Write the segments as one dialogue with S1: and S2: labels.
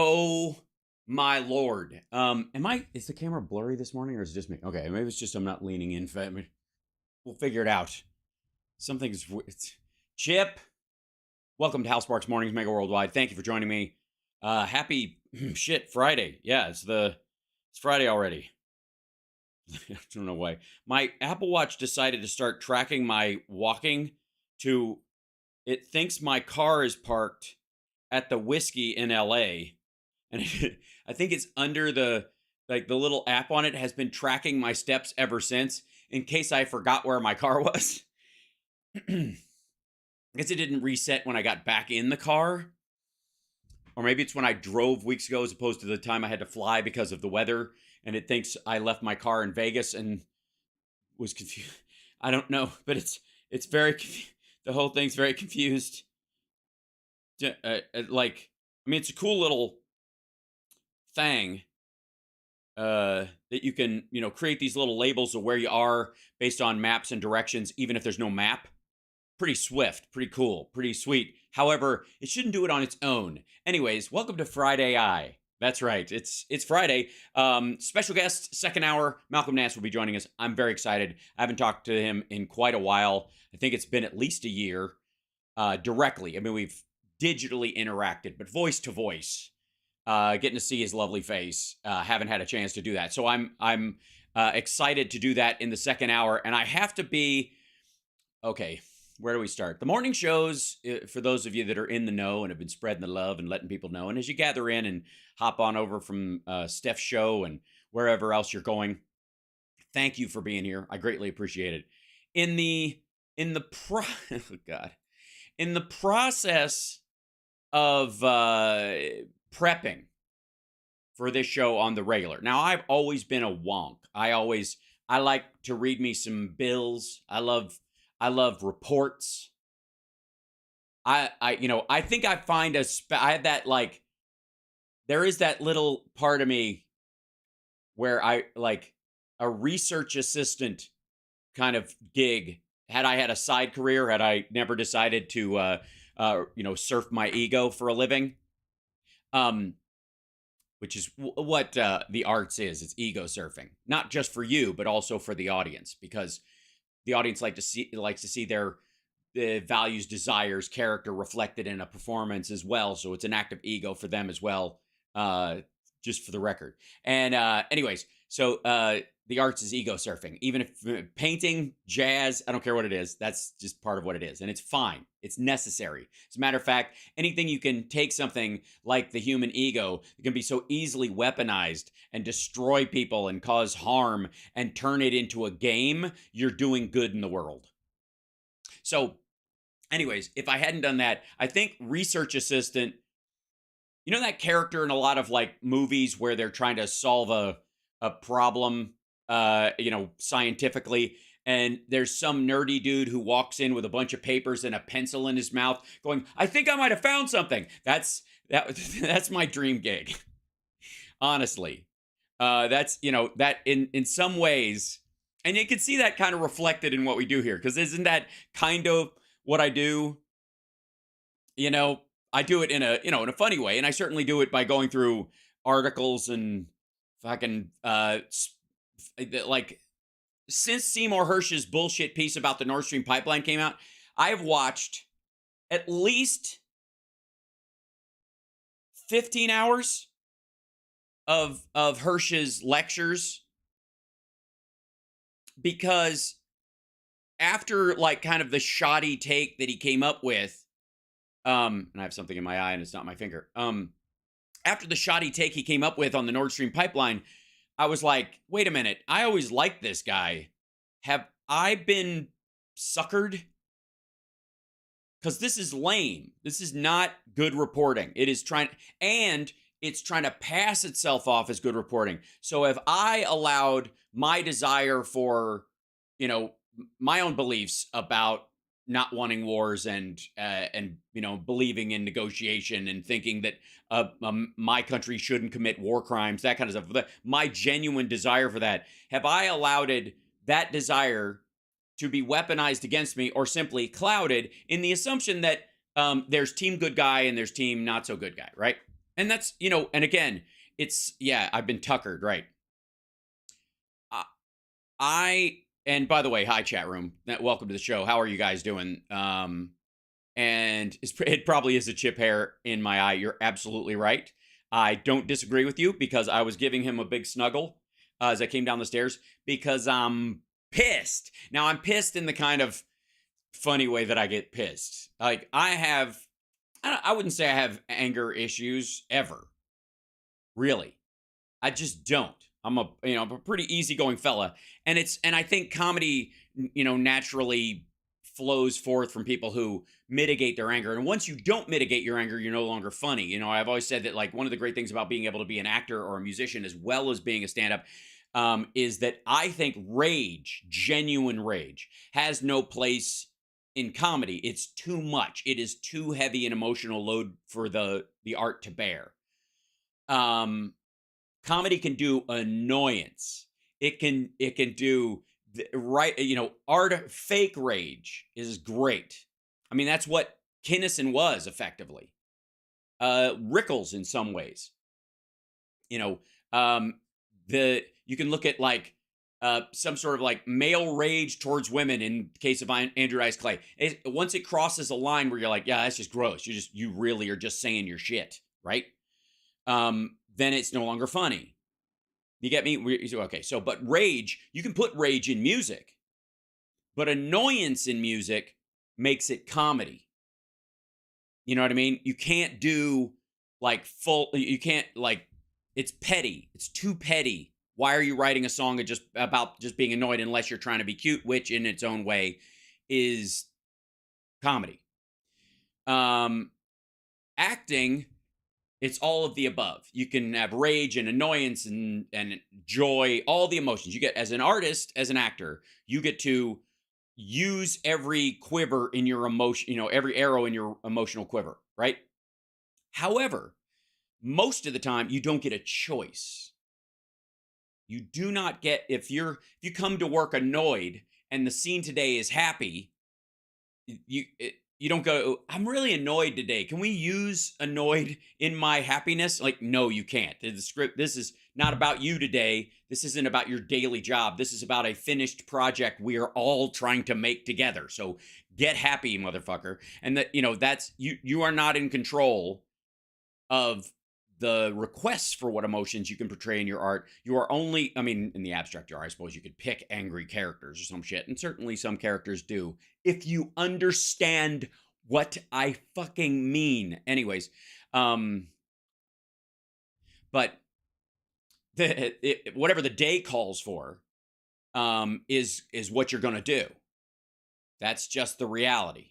S1: Oh my lord. Is the camera blurry this morning or is it just me? Okay, maybe it's just I'm not leaning in. I mean, we'll figure it out. It's Chip. Welcome to HAL Sparks Mornings Mega Worldwide. Thank you for joining me. Happy shit Friday. Yeah, it's Friday already. I don't know why. My Apple Watch decided to start tracking my walking to it thinks my car is parked at the Whiskey in LA. And I think it's under the little app on it has been tracking my steps ever since in case I forgot where my car was. I guess it didn't reset when I got back in the car. Or maybe it's when I drove weeks ago as opposed to the time I had to fly because of the weather. And it thinks I left my car in Vegas and was confused. I don't know, but it's very the whole thing's very confused. It's a cool little thing that you can, create these little labels of where you are based on maps and directions, even if there's no map. Pretty swift, pretty cool, pretty sweet. However, it shouldn't do it on its own. Anyways, welcome to FRID-AI. That's right. It's Friday. Special guest, second hour, Malcolm Nance will be joining us. I'm very excited. I haven't talked to him in quite a while. I think it's been at least a year directly. I mean, we've digitally interacted, but voice to voice, getting to see his lovely face. Haven't had a chance to do that. So I'm excited to do that in the second hour. And I have to be, okay, where do we start? The morning shows, for those of you that are in the know and have been spreading the love and letting people know, and as you gather in and hop on over from Steph's show and wherever else you're going, thank you for being here. I greatly appreciate it. In the process of prepping for this show on the regular. Now, I've always been a wonk. I like to read me some bills. I love reports. I think I find I have that, there is that little part of me where I like a research assistant kind of gig. Had I had a side career, had I never decided to, surf my ego for a living, which is what the arts is. It's ego surfing, not just for you, but also for the audience, because the audience likes to see their values, desires, character reflected in a performance as well. So it's an act of ego for them as well, just for the record. And anyways, so the arts is ego surfing. Even if painting, jazz, I don't care what it is. That's just part of what it is. And it's fine. It's necessary. As a matter of fact, anything you can take something like the human ego that can be so easily weaponized and destroy people and cause harm and turn it into a game, you're doing good in the world. So anyways, if I hadn't done that, I think research assistant, that character in a lot of movies where they're trying to solve a problem, scientifically, and there's some nerdy dude who walks in with a bunch of papers and a pencil in his mouth going, I think I might have found something. That's my dream gig. Honestly. That's, that in some ways, and you can see that kind of reflected in what we do here, because isn't that kind of what I do? I do it in a funny way, and I certainly do it by going through articles and fucking since Seymour Hersh's bullshit piece about the Nord Stream pipeline came out, I've watched at least 15 hours of Hersh's lectures, because after kind of the shoddy take that he came up with, and I have something in my eye and it's not my finger. After the shoddy take he came up with on the Nord Stream pipeline, I was like, wait a minute. I always liked this guy. Have I been suckered? Because this is lame. This is not good reporting. It's trying to pass itself off as good reporting. So if I allowed my desire for, my own beliefs about not wanting wars and believing in negotiation and thinking that my country shouldn't commit war crimes, that kind of stuff, my genuine desire for that, have I allowed that desire to be weaponized against me, or simply clouded in the assumption that there's team good guy and there's team not so good guy, right? And that's, you know, and again, it's, yeah, I've been tuckered, right? And by the way, hi chat room. Welcome to the show. How are you guys doing? And it probably is a chip hair in my eye. You're absolutely right. I don't disagree with you because I was giving him a big snuggle as I came down the stairs because I'm pissed. Now I'm pissed in the kind of funny way that I get pissed. Like I wouldn't say I have anger issues ever. Really. I just don't. I'm a pretty easygoing fella. And I think comedy, naturally flows forth from people who mitigate their anger. And once you don't mitigate your anger, you're no longer funny. I've always said that, like, one of the great things about being able to be an actor or a musician as well as being a stand-up is that I think rage, genuine rage, has no place in comedy. It's too much. It is too heavy an emotional load for the art to bear. Comedy can do annoyance. It can do art. Fake rage is great. I mean, that's what Kinnison was effectively. Rickles in some ways. You can look at like some sort of like male rage towards women in the case of Andrew Dice Clay. Once it crosses a line where you're like, yeah, that's just gross. You really are just saying your shit, right? Then it's no longer funny. You get me? Okay, but rage, you can put rage in music, but annoyance in music makes it comedy. You know what I mean? You can't do it's petty. It's too petty. Why are you writing a song about just being annoyed unless you're trying to be cute, which in its own way is comedy. Acting, it's all of the above. You can have rage and annoyance and joy, all the emotions. You get, as an artist, as an actor, you get to use every quiver in your emotion, every arrow in your emotional quiver, right? However, most of the time you don't get a choice. You do not get, if you come to work annoyed and the scene today is happy, you don't go, I'm really annoyed today. Can we use annoyed in my happiness? Like, no, you can't. The script, this is not about you today. This isn't about your daily job. This is about a finished project we are all trying to make together. So get happy, motherfucker. And that's, you are not in control of the requests for what emotions you can portray in your art. You are only, in the abstract art, I suppose you could pick angry characters or some shit. And certainly some characters do, if you understand what I fucking mean. Anyways, but whatever the day calls for, is what you're gonna do. That's just the reality.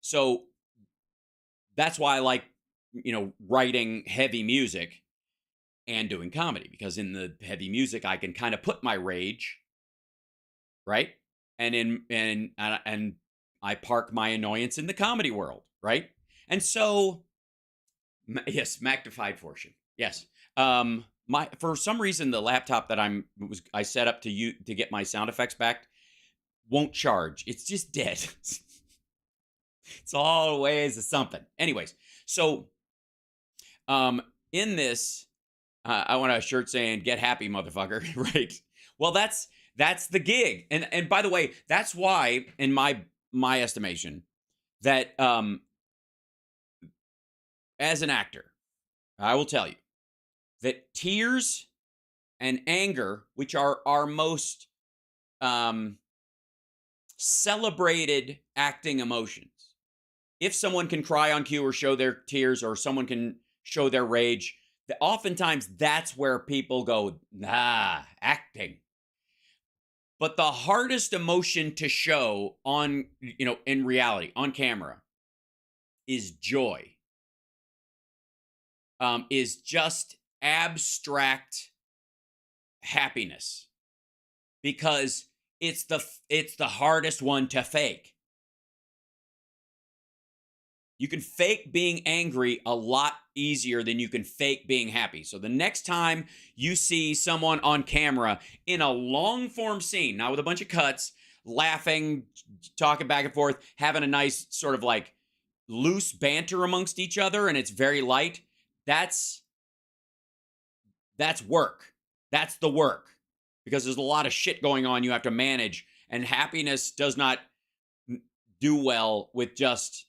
S1: So that's why I like, writing heavy music and doing comedy, because in the heavy music I can kind of put my rage, right? And I park my annoyance in the comedy world, right? And so, yes, magnified portion. Yes. For some reason, the laptop that I set up to get my sound effects back won't charge. It's just dead. It's all ways of something. Anyways, so in this, I want a shirt saying "Get happy, motherfucker." Right? Well, that's the gig. And by the way, that's why, in my estimation, that as an actor, I will tell you that tears and anger, which are our most celebrated acting emotions. If someone can cry on cue or show their tears, or someone can show their rage, oftentimes that's where people go, acting. But the hardest emotion to show on, in reality, on camera, is joy. Is just abstract happiness, because it's the hardest one to fake. You can fake being angry a lot easier than you can fake being happy. So the next time you see someone on camera in a long form scene, not with a bunch of cuts, laughing, talking back and forth, having a nice sort of like loose banter amongst each other and it's very light, that's work. That's the work. Because there's a lot of shit going on you have to manage, and happiness does not do well with just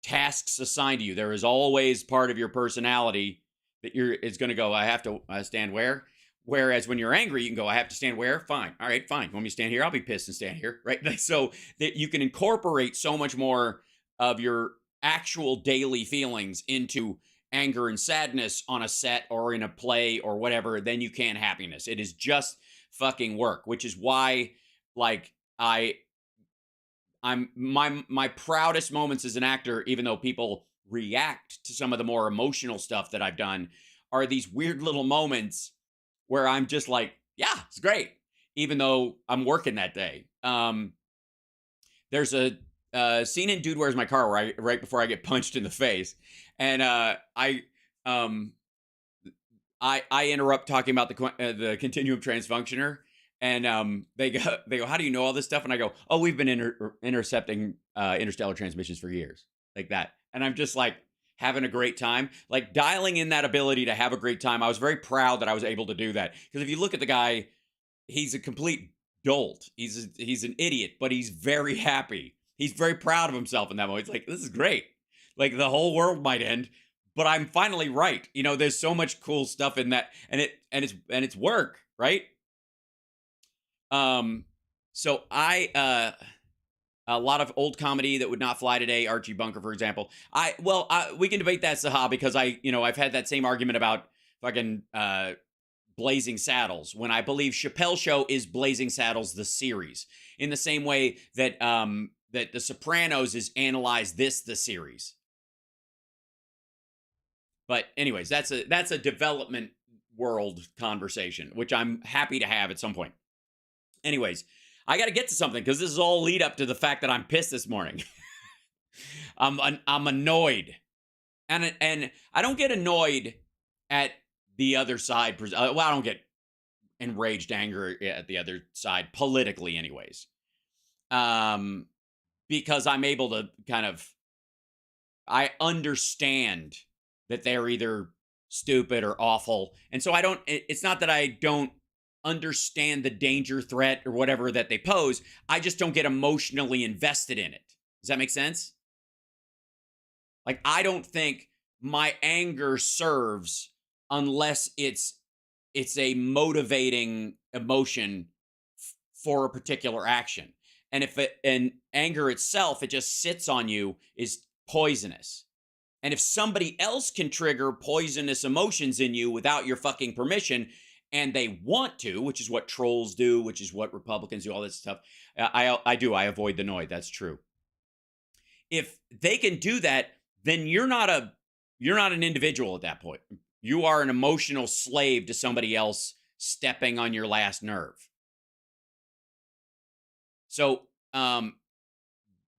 S1: tasks assigned to you. There is always part of your personality that is going to go, I have to stand where? Whereas when you're angry, you can go, I have to stand where? Fine. All right, fine. You want me to stand here? I'll be pissed and stand here, right? So that you can incorporate so much more of your actual daily feelings into anger and sadness on a set or in a play or whatever than you can happiness. It is just fucking work, which is why, like, I'm my proudest moments as an actor, even though people react to some of the more emotional stuff that I've done, are these weird little moments where I'm just like, yeah, it's great, even though I'm working that day. There's a scene in Dude, Where's My Car where right before I get punched in the face, and I interrupt talking about the continuum transfunctioner, and they go, how do you know all this stuff? And I go, oh, we've been intercepting interstellar transmissions for years, like that. And I'm just like having a great time, like dialing in that ability to have a great time. I was very proud that I was able to do that, because if you look at the guy, he's a complete dolt. He's an idiot, but he's very happy. He's very proud of himself in that moment. It's like, this is great. Like the whole world might end, but I'm finally right. You know, there's so much cool stuff in that, and it's work, right? So a lot of old comedy that would not fly today. Archie Bunker, for example. We can debate that, Saha, because I've had that same argument about fucking Blazing Saddles, when I believe Chappelle Show is Blazing Saddles the series, in the same way that that The Sopranos is Analyze This the series. But anyways, that's a development world conversation, which I'm happy to have at some point. Anyways, I got to get to something, because this is all lead up to the fact that I'm pissed this morning. I'm annoyed, and I don't get annoyed at the other side. Well, I don't get enraged anger at the other side politically, anyways. Because I'm able to I understand that they're either stupid or awful, and so it's not that I don't understand the danger, threat, or whatever that they pose. I just don't get emotionally invested in it. Does that make sense? Like, I don't think my anger serves unless it's a motivating emotion for a particular action. And if anger itself, it just sits on you, is poisonous. And if somebody else can trigger poisonous emotions in you without your fucking permission, and they want to, which is what trolls do, which is what Republicans do, all this stuff. I avoid the noise. That's true. If they can do that, then you're not an individual at that point. You are an emotional slave to somebody else stepping on your last nerve. So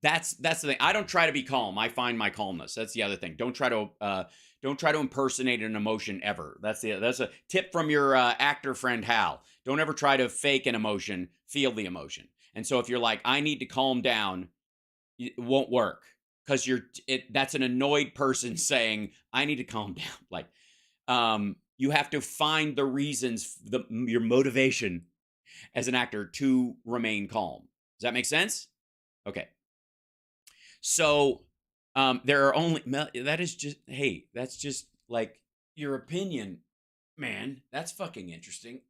S1: that's the thing. I don't try to be calm. I find my calmness. That's the other thing. Don't try to impersonate an emotion ever. That's a tip from your actor friend HAL. Don't ever try to fake an emotion. Feel the emotion. And so if you're like, I need to calm down, it won't work, because that's an annoyed person saying, I need to calm down. Like, you have to find the reasons, your motivation as an actor to remain calm. Does that make sense? Okay. So there are only, that's just like your opinion, man. That's fucking interesting.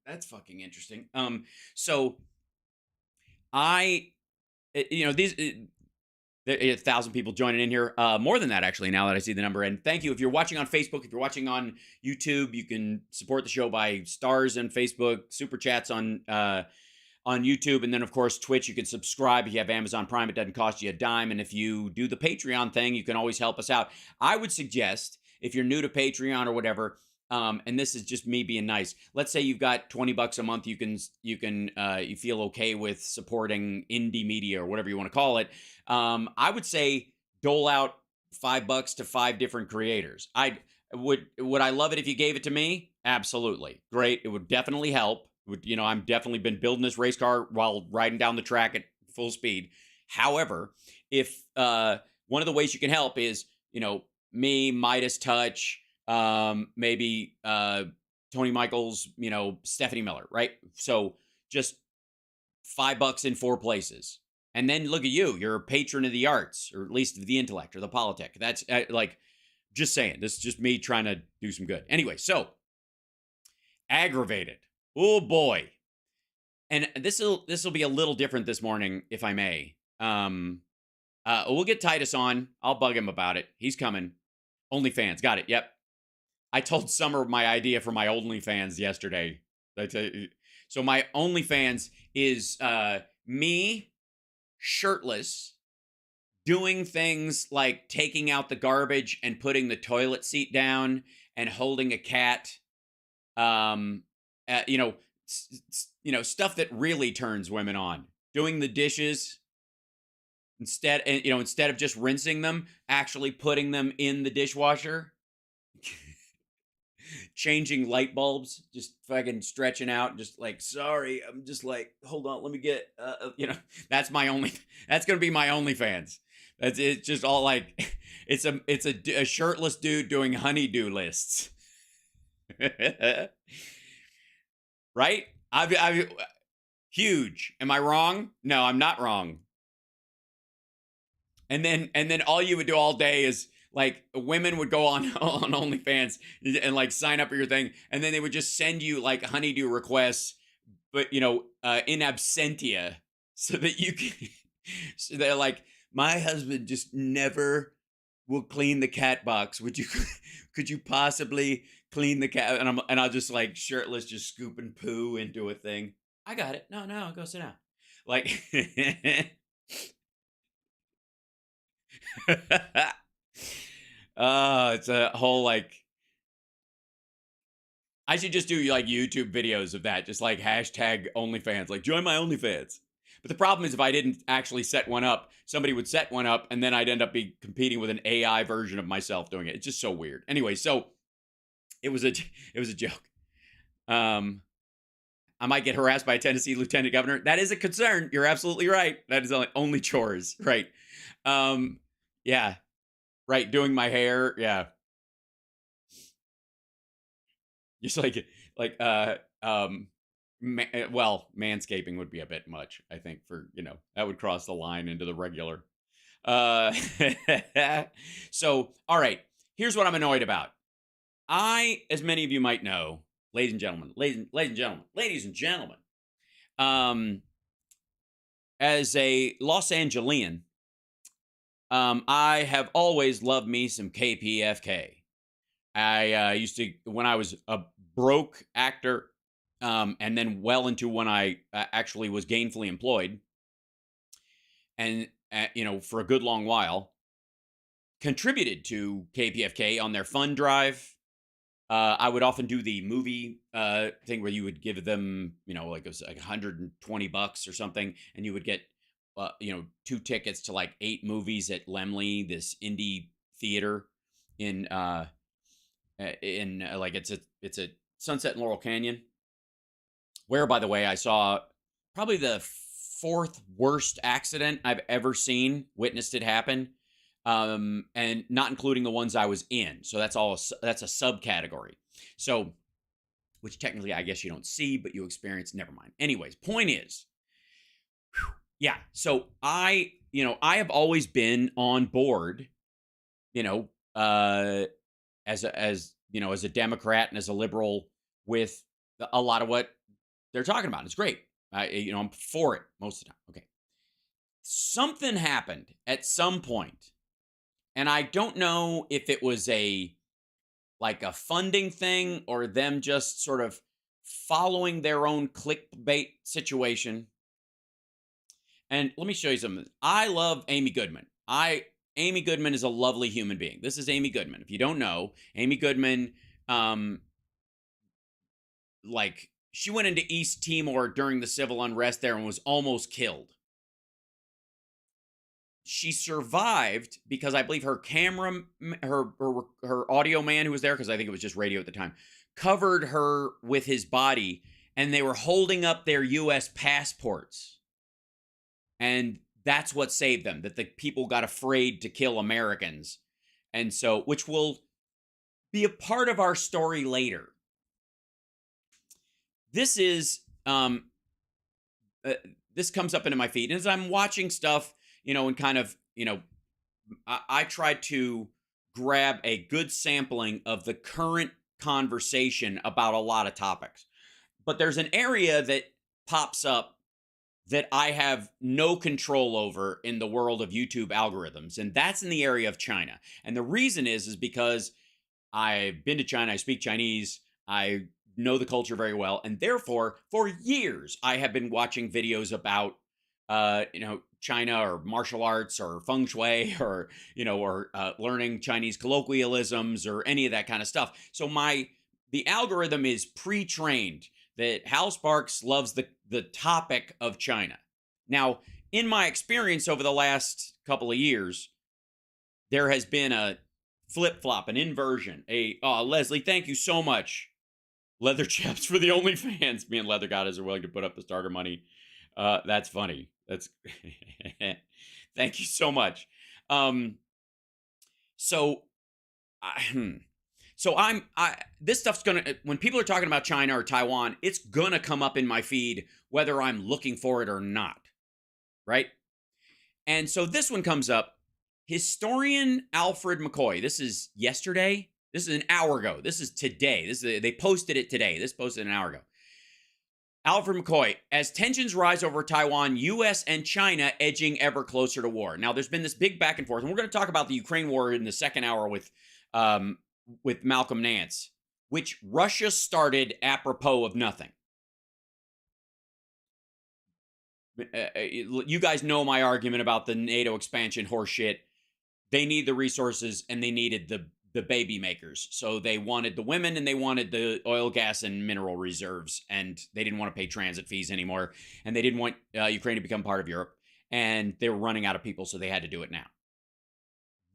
S1: So there are 1,000 people joining in here, more than that actually, now that I see the number. And thank you. If you're watching on Facebook, if you're watching on YouTube, you can support the show by stars on Facebook, super chats on YouTube, and then of course Twitch. You can subscribe if you have Amazon Prime. It doesn't cost you a dime. And if you do the Patreon thing, you can always help us out. I would suggest, if you're new to Patreon or whatever, and this is just me being nice, let's say you've got $20 a month, you feel okay with supporting indie media or whatever you want to call it. I would say dole out $5 to 5 different creators. Would I love it if you gave it to me? Absolutely. Great. It would definitely help. I'm definitely been building this race car while riding down the track at full speed. However, if one of the ways you can help is me, Midas Touch, maybe Tony Michaels, Stephanie Miller, right? So just $5 in 4 places. And then look at you. You're a patron of the arts, or at least of the intellect or the politic. That's just saying. This is just me trying to do some good. Anyway, so aggravated. Oh boy. And this will be a little different this morning, if I may. We'll get Titus on. I'll bug him about it. He's coming. OnlyFans. Got it. Yep. I told Summer my idea for my OnlyFans yesterday. So my OnlyFans is me shirtless doing things like taking out the garbage and putting the toilet seat down and holding a cat. Stuff that really turns women on. Doing the dishes instead of just rinsing them, actually putting them in the dishwasher. Changing light bulbs, just fucking stretching out, just like, sorry, I'm just like, hold on, let me get, that's gonna be my OnlyFans. It's just all like, it's a shirtless dude doing honeydew lists. Right? I've huge. Am I wrong? No, I'm not wrong. And then all you would do all day is, like, women would go on OnlyFans and like sign up for your thing, and then they would just send you like honeydew requests, but in absentia, so that you can. So they're like, my husband just never will clean the cat box. Could you possibly clean the cat? And I'll just like shirtless, just scooping poo into a thing. I got it. No, go sit down. Like. It's a whole like. I should just do like YouTube videos of that, just like hashtag OnlyFans, like join my OnlyFans. But the problem is, if I didn't actually set one up, somebody would set one up, and then I'd end up competing with an AI version of myself doing it. It's just so weird. Anyway, so it was a joke. I might get harassed by a Tennessee lieutenant governor. That is a concern. You're absolutely right. That is only chores, right? Yeah. Right, doing my hair, yeah. Just manscaping would be a bit much, I think, for, that would cross the line into the regular. So, all right, here's what I'm annoyed about. As many of you might know, ladies and gentlemen, as a Los Angelian, I have always loved me some KPFK. I used to, when I was a broke actor, and then well into when I actually was gainfully employed, and, for a good long while, contributed to KPFK on their fund drive. I would often do the movie thing where you would give them, like it was like $120 or something, and you would get 2 tickets to like 8 movies at Lemley, this indie theater in like it's a Sunset and Laurel Canyon, where, by the way, I saw probably the 4th worst accident I've ever seen, witnessed it happen, and not including the ones I was in. So that's a subcategory. So, which technically I guess you don't see, but you experience. Never mind. Anyways, point is. Yeah, so I have always been on board, as a Democrat and as a liberal with a lot of what they're talking about. It's great. I'm for it most of the time. Okay. Something happened at some point, and I don't know if it was a funding thing or them just sort of following their own clickbait situation. And let me show you something. I love Amy Goodman. Amy Goodman is a lovely human being. This is Amy Goodman. If you don't know, Amy Goodman, she went into East Timor during the civil unrest there and was almost killed. She survived because I believe her audio man who was there, because I think it was just radio at the time, covered her with his body, and they were holding up their U.S. passports. And that's what saved them, that the people got afraid to kill Americans. And so, which will be a part of our story later. This is, this comes up into my feed. And as I'm watching stuff, and kind of, I try to grab a good sampling of the current conversation about a lot of topics. But there's an area that pops up that I have no control over in the world of YouTube algorithms, and that's in the area of China. And the reason is because I've been to China, I speak Chinese, I know the culture very well, and therefore, for years, I have been watching videos about, China or martial arts or feng shui or, learning Chinese colloquialisms or any of that kind of stuff. So the algorithm is pre-trained that Hal Sparks loves the topic of China. Now, in my experience over the last couple of years, there has been a flip-flop, an inversion. Leslie, thank you so much. Leather chaps for the OnlyFans. Me and Leather Goddess are willing to put up the starter money. That's funny. That's thank you so much. This stuff's gonna, when people are talking about China or Taiwan, it's gonna come up in my feed whether I'm looking for it or not, right? And so this one comes up. Historian Alfred McCoy. This is yesterday. This is an hour ago. This is today. They posted it today. This posted an hour ago. Alfred McCoy, as tensions rise over Taiwan, U.S. and China edging ever closer to war. Now, there's been this big back and forth, and we're going to talk about the Ukraine war in the second hour with Malcolm Nance, which Russia started apropos of nothing. You guys know my argument about the NATO expansion horseshit. They need the resources, and they needed the baby makers. So they wanted the women, and they wanted the oil, gas, and mineral reserves, and they didn't want to pay transit fees anymore, and they didn't want Ukraine to become part of Europe, and they were running out of people, so they had to do it now.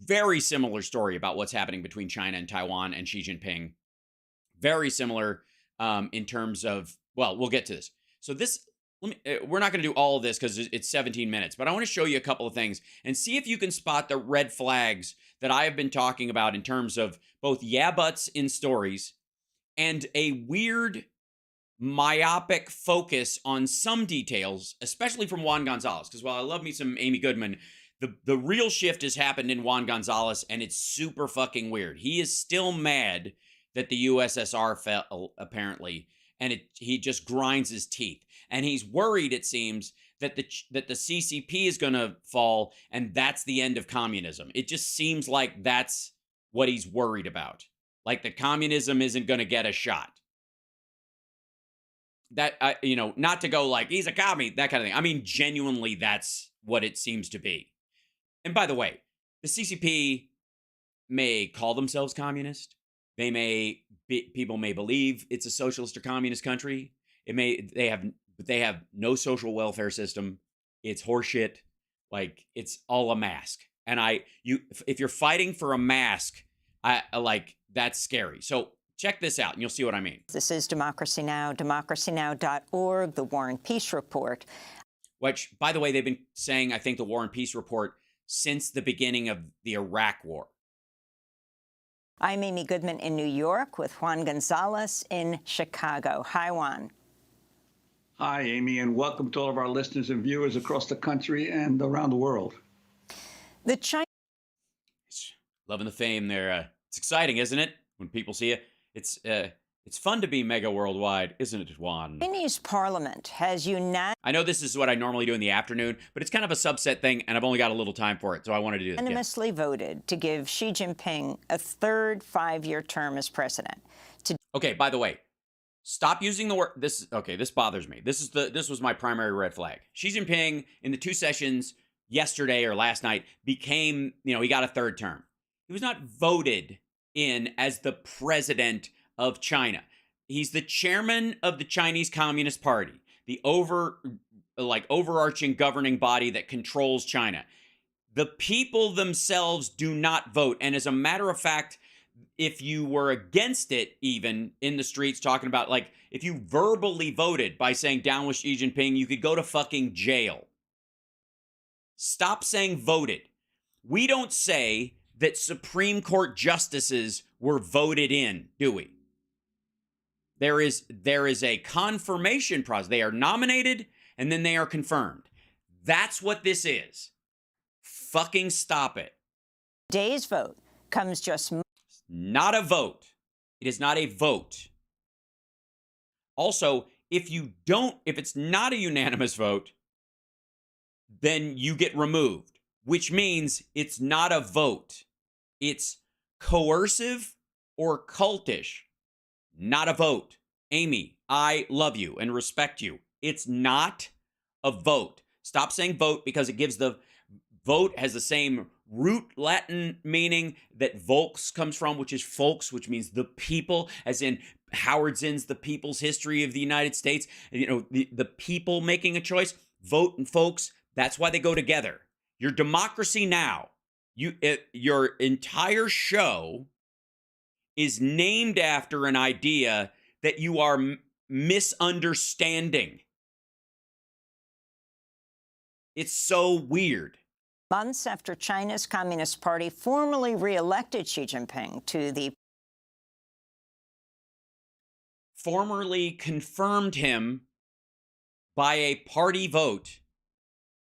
S1: Very similar story about what's happening between China and Taiwan and Xi Jinping. Very similar in terms of, well, we'll get to this. So we're not going to do all of this because it's 17 minutes, but I want to show you a couple of things and see if you can spot the red flags that I have been talking about in terms of both yeah buts in stories and a weird myopic focus on some details, especially from Juan Gonzalez. Because while I love me some Amy Goodman, the real shift has happened in Juan Gonzalez, and it's super fucking weird. He is still mad that the USSR fell, apparently, and he just grinds his teeth. And he's worried, it seems, that the CCP is going to fall, and that's the end of communism. It just seems like that's what he's worried about. Like the communism isn't going to get a shot. That, not to go like, he's a commie, that kind of thing. I mean, genuinely, that's what it seems to be. And by the way, the CCP may call themselves communist. People may believe it's a socialist or communist country. They have no social welfare system. It's horseshit. Like, it's all a mask. And if you're fighting for a mask, that's scary. So check this out and you'll see what I mean.
S2: This is Democracy Now!, democracynow.org, the War and Peace Report.
S1: Which, by the way, they've been saying, I think, the War and Peace Report since the beginning of the Iraq War.
S2: I'm Amy Goodman in New York with Juan Gonzalez in Chicago. Hi, Juan.
S3: Hi, Amy, and welcome to all of our listeners and viewers across the country and around the world.
S1: Loving the fame there. It's exciting, isn't it? When people see it. It's fun to be mega worldwide, isn't it, Juan?
S2: Chinese parliament has
S1: I know this is what I normally do in the afternoon, but it's kind of a subset thing, and I've only got a little time for it, so I wanted to do this.
S2: Unanimously voted to give Xi Jinping a third 5-year term as president.
S1: Okay, by the way, stop using the word. This bothers me. This was my primary red flag. Xi Jinping in the 2 sessions yesterday or last night became, he got a third term. He was not voted in as the president of China. He's the chairman of the Chinese Communist Party, the overarching governing body that controls China. The people themselves do not vote. And as a matter of fact, if you were against it, even in the streets talking about, if you verbally voted by saying down with Xi Jinping, you could go to fucking jail. Stop saying voted. We don't say that Supreme Court justices were voted in, do we? There is a confirmation process. They are nominated and then they are confirmed. That's what this is. Fucking stop it.
S2: Today's vote comes just
S1: not a vote. It is not a vote. Also, if it's not a unanimous vote, then you get removed, which means it's not a vote. It's coercive or cultish, not a vote. Amy, I love you and respect you. It's not a vote. Stop saying vote, because it gives the vote has the same root Latin meaning that volks comes from, which is folks, which means the people, as in Howard Zinn's The People's History of the United States. You know, the people making a choice. Vote and folks, that's why they go together. Your democracy now, your entire show is named after an idea that you are misunderstanding. It's so weird.
S2: months after China's Communist Party formally re-elected Xi Jinping to the
S1: Formerly confirmed him by a party vote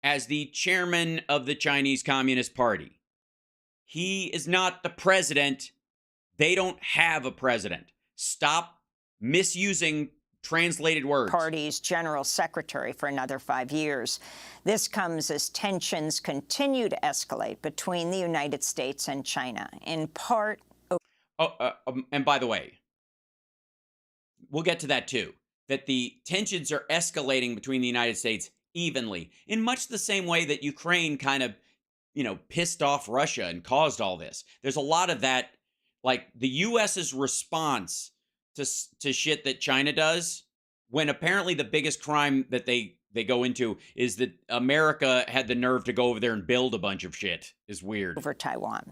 S1: as the chairman of the Chinese Communist Party. He is not the president. They don't have a president. Stop misusing translated words.
S2: party's general secretary for another 5 years. This comes as tensions continue to escalate between the United States and China, in part.
S1: And by the way, we'll get to that too, that the tensions are escalating between the United States evenly, in much the same way that Ukraine kind of, pissed off Russia and caused all this. There's a lot of that, like the U.S.'s response to shit that China does, when apparently the biggest crime that they go into is that America had the nerve to go over there and build a bunch of shit, is weird.
S2: Over Taiwan.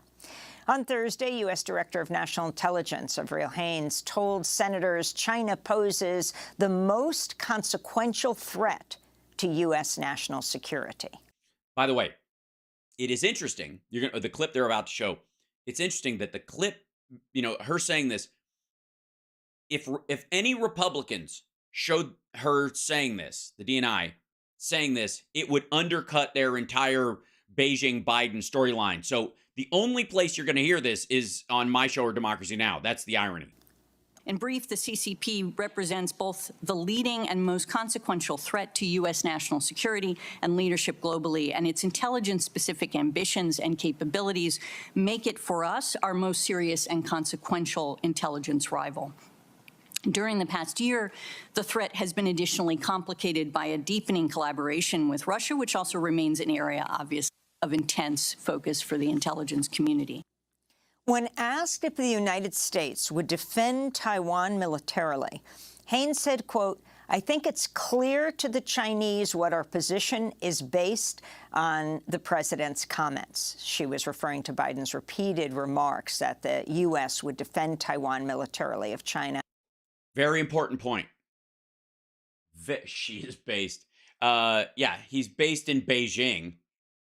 S2: On Thursday, U.S. Director of National Intelligence Avril Haines told senators China poses the most consequential threat to U.S. national security.
S1: By the way, it is interesting. The clip they're about to show. It's interesting that the clip, her saying this. If any Republicans showed her saying this, the DNI saying this, it would undercut their entire Beijing Biden storyline. So the only place you're going to hear this is on my show or Democracy Now! That's the irony.
S4: In brief, the CCP represents both the leading and most consequential threat to U.S. national security and leadership globally, and its intelligence-specific ambitions and capabilities make it, for us, our most serious and consequential intelligence rival. During the past year, the threat has been additionally complicated by a deepening collaboration with Russia, which also remains an area, obviously, of intense focus for the intelligence community.
S2: When asked if the United States would defend Taiwan militarily, Haines said, quote, "I think it's clear to the Chinese what our position is based on the president's comments." She was referring to Biden's repeated remarks that the U.S. would defend Taiwan militarily if China.
S1: Very important point. She is based. He's based in Beijing.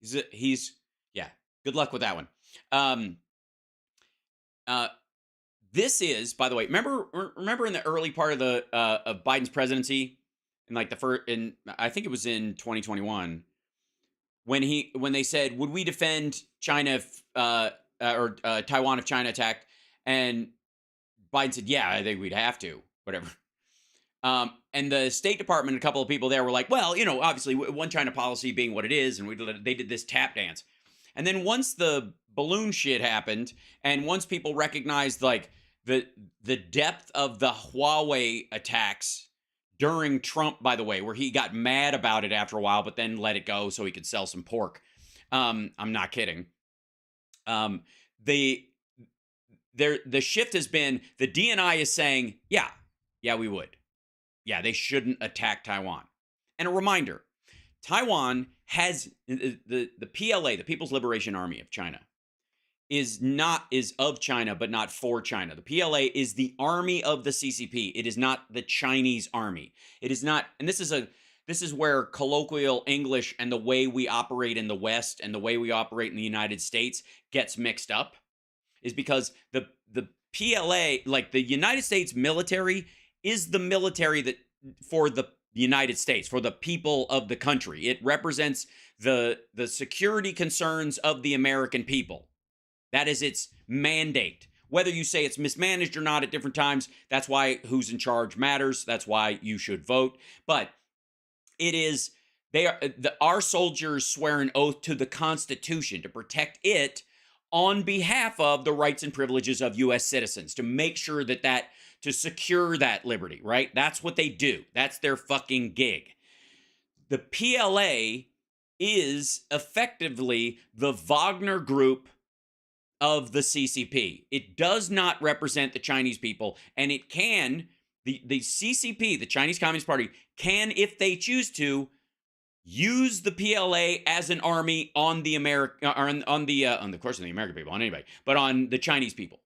S1: Good luck with that one. This is, by the way, remember in the early part of the of Biden's presidency, in like the first, I think it was in 2021, when they said, would we defend China or Taiwan if China attacked? And Biden said, yeah, I think we'd have to, whatever. And the State Department, a couple of people there were like, well, obviously one China policy being what it is, and they did this tap dance. And then once the balloon shit happened, and once people recognized like the depth of the Huawei attacks during Trump, by the way, where he got mad about it after a while, but then let it go so he could sell some pork. I'm not kidding. The shift has been, the DNI is saying, yeah, we would. Yeah, they shouldn't attack Taiwan. And a reminder, Taiwan has the PLA, the People's Liberation Army of China, is of China, but not for China. The PLA is the army of the CCP. It is not the Chinese army. It is not, and this is where colloquial English and the way we operate in the West and the way we operate in the United States gets mixed up. is because the PLA, like the United States military, is the military that for the United States, for the people of the country. It represents the security concerns of the American people. That is its mandate. Whether you say it's mismanaged or not at different times, that's why who's in charge matters. That's why you should vote. But it is, our soldiers swear an oath to the Constitution to protect it on behalf of the rights and privileges of U.S. citizens, to make sure to secure that liberty, right? That's what they do. That's their fucking gig. The PLA is effectively the Wagner group of the CCP. It does not represent the Chinese people, and it can, the CCP, the Chinese Communist Party, can, if they choose to, use the PLA as an army on the of course, on the American people, on anybody, but on the Chinese people.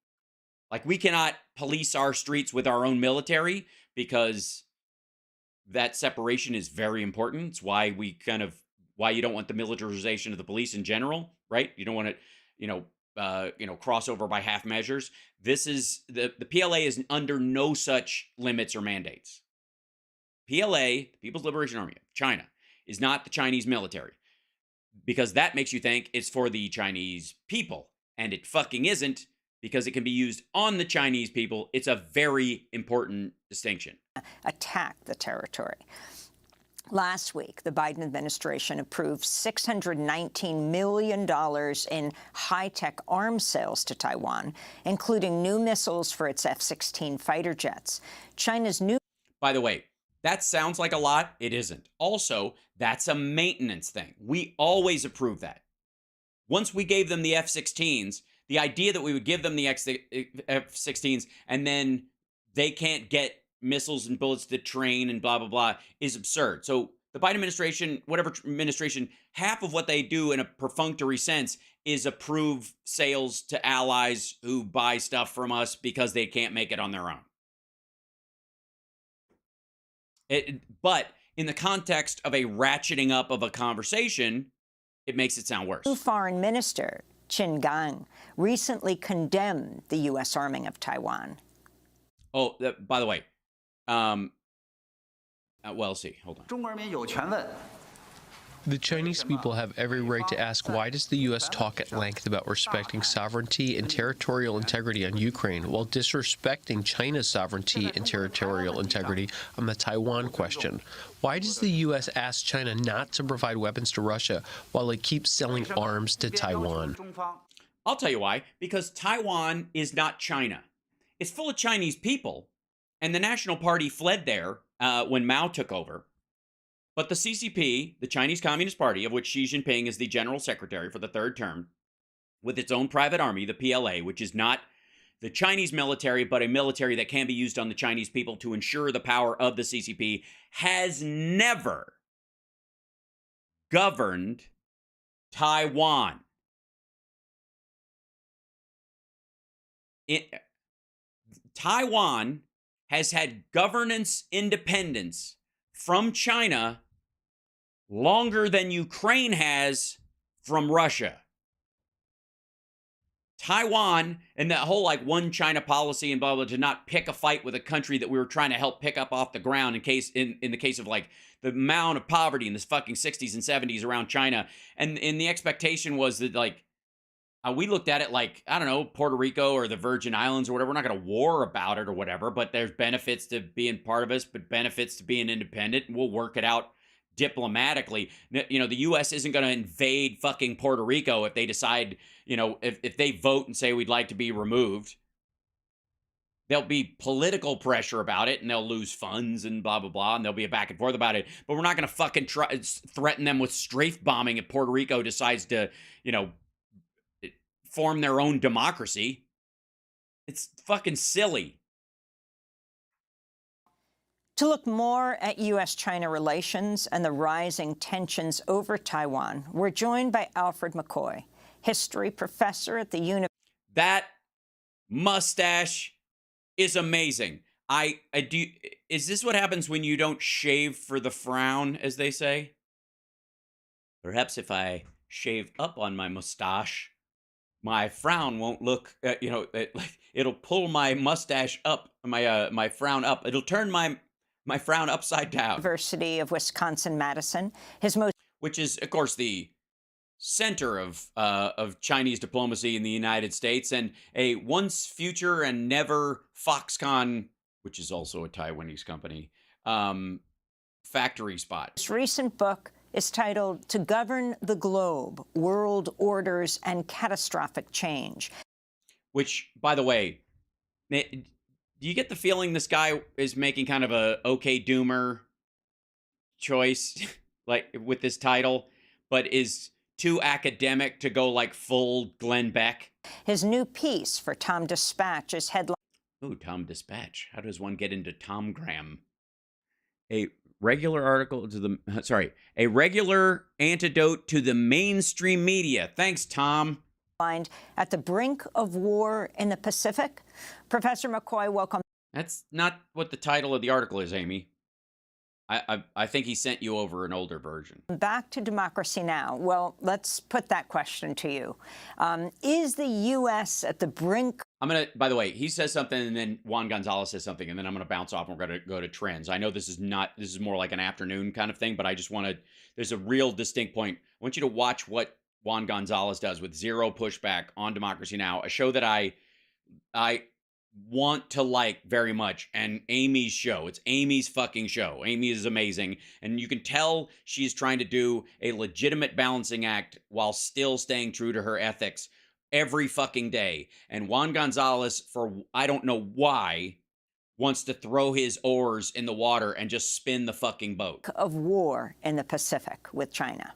S1: Like, we cannot police our streets with our own military, because that separation is very important. It's why why you don't want the militarization of the police in general, right? You don't want it, cross over by half measures. This is the PLA is under no such limits or mandates. PLA, the People's Liberation Army of China, is not the Chinese military, because that makes you think it's for the Chinese people, and it fucking isn't, because it can be used on the Chinese people. It's a very important distinction.
S2: Attack the territory. Last week, the Biden administration approved $619 million in high-tech arms sales to Taiwan, including new missiles for its F-16 fighter jets. China's new...
S1: By the way, that sounds like a lot. It isn't. Also, that's a maintenance thing. We always approve that. Once we gave them the F-16s, the idea that we would give them the F-16s and then they can't get missiles and bullets to train and blah, blah, blah is absurd. So the Biden administration, whatever administration, half of what they do in a perfunctory sense is approve sales to allies who buy stuff from us because they can't make it on their own. But in the context of a ratcheting up of a conversation, it makes it sound worse.
S2: New Foreign Minister Qin Gang recently condemned the U.S. arming of Taiwan.
S1: Oh, by the way, well, let's see. Hold on.
S5: The Chinese people have every right to ask, why does the U.S. talk at length about respecting sovereignty and territorial integrity on Ukraine while disrespecting China's sovereignty and territorial integrity on the Taiwan question? Why does the U.S. ask China not to provide weapons to Russia while it keeps selling arms to Taiwan?
S1: I'll tell you why. Because Taiwan is not China. It's full of Chinese people, and the National Party fled there when Mao took over. But the CCP, the Chinese Communist Party, of which Xi Jinping is the general secretary for the third term, with its own private army, the PLA, which is not the Chinese military, but a military that can be used on the Chinese people to ensure the power of the CCP, has never governed Taiwan. Taiwan has had governance independence from China longer than Ukraine has from Russia. Taiwan and that whole one China policy and blah, blah, to not pick a fight with a country that we were trying to help pick up off the ground in the case of the amount of poverty in the fucking 60s and 70s around China. And the expectation was that we looked at it I don't know, Puerto Rico or the Virgin Islands or whatever. We're not going to war about it or whatever, but there's benefits to being part of us, but benefits to being independent. And we'll work it out diplomatically. The U.S. isn't going to invade fucking Puerto Rico if they decide, if they vote and say we'd like to be removed. There'll be political pressure about it, and they'll lose funds and blah, blah, blah, and there'll be a back and forth about it. But we're not going to fucking threaten them with strafe bombing if Puerto Rico decides to, form their own democracy. It's fucking silly.
S2: To look more at U.S.-China relations and the rising tensions over Taiwan, we're joined by Alfred McCoy, history professor at the University.
S1: That mustache is amazing. I do. Is this what happens when you don't shave for the frown, as they say? Perhaps if I shave up on my mustache, my frown won't look, it'll pull my mustache up, my frown up. It'll turn my frown upside down.
S2: University of Wisconsin-Madison. His most
S1: Which is, of course, the center of Chinese diplomacy in the United States, and a once future and never Foxconn, which is also a Taiwanese company, factory spot.
S2: recent book is titled To Govern the Globe, World Orders and Catastrophic Change.
S1: Which, by the way, do you get the feeling this guy is making kind of a okay doomer choice, like with this title, but is too academic to go like full Glenn Beck?
S2: His new piece for Tom Dispatch is headlined.
S1: Ooh, Tom Dispatch. How does one get into Tom Graham? A regular antidote to the mainstream media. Thanks, Tom.
S2: At the brink of war in the Pacific. Professor McCoy, welcome.
S1: That's not what the title of the article is, Amy. I think he sent you over an older version.
S2: Back to Democracy Now! Well, let's put that question to you. Is the U.S. at the brink?
S1: By the way, he says something and then Juan Gonzalez says something and then I'm going to bounce off and we're going to go to trends. I know this is more like an afternoon kind of thing, but I just there's a real distinct point. I want you to watch what Juan Gonzalez does with zero pushback on Democracy Now!, a show that I want to like very much, and Amy's show. It's Amy's fucking show. Amy is amazing, and you can tell she's trying to do a legitimate balancing act while still staying true to her ethics every fucking day. And Juan Gonzalez, for I don't know why, wants to throw his oars in the water and just spin the fucking boat.
S2: Of war in the Pacific with China.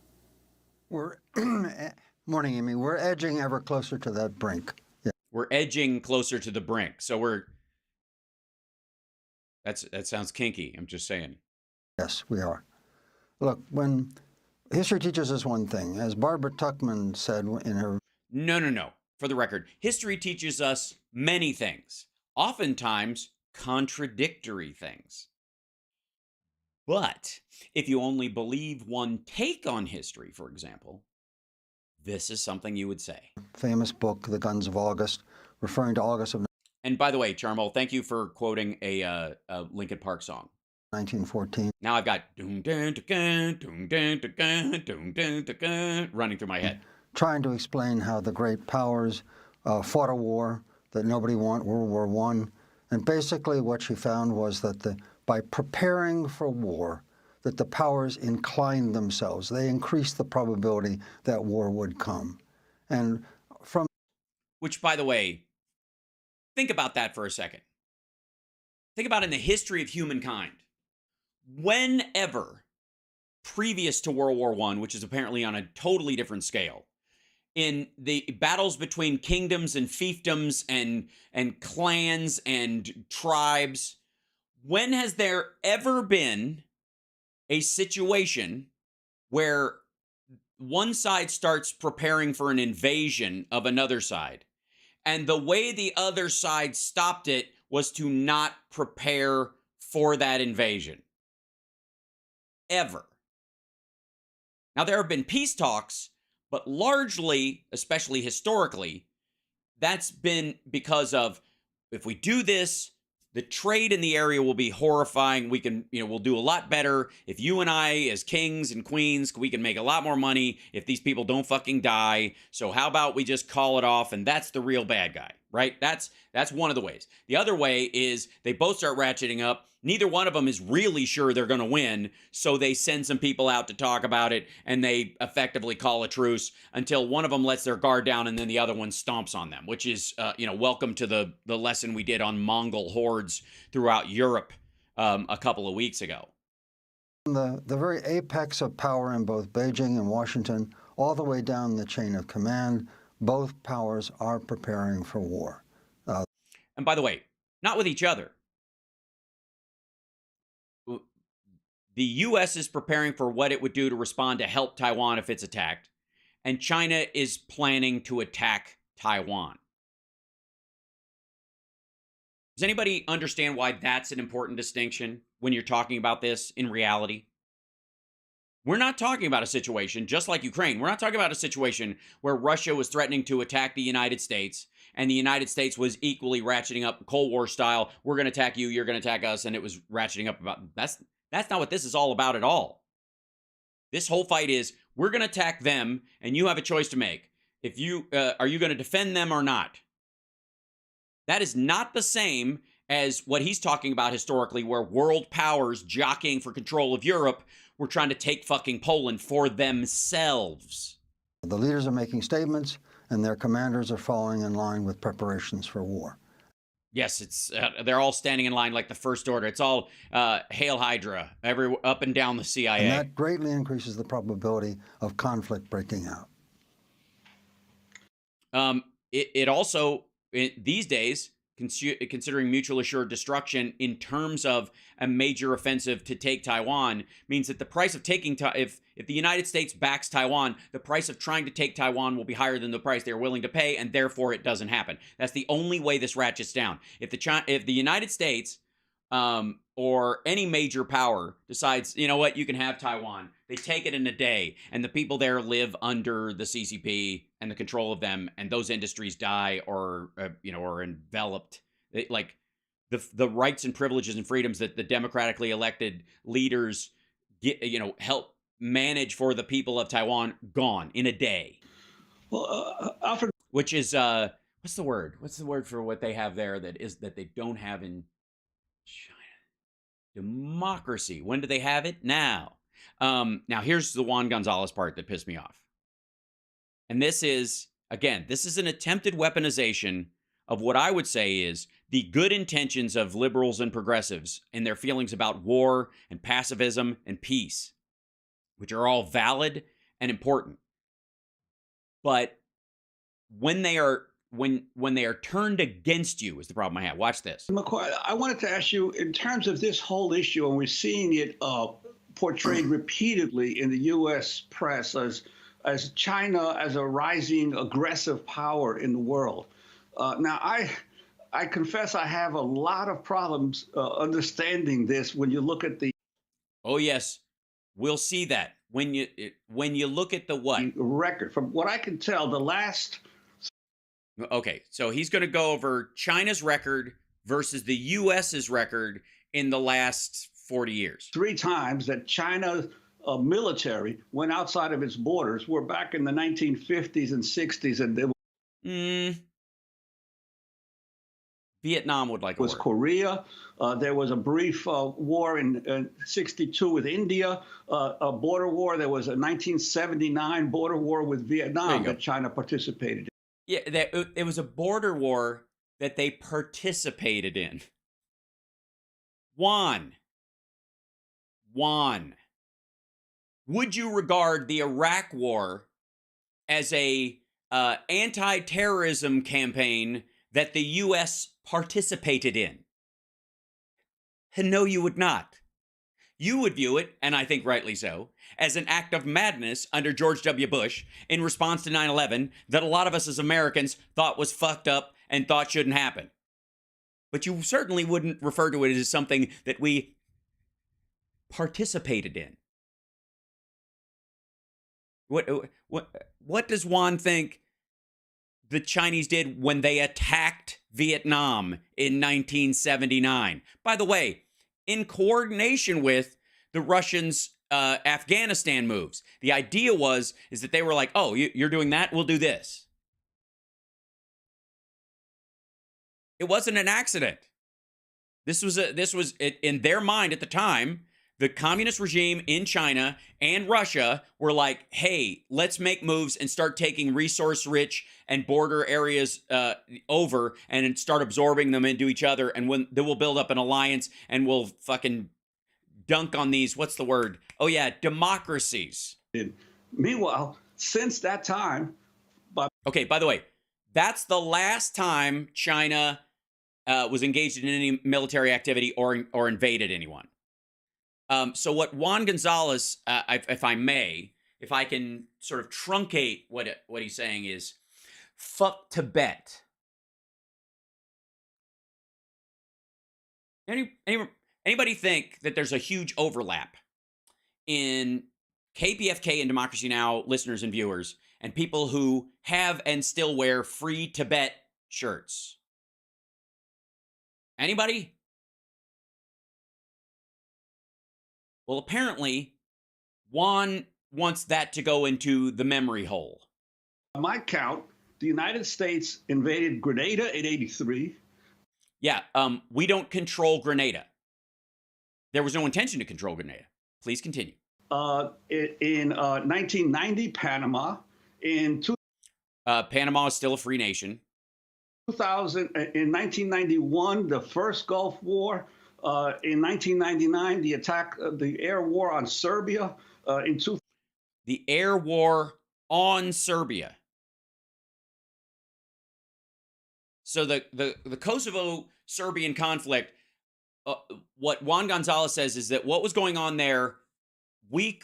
S6: Morning, Amy. We're edging ever closer to that brink. Yeah.
S1: We're edging closer to the brink. So that sounds kinky. I'm just saying.
S6: Yes, we are. Look, when history teaches us one thing, as Barbara Tuchman said in her...
S1: No. For the record, history teaches us many things, oftentimes contradictory things. But if you only believe one take on history, for example, this is something you would say.
S6: Famous book, The Guns of August, referring to August of...
S1: And by the way, Charmel, thank you for quoting a Linkin Park song.
S6: 1914.
S1: Now I've got running through my head.
S6: Trying to explain how the great powers fought a war that nobody wanted, World War I. And basically what she found was that by preparing for war, that the powers inclined themselves. They increased the probability that war would come. And from...
S1: Which, by the way, think about that for a second. Think about in the history of humankind. Whenever, previous to World War I, which is apparently on a totally different scale, in the battles between kingdoms and fiefdoms and clans and tribes, when has there ever been a situation where one side starts preparing for an invasion of another side, and the way the other side stopped it was to not prepare for that invasion? Ever. Now, there have been peace talks, but largely, especially historically, that's been because of, if we do this, the trade in the area will be horrifying. We can, we'll do a lot better. If you and I, as kings and queens, we can make a lot more money if these people don't fucking die. So how about we just call it off? And that's the real bad guy, right? That's one of the ways. The other way is they both start ratcheting up. Neither one of them is really sure they're going to win, so they send some people out to talk about it, and they effectively call a truce until one of them lets their guard down, and then the other one stomps on them, which is, welcome to the lesson we did on Mongol hordes throughout Europe a couple of weeks ago.
S6: The very apex of power in both Beijing and Washington, all the way down the chain of command, both powers are preparing for war.
S1: And by the way, not with each other. The U.S. is preparing for what it would do to respond to help Taiwan if it's attacked, and China is planning to attack Taiwan. Does anybody understand why that's an important distinction when you're talking about this in reality? We're not talking about a situation just like Ukraine. We're not talking about a situation where Russia was threatening to attack the United States and the United States was equally ratcheting up Cold War style. We're going to attack you, you're going to attack us, and it was ratcheting up about that's not what this is all about at all. This whole fight is we're going to attack them, and you have a choice to make. If you are you going to defend them or not? That is not the same as what he's talking about historically, where world powers jockeying for control of Europe were trying to take fucking Poland for themselves.
S6: The leaders are making statements, and their commanders are falling in line with preparations for war.
S1: Yes, it's they're all standing in line like the First Order. It's all Hail Hydra, up and down the CIA.
S6: And that greatly increases the probability of conflict breaking out.
S1: It also, these days, considering mutual assured destruction in terms of a major offensive to take Taiwan, means that the price of taking if the United States backs Taiwan, the price of trying to take Taiwan will be higher than the price they're willing to pay, and therefore it doesn't happen. That's the only way this ratchets down. If the United States or any major power decides, you know what, you can have Taiwan, they take it in a day, and the people there live under the CCP and the control of them, and those industries die or are enveloped. Like the rights and privileges and freedoms that the democratically elected leaders get, help manage for the people of Taiwan, gone in a day.
S3: Well, Alfred,
S1: which is what's the word? What's the word for what they have there that they don't have in China? Democracy. When do they have it? Now. Now here's the Juan Gonzalez part that pissed me off. And this is an attempted weaponization of what I would say is the good intentions of liberals and progressives and their feelings about war and pacifism and peace, which are all valid and important. But when they are turned against you is the problem I have. Watch this.
S3: McCoy, I wanted to ask you, in terms of this whole issue, and we're seeing it portrayed repeatedly in the U.S. press as China as a rising aggressive power in the world. Now, I confess I have a lot of problems understanding this when you look at the...
S1: Oh, yes. We'll see that. When you look at the what?
S3: Record. From what I can tell, the last...
S1: Okay, so he's going to go over China's record versus the U.S.'s record in the last 40 years.
S3: 3 times that China's military went outside of its borders were back in the 1950s and 60s, and they
S1: Vietnam would like
S3: was Korea. There was a brief war in 62 with India, a border war. There was a 1979 border war with Vietnam that China participated in.
S1: Yeah, it was a border war that they participated in. Juan, would you regard the Iraq War as a anti-terrorism campaign that the U.S. participated in? No, you would not. You would view it, and I think rightly so, as an act of madness under George W. Bush in response to 9/11 that a lot of us as Americans thought was fucked up and thought shouldn't happen. But you certainly wouldn't refer to it as something that we participated in. What does Juan think the Chinese did when they attacked Vietnam in 1979? By the way, in coordination with the Russians' Afghanistan moves. The idea is that they were like, oh, you're doing that? We'll do this. It wasn't an accident. This was in their mind at the time. The communist regime in China and Russia were like, hey, let's make moves and start taking resource-rich and border areas over and start absorbing them into each other. And then we'll build up an alliance and we'll fucking dunk on these, what's the word? Oh, yeah, democracies.
S3: Meanwhile, since that time...
S1: Okay, by the way, that's the last time China was engaged in any military activity or invaded anyone. So what Juan Gonzalez, if I can sort of truncate what he's saying is, fuck Tibet. Anybody think that there's a huge overlap in KPFK and Democracy Now! Listeners and viewers, and people who have and still wear Free Tibet shirts? Anybody? Well, apparently, Juan wants that to go into the memory hole.
S3: On my count, the United States invaded Grenada in 83.
S1: Yeah, we don't control Grenada. There was no intention to control Grenada. Please continue.
S3: In 1990, Panama.
S1: Panama is still a free nation.
S3: In 1991, the first Gulf War. In 1999, the air war on Serbia.
S1: The air war on Serbia. So the Kosovo-Serbian conflict, what Juan Gonzalez says is that what was going on there, we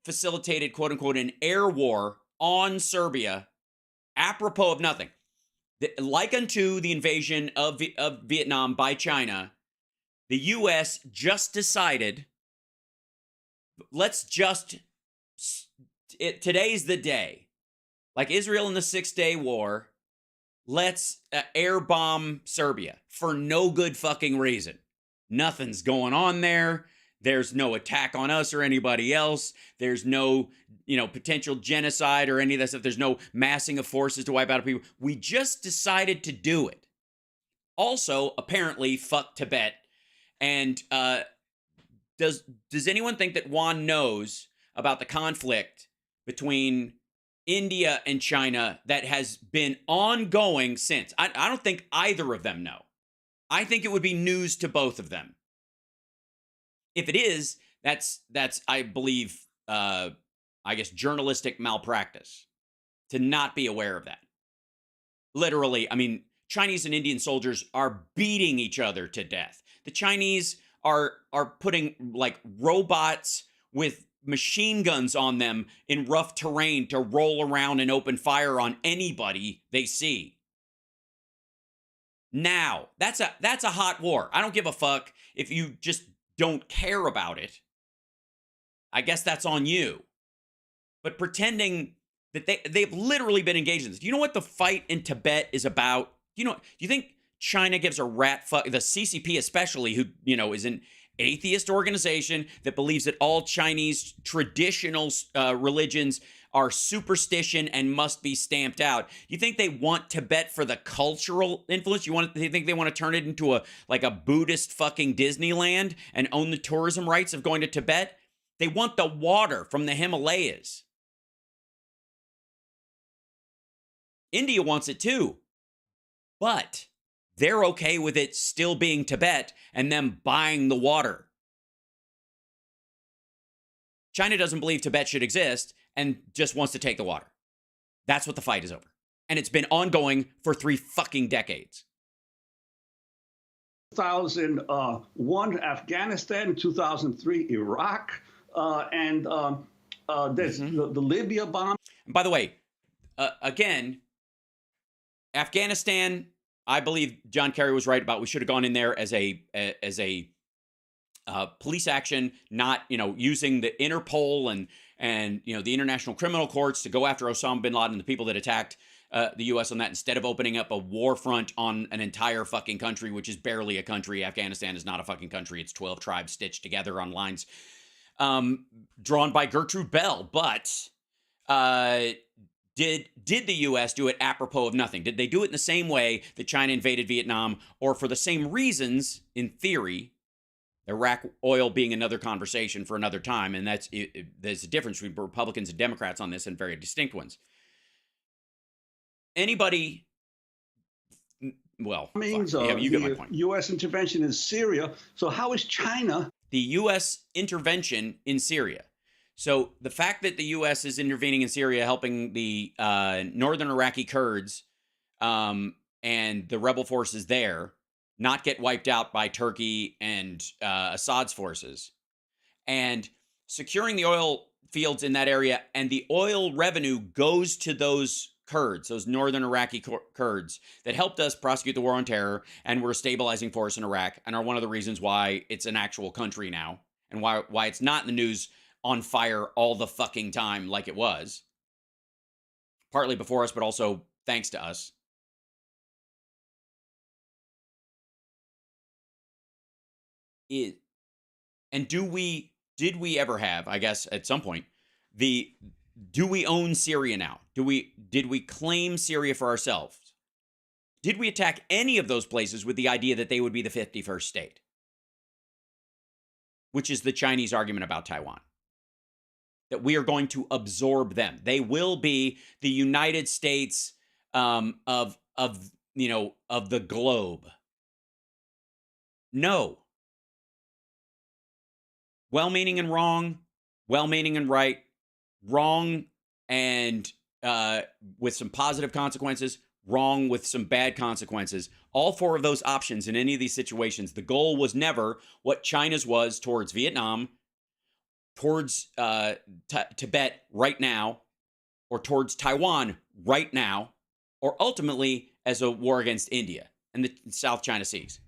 S1: facilitated, quote unquote, an air war on Serbia, apropos of nothing. Like unto the invasion of Vietnam by China, the U.S. just decided, today's the day. Like Israel in the 6-Day War, let's air bomb Serbia for no good fucking reason. Nothing's going on there. There's no attack on us or anybody else. There's no, potential genocide or any of that stuff. There's no massing of forces to wipe out people. We just decided to do it. Also, apparently, fuck Tibet. And does anyone think that Juan knows about the conflict between India and China that has been ongoing since? I don't think either of them know. I think it would be news to both of them. If it is, that's I believe, journalistic malpractice to not be aware of that. Literally, Chinese and Indian soldiers are beating each other to death. The Chinese are putting like robots with machine guns on them in rough terrain to roll around and open fire on anybody they see. Now, that's a hot war. I don't give a fuck if you just don't care about it. I guess that's on you. But pretending that they've literally been engaged in this. Do you know what the fight in Tibet is about? Do you think China gives a rat fuck? The CCP especially, who, is an atheist organization that believes that all Chinese traditional religions are superstition and must be stamped out. You think they want Tibet for the cultural influence? You think they want to turn it into a Buddhist fucking Disneyland and own the tourism rights of going to Tibet? They want the water from the Himalayas. India wants it too. But they're okay with it still being Tibet and them buying the water. China doesn't believe Tibet should exist and just wants to take the water. That's what the fight is over. And it's been ongoing for 3 fucking decades.
S3: 2001, Afghanistan, 2003, Iraq, and there's the Libya bomb.
S1: And by the way, again, Afghanistan, I believe John Kerry was right about we should have gone in there as a police action, not using the Interpol and the international criminal courts to go after Osama bin Laden and the people that attacked the U.S. on that, instead of opening up a war front on an entire fucking country, which is barely a country. Afghanistan is not a fucking country. It's 12 tribes stitched together on lines drawn by Gertrude Bell. But did the U.S. do it apropos of nothing? Did they do it in the same way that China invaded Vietnam, or for the same reasons, in theory? Iraq oil being another conversation for another time, and there's a difference between Republicans and Democrats on this, and very distinct ones. Anybody? Well, you get my point.
S3: U.S. intervention in Syria. So how is China?
S1: The U.S. intervention in Syria. So the fact that the U.S. is intervening in Syria, helping the northern Iraqi Kurds and the rebel forces there not get wiped out by Turkey and Assad's forces, and securing the oil fields in that area, and the oil revenue goes to those Kurds, those northern Iraqi Kurds that helped us prosecute the war on terror and were a stabilizing force in Iraq and are one of the reasons why it's an actual country now, and why it's not in the news on fire all the fucking time like it was. Partly before us, but also thanks to us. And did we ever have, I guess at some point, do we own Syria now? Did we claim Syria for ourselves? Did we attack any of those places with the idea that they would be the 51st state? Which is the Chinese argument about Taiwan. That we are going to absorb them. They will be the United States of the globe. No. Well-meaning and wrong, well-meaning and right, wrong and with some positive consequences, wrong with some bad consequences. All four of those options in any of these situations, the goal was never what China's was towards Vietnam, towards Tibet right now, or towards Taiwan right now, or ultimately as a war against India and the South China Seas.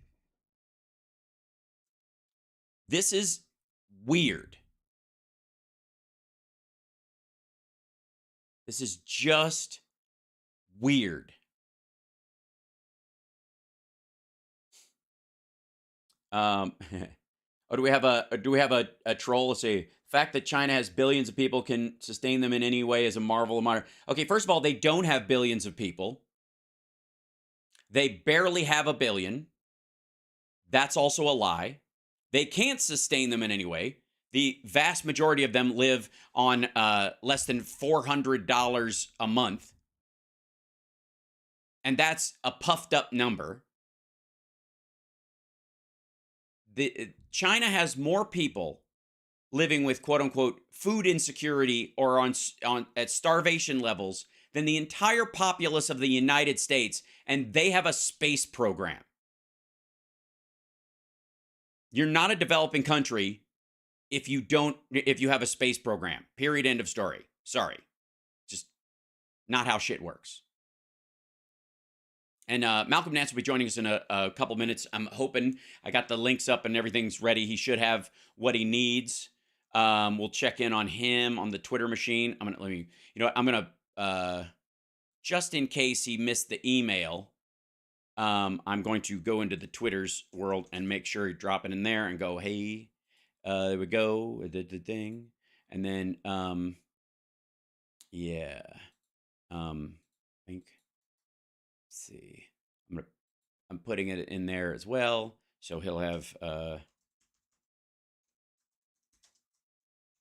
S1: This is weird. This is just weird. Oh, do we have a troll? Let's see. Fact that China has billions of people can sustain them in any way is a marvel of modern. Okay, first of all, they don't have billions of people. They barely have a billion. That's also a lie. They can't sustain them in any way. The vast majority of them live on less than $400 a month. And that's a puffed up number. China has more people living with quote unquote food insecurity or at starvation levels than the entire populace of the United States, and they have a space program. You're not a developing country if you have a space program. Period. End of story. Sorry. Just not how shit works. And Malcolm Nance will be joining us in a couple minutes. I'm hoping I got the links up and everything's ready. He should have what he needs. We'll check in on him on the Twitter machine. I'm gonna just in case he missed the email, I'm going to go into the Twitter's world and make sure you drop it in there and go, hey, there we go, the thing. And then, yeah, I think, let's see, I'm putting it in there as well. So he'll have,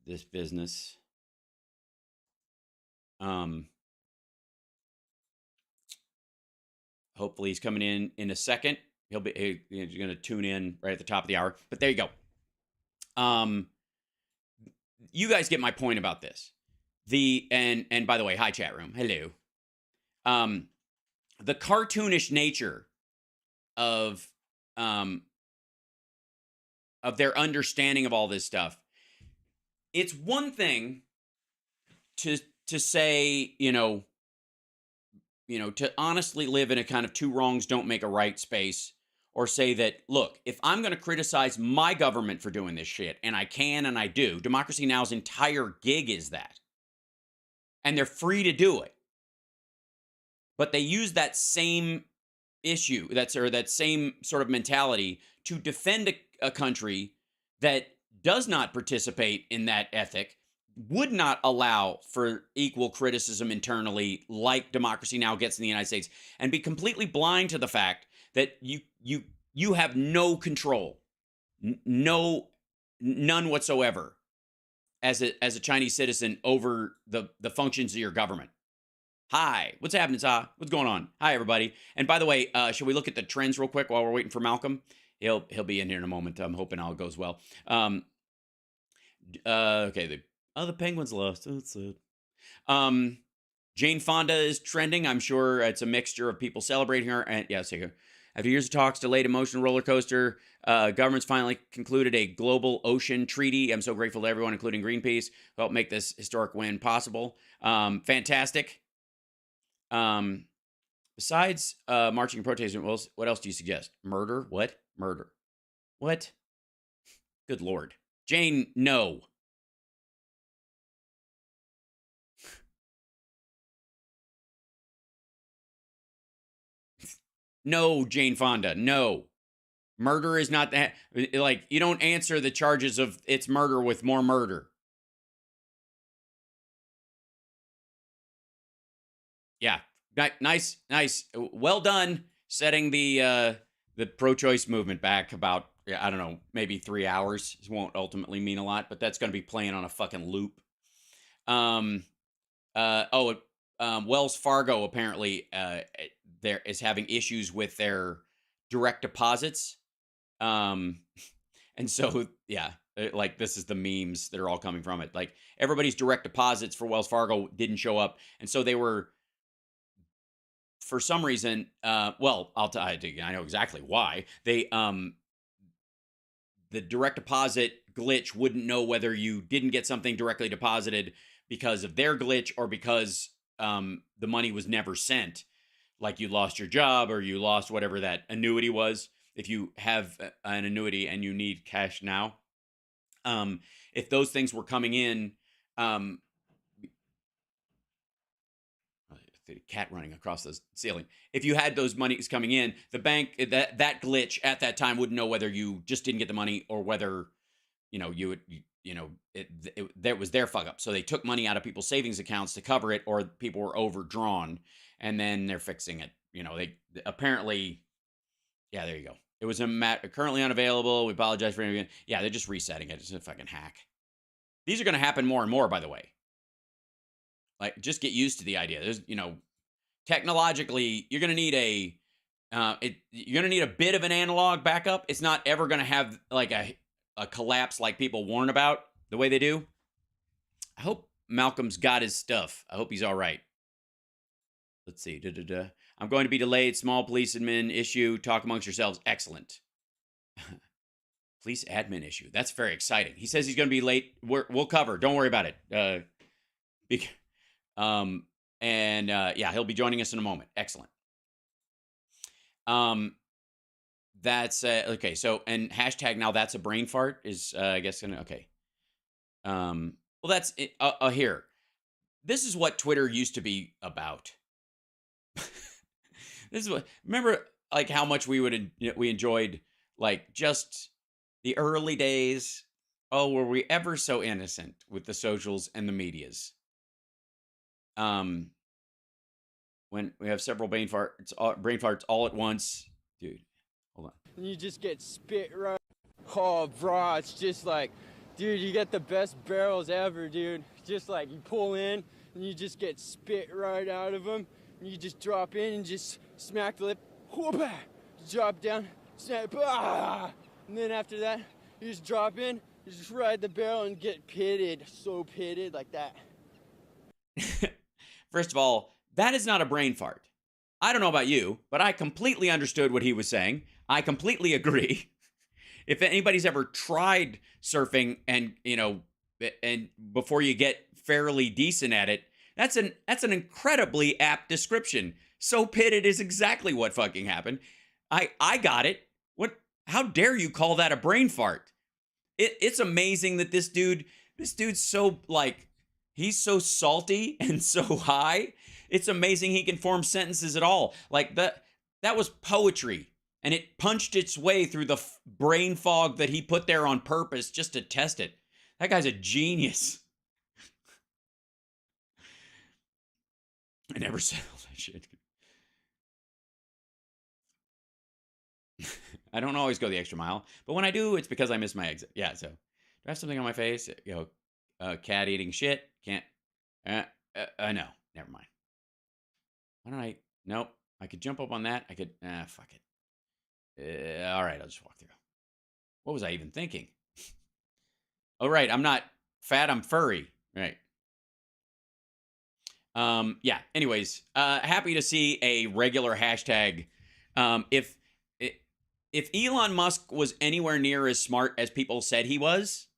S1: this business. Hopefully he's coming in a second. He's going to tune in right at the top of the hour. But there you go. You guys get my point about this. And by the way, hi chat room. Hello. The cartoonish nature of their understanding of all this stuff. It's one thing to say, to honestly live in a kind of two wrongs don't make a right space, or say that, look, if I'm going to criticize my government for doing this shit, and I can and I do, Democracy Now!'s entire gig is that. And they're free to do it. But they use that same issue, that same sort of mentality to defend a country that does not participate in that ethic, would not allow for equal criticism internally like Democracy Now! Gets in the United States, and be completely blind to the fact that you have no control, none whatsoever as a Chinese citizen over the functions of your government. Hi, what's happening, Sa? What's going on? Hi, everybody. And by the way, should we look at the trends real quick while we're waiting for Malcolm? He'll be in here in a moment. I'm hoping all goes well. Okay, the Penguins lost. Oh, that's sad. Jane Fonda is trending. I'm sure it's a mixture of people celebrating her. And yeah, see here. After years of talks, delayed emotional roller coaster, governments finally concluded a global ocean treaty. I'm so grateful to everyone, including Greenpeace, who helped make this historic win possible. Fantastic. Besides marching and protesting, what else do you suggest? Murder? What? Murder. What? Good Lord. Jane, no. No, Jane Fonda, no. Murder is not that. Like, you don't answer the charges of it's murder with more murder. Yeah, nice. Well done setting the pro-choice movement back about, I don't know, maybe 3 hours. It won't ultimately mean a lot, but that's going to be playing on a fucking loop. Wells Fargo apparently there is having issues with their direct deposits. And so, yeah, like this is the memes that are all coming from it. Like everybody's direct deposits for Wells Fargo didn't show up. And so they were, for some reason, well, I'll tell you, I know exactly why. They, the direct deposit glitch wouldn't know whether you didn't get something directly deposited because of their glitch or because the money was never sent. Like you lost your job or you lost whatever that annuity was. If you have an annuity and you need cash now, if those things were coming in, the cat running across the ceiling. If you had those monies coming in, the bank, that glitch at that time wouldn't know whether you just didn't get the money or whether, that was their fuck up. So they took money out of people's savings accounts to cover it, or people were overdrawn, and then they're fixing it. They apparently, yeah, there you go. It was currently unavailable. We apologize for anything. Yeah, they're just resetting it. It's a fucking hack. These are going to happen more and more, by the way. Like, just get used to the idea. There's, technologically, you're going to need you're going to need a bit of an analog backup. It's not ever going to have like a collapse like people warn about the way they do. I hope Malcolm's got his stuff. I hope he's all right. Let's see. I'm going to be delayed. Small police admin issue. Talk amongst yourselves. Excellent. Police admin issue. That's very exciting. He says he's going to be late. We'll cover. Don't worry about it. Yeah, he'll be joining us in a moment. Excellent. That's okay. So, and hashtag now that's a brain fart is I guess gonna okay. Well, that's it. Here. This is what Twitter used to be about. This is what, remember like how much we enjoyed like just the early days. Oh, were we ever so innocent with the socials and the medias? When we have several brain farts all at once, dude. Hold on.
S7: And you just get spit right. Oh, bro, it's just like, dude, you get the best barrels ever, dude. Just like you pull in and you just get spit right out of them. And you just drop in and just smack the lip. Whoop-ah, drop down, snap, ah. And then after that, you just drop in, you just ride the barrel and get pitted. So pitted like that.
S1: First of all, that is not a brain fart. I don't know about you, but I completely understood what he was saying. I completely agree. If anybody's ever tried surfing and, and before you get fairly decent at it, that's an incredibly apt description. So pitted is exactly what fucking happened. I got it. How dare you call that a brain fart? It's amazing that this dude's so like, he's so salty and so high. It's amazing he can form sentences at all. Like that was poetry, and it punched its way through the brain fog that he put there on purpose just to test it. That guy's a genius. I never said all that shit. I don't always go the extra mile, but when I do, it's because I miss my exit. Yeah, so do I have something on my face? Cat eating shit. Can't. No, never mind. Why don't I? Nope. I could jump up on that. I could. Fuck it. All right, I'll just walk through. What was I even thinking? Oh, right. I'm not fat. I'm furry. Right. Yeah. Anyways, happy to see a regular hashtag. If Elon Musk was anywhere near as smart as people said he was,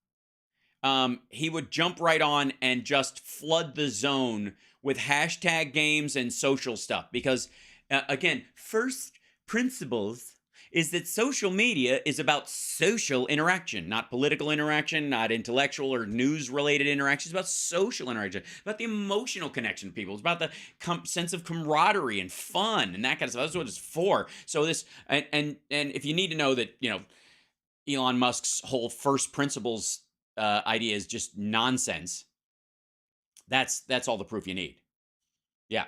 S1: he would jump right on and just flood the zone with hashtag games and social stuff. Because, again, first principles is that social media is about social interaction, not political interaction, not intellectual or news-related interaction. It's about social interaction, about the emotional connection with people. It's about the sense of camaraderie and fun and that kind of stuff. That's what it's for. So this, and if you need to know that, you know, Elon Musk's whole first principles idea is just nonsense, that's all the proof you need. Yeah.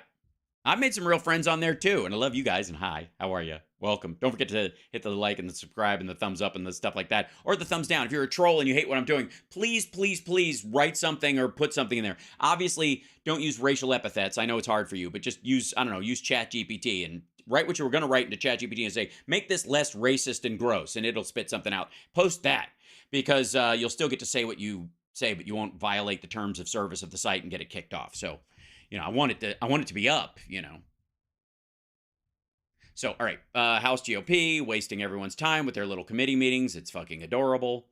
S1: I've made some real friends on there too, and I love you guys, and hi, how are you? Welcome. Don't forget to hit the like and the subscribe and the thumbs up and the stuff like that, or the thumbs down. If you're a troll and you hate what I'm doing, please, please, please write something or put something in there. Obviously, don't use racial epithets. I know it's hard for you, but just use, I don't know, use ChatGPT and write what you were going to write into ChatGPT and say, make this less racist and gross, and it'll spit something out. Post that, because you'll still get to say what you say, but you won't violate the terms of service of the site and get it kicked off. So, you know, I want it to be up, you know. So, all right, House GOP wasting everyone's time with their little committee meetings. It's fucking adorable.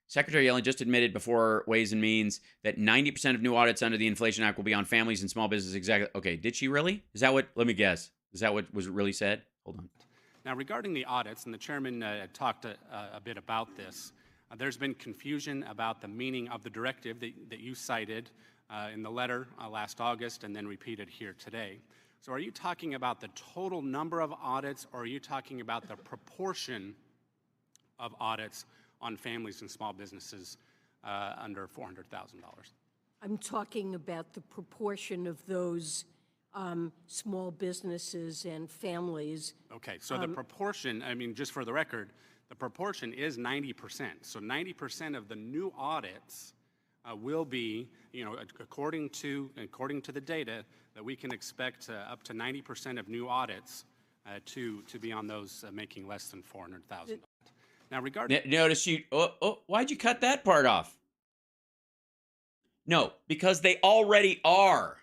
S1: Secretary Yellen just admitted before Ways and Means that 90% of new audits under the Inflation Act will be on families and small business. Exactly. Okay, did she really? Is that what? Let me guess. Is that what was really said? Hold on.
S8: Now, regarding the audits, and the chairman talked a bit about this. There's been confusion about the meaning of the directive that you cited in the letter last August and then repeated here today. So are you talking about the total number of audits, or are you talking about the proportion of audits on families and small businesses under $400,000?
S9: I'm talking about the proportion of those small businesses and families.
S8: Okay, so the proportion, I mean, just for the record, the proportion is 90%. So 90% of the new audits will be, you know, according to the data, that we can expect up to 90% of new audits to be on those making less than $400,000. Now, regarding
S1: notice you. Why'd you cut that part off? No, because they already are.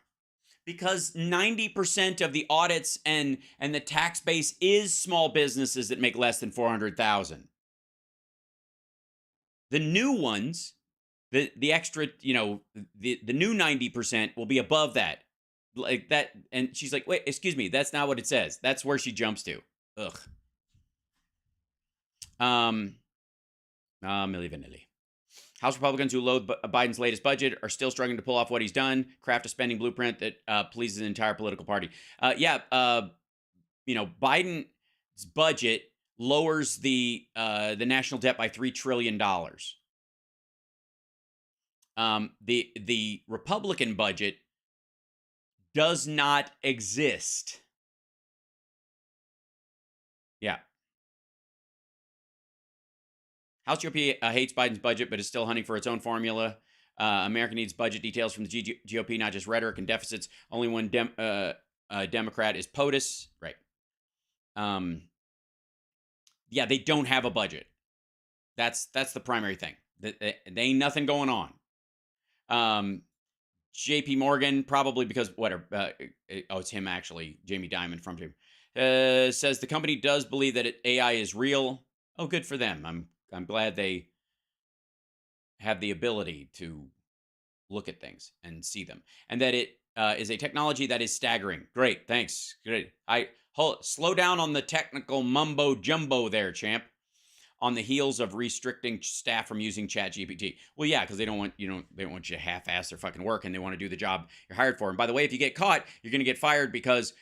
S1: Because 90% of the audits and the tax base is small businesses that make less than $400,000. The new ones, the extra, you know, the new 90% will be above that, like that. And she's like, wait, excuse me, that's not what it says. That's where she jumps to. Ugh. Milli Vanilli. House Republicans who loathe Biden's latest budget are still struggling to pull off what he's done, craft a spending blueprint that pleases the entire political party. You know, Biden's budget lowers the national debt by $3 trillion. The Republican budget does not exist. Yeah. House GOP hates Biden's budget, but is still hunting for its own formula. America needs budget details from the GOP, not just rhetoric and deficits. Only one Democrat is POTUS. Right. Yeah, they don't have a budget. That's the primary thing. There ain't nothing going on. JP Morgan, probably because it's him actually, Jamie Dimon from Jamie, says the company does believe that AI is real. Oh, good for them. I'm glad they have the ability to look at things and see them, and that it is a technology that is staggering. Great, thanks. Great. Slow down on the technical mumbo jumbo there, champ. On the heels of restricting staff from using ChatGPT. Well, yeah, because they don't want you to half-ass their fucking work, and they want to do the job you're hired for. And by the way, if you get caught, you're going to get fired, because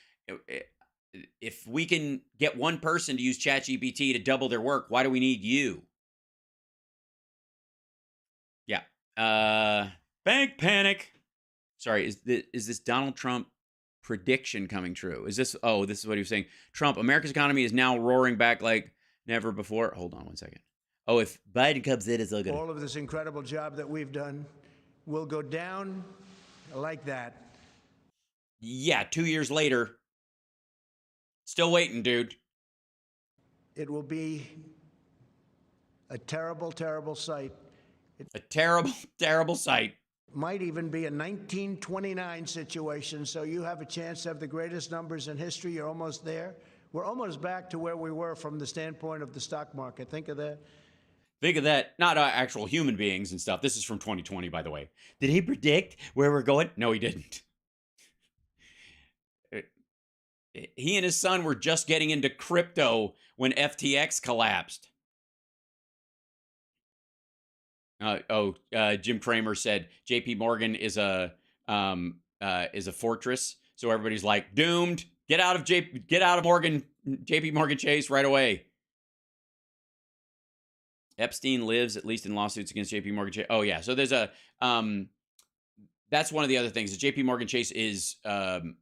S1: if we can get one person to use ChatGPT to double their work, why do we need you? Yeah. Bank panic. Sorry, is this Donald Trump prediction coming true? Is this? Oh, this is what he was saying. Trump, America's economy is now roaring back like never before. Hold on one second. Oh, if Biden comes in, it's all good.
S10: All of this incredible job that we've done will go down like that.
S1: Yeah, 2 years later. Still waiting, dude.
S10: It will be a terrible, terrible sight.
S1: A terrible, terrible sight.
S10: Might even be a 1929 situation, so you have a chance to have the greatest numbers in history. You're almost there. We're almost back to where we were from the standpoint of the stock market. Think of that.
S1: Think of that. Not actual human beings and stuff. This is from 2020, by the way. Did he predict where we're going? No, he didn't. He and his son were just getting into crypto when FTX collapsed. Jim Cramer said J.P. Morgan is a fortress, so everybody's like doomed. Get out of J.P. Morgan Chase right away. Epstein lives at least in lawsuits against J.P. Morgan Chase. Oh yeah, so there's a that's one of the other things. The J.P. Morgan Chase is they're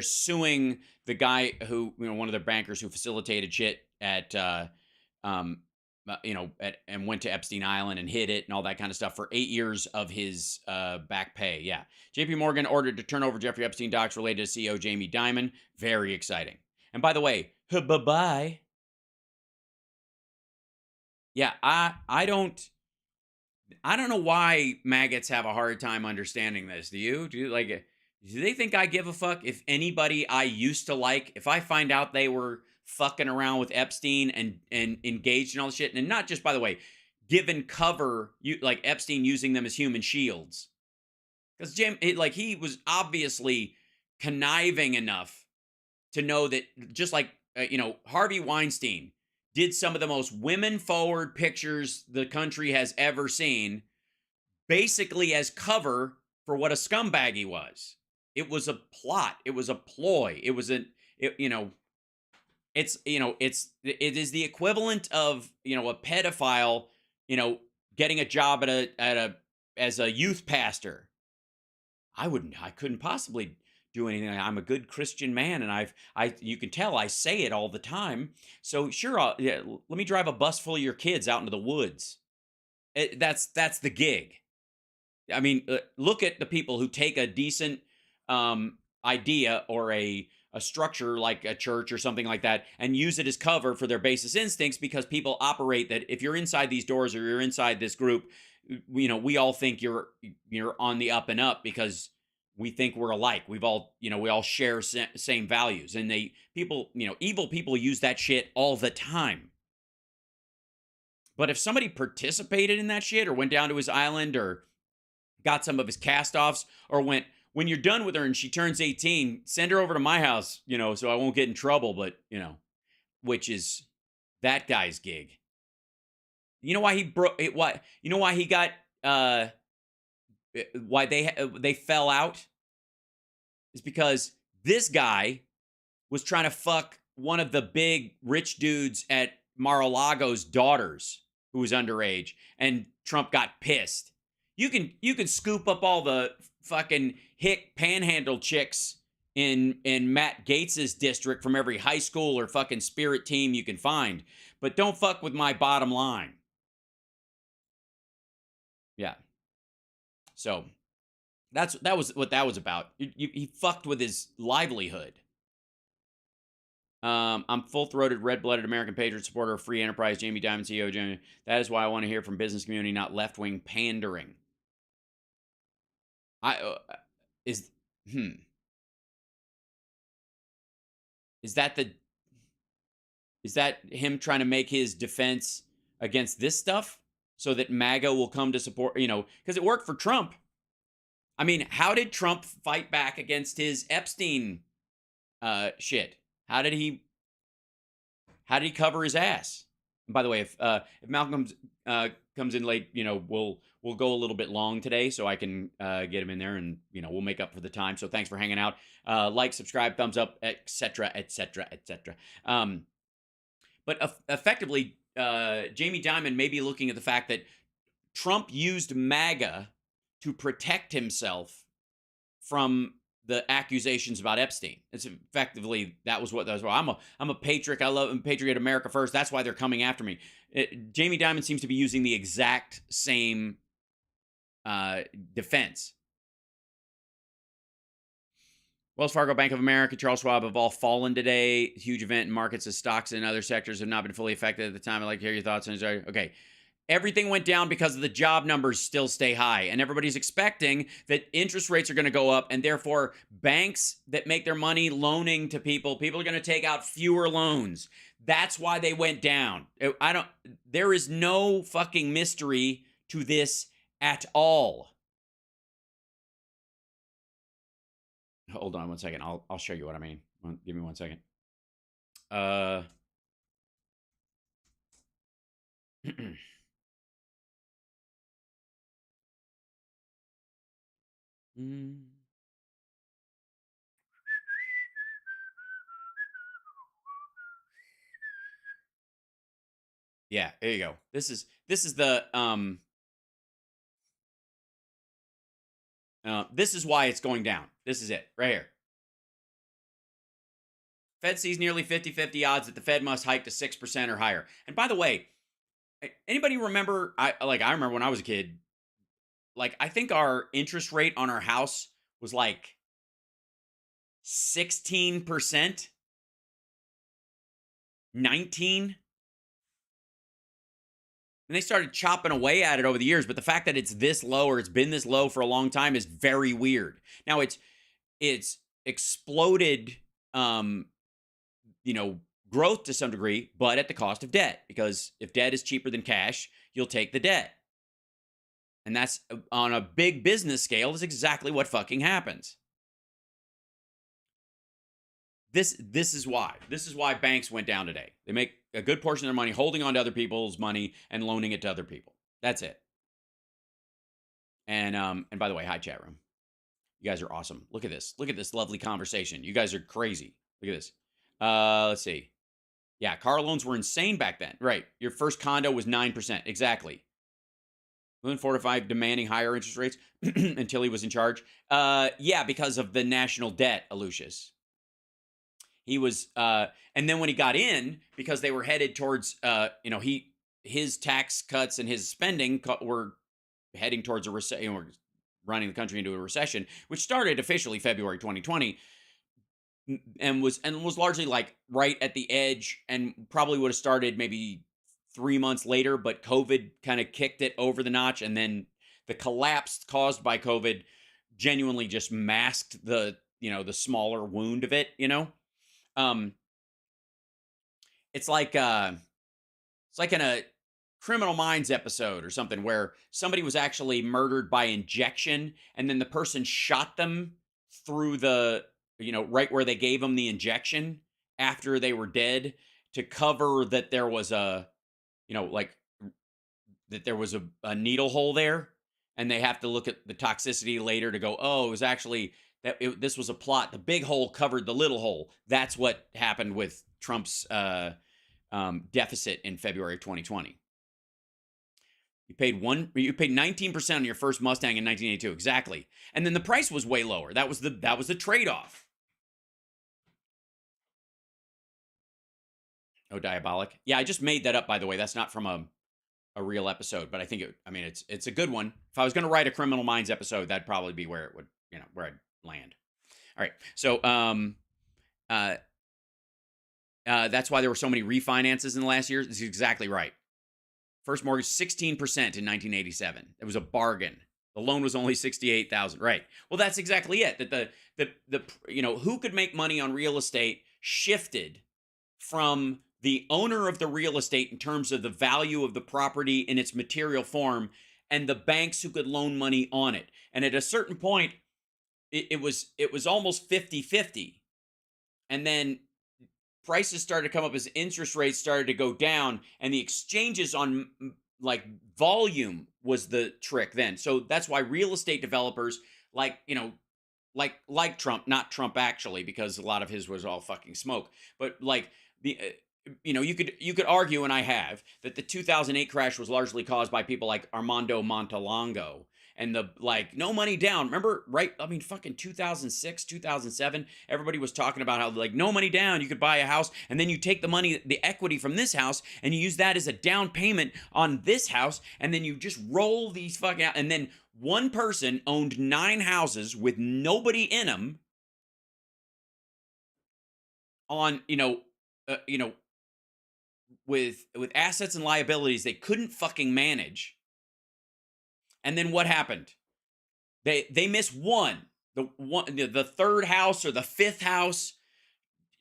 S1: suing the guy who, one of their bankers who facilitated shit at and went to Epstein Island and hid it and all that kind of stuff for 8 years of his back pay. Yeah. JP Morgan ordered to turn over Jeffrey Epstein docs related to CEO Jamie Dimon. Very exciting. And by the way, bye-bye. Yeah, I don't know why maggots have a hard time understanding this. Do you? Do they think I give a fuck if anybody I used to like, if I find out they were fucking around with Epstein and engaged in all this shit, and not just, by the way, given cover, like Epstein using them as human shields, because he was obviously conniving enough to know that, just like Harvey Weinstein did some of the most women-forward pictures the country has ever seen, basically as cover for what a scumbag he was. It was a plot. It was a ploy. It was it is the equivalent of, a pedophile, getting a job as a youth pastor. I couldn't possibly do anything. I'm a good Christian man, and you can tell I say it all the time. So sure, let me drive a bus full of your kids out into the woods. That's the gig. I mean, look at the people who take a decent idea or a structure like a church or something like that and use it as cover for their basest instincts, because people operate that if you're inside these doors or you're inside this group, we all think you're on the up and up because we think we're alike. We all share same values, and evil people use that shit all the time. But if somebody participated in that shit or went down to his island or got some of his cast-offs, or went, when you're done with her and she turns 18, send her over to my house, so I won't get in trouble, but, which is that guy's gig. You know why he broke it? Why he got, why they fell out? Is because this guy was trying to fuck one of the big rich dudes at Mar-a-Lago's daughters, who was underage, and Trump got pissed. You can scoop up all the fucking hick panhandle chicks in Matt Gaetz's district from every high school or fucking spirit team you can find, but don't fuck with my bottom line. Yeah. So that was what that was about. He fucked with his livelihood. I'm full-throated, red-blooded American patriot supporter of free enterprise, Jamie Dimon, CEO Jamie. That is why I want to hear from business community, not left-wing pandering. Is that him trying to make his defense against this stuff so that MAGA will come to support, because it worked for Trump. I mean, how did Trump fight back against his Epstein shit? How did he cover his ass? And by the way, if Malcolm comes in late, we'll go a little bit long today, so I can get him in there, and we'll make up for the time. So thanks for hanging out. Like, subscribe, thumbs up, etc., etc., etc. But effectively, Jamie Dimon may be looking at the fact that Trump used MAGA to protect himself from the accusations about Epstein. It's effectively, that was what that was. I'm a patriot. I'm patriot America first. That's why they're coming after me. Jamie Dimon seems to be using the exact same defense. Wells Fargo, Bank of America, Charles Schwab have all fallen today. Huge event in markets as stocks and other sectors have not been fully affected at the time. I'd like to hear your thoughts on it. Okay. Everything went down because of the job numbers still stay high, and everybody's expecting that interest rates are going to go up, and therefore banks that make their money loaning to people are going to take out fewer loans. That's why they went down. There is no fucking mystery to this at all. hold on one second. I'll show you what I mean. Give me 1 second. Yeah, there you go. This is the this is why it's going down. This is it right here. Fed sees nearly 50-50 odds that the Fed must hike to 6% or higher. And by the way, anybody remember? I remember when I was a kid. Like, I think our interest rate on our house was like 16%, 19%. And they started chopping away at it over the years. But the fact that it's this low, or it's been this low for a long time, is very weird. Now it's exploded, growth to some degree, but at the cost of debt. Because if debt is cheaper than cash, you'll take the debt. And that's, on a big business scale, is exactly what fucking happens. This is why. This is why banks went down today. They make a good portion of their money holding on to other people's money and loaning it to other people. That's it. And by the way, hi chat room. You guys are awesome. Look at this. Look at this lovely conversation. You guys are crazy. Look at this. Let's see. Yeah, car loans were insane back then. Right. Your first condo was 9%. Exactly. Moving 4 to 5 demanding higher interest rates until he was in charge. Yeah, because of the national debt, Aloysius. He was, and then when he got in, because they were headed towards, his tax cuts and his spending were heading towards a recession, we're running the country into a recession, which started officially February 2020, and was largely like right at the edge, and probably would have started maybe 3 months later, but COVID kind of kicked it over the notch, and then the collapse caused by COVID genuinely just masked the smaller wound of it. It's like in a Criminal Minds episode or something where somebody was actually murdered by injection, and then the person shot them through the right where they gave them the injection after they were dead, to cover that there was a that there was a needle hole there, and they have to look at the toxicity later to go, oh, it was actually this was a plot. The big hole covered the little hole. That's what happened with Trump's deficit in February of 2020. You paid 19% on your first Mustang in 1982, exactly, and then the price was way lower. That was the trade-off. Oh, diabolic. Yeah, I just made that up, by the way. That's not from a real episode, but I think it's a good one. If I was going to write a Criminal Minds episode, that'd probably be where it would, where I'd land. All right. So, that's why there were so many refinances in the last year. This is exactly right. First mortgage, 16% in 1987. It was a bargain. The loan was only $68,000. Right. Well, that's exactly it. That the who could make money on real estate shifted from the owner of the real estate in terms of the value of the property in its material form, and the banks who could loan money on it. And at a certain point, it was almost 50-50. And then prices started to come up as interest rates started to go down, and the exchanges on like volume was the trick then. So that's why real estate developers like Trump, not Trump actually, because a lot of his was all fucking smoke, but like the you could argue, and I have, that the 2008 crash was largely caused by people like Armando Montalongo and the no money down. Remember, right? I mean, fucking 2006, 2007, everybody was talking about how no money down, you could buy a house, and then you take the money, the equity from this house, and you use that as a down payment on this house, and then you just roll these fucking out. And then one person owned 9 houses with nobody in them on, with assets and liabilities they couldn't fucking manage. And then what happened? They miss the third house or the fifth house.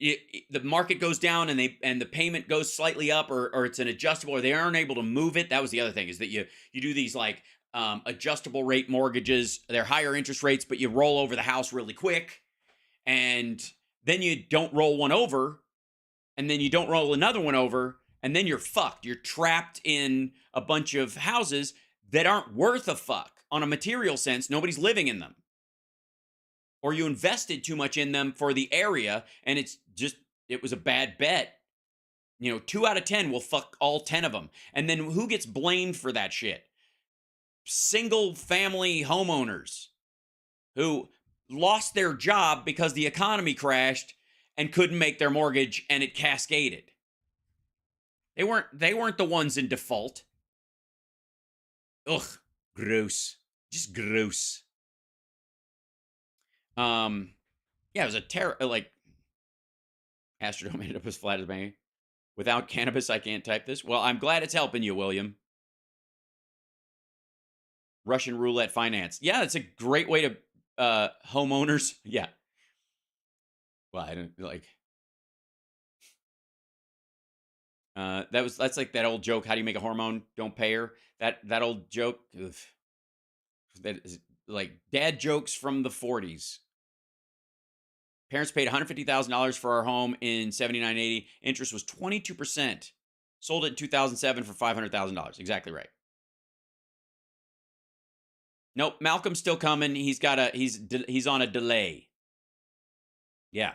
S1: The market goes down, and the payment goes slightly up, or it's an adjustable, or they aren't able to move it. That was the other thing, is that you do these adjustable rate mortgages. They're higher interest rates, but you roll over the house really quick. and then you don't roll one over, and then you don't roll another one over, and then you're fucked. You're trapped in a bunch of houses that aren't worth a fuck on a material sense. Nobody's living in them. Or you invested too much in them for the area, and it was a bad bet. 2 out of 10 will fuck all 10 of them. And then who gets blamed for that shit? Single family homeowners who lost their job because the economy crashed and couldn't make their mortgage, and it cascaded. They weren't the ones in default. Ugh, gross. Just gross. Yeah, it was a Astrodome ended up as flat as me. Without cannabis, I can't type this. Well, I'm glad it's helping you, William. Russian roulette finance. Yeah, it's a great way to homeowners. Yeah. Well, I don't like. That's like that old joke. How do you make a hormone? Don't pay her. That old joke. Ugh. That is like dad jokes from the 40s. Parents paid $150,000 for our home in 79-80. Interest was 22%. Sold it in 2007 for $500,000. Exactly right. Nope, Malcolm's still coming. He's on a delay. Yeah.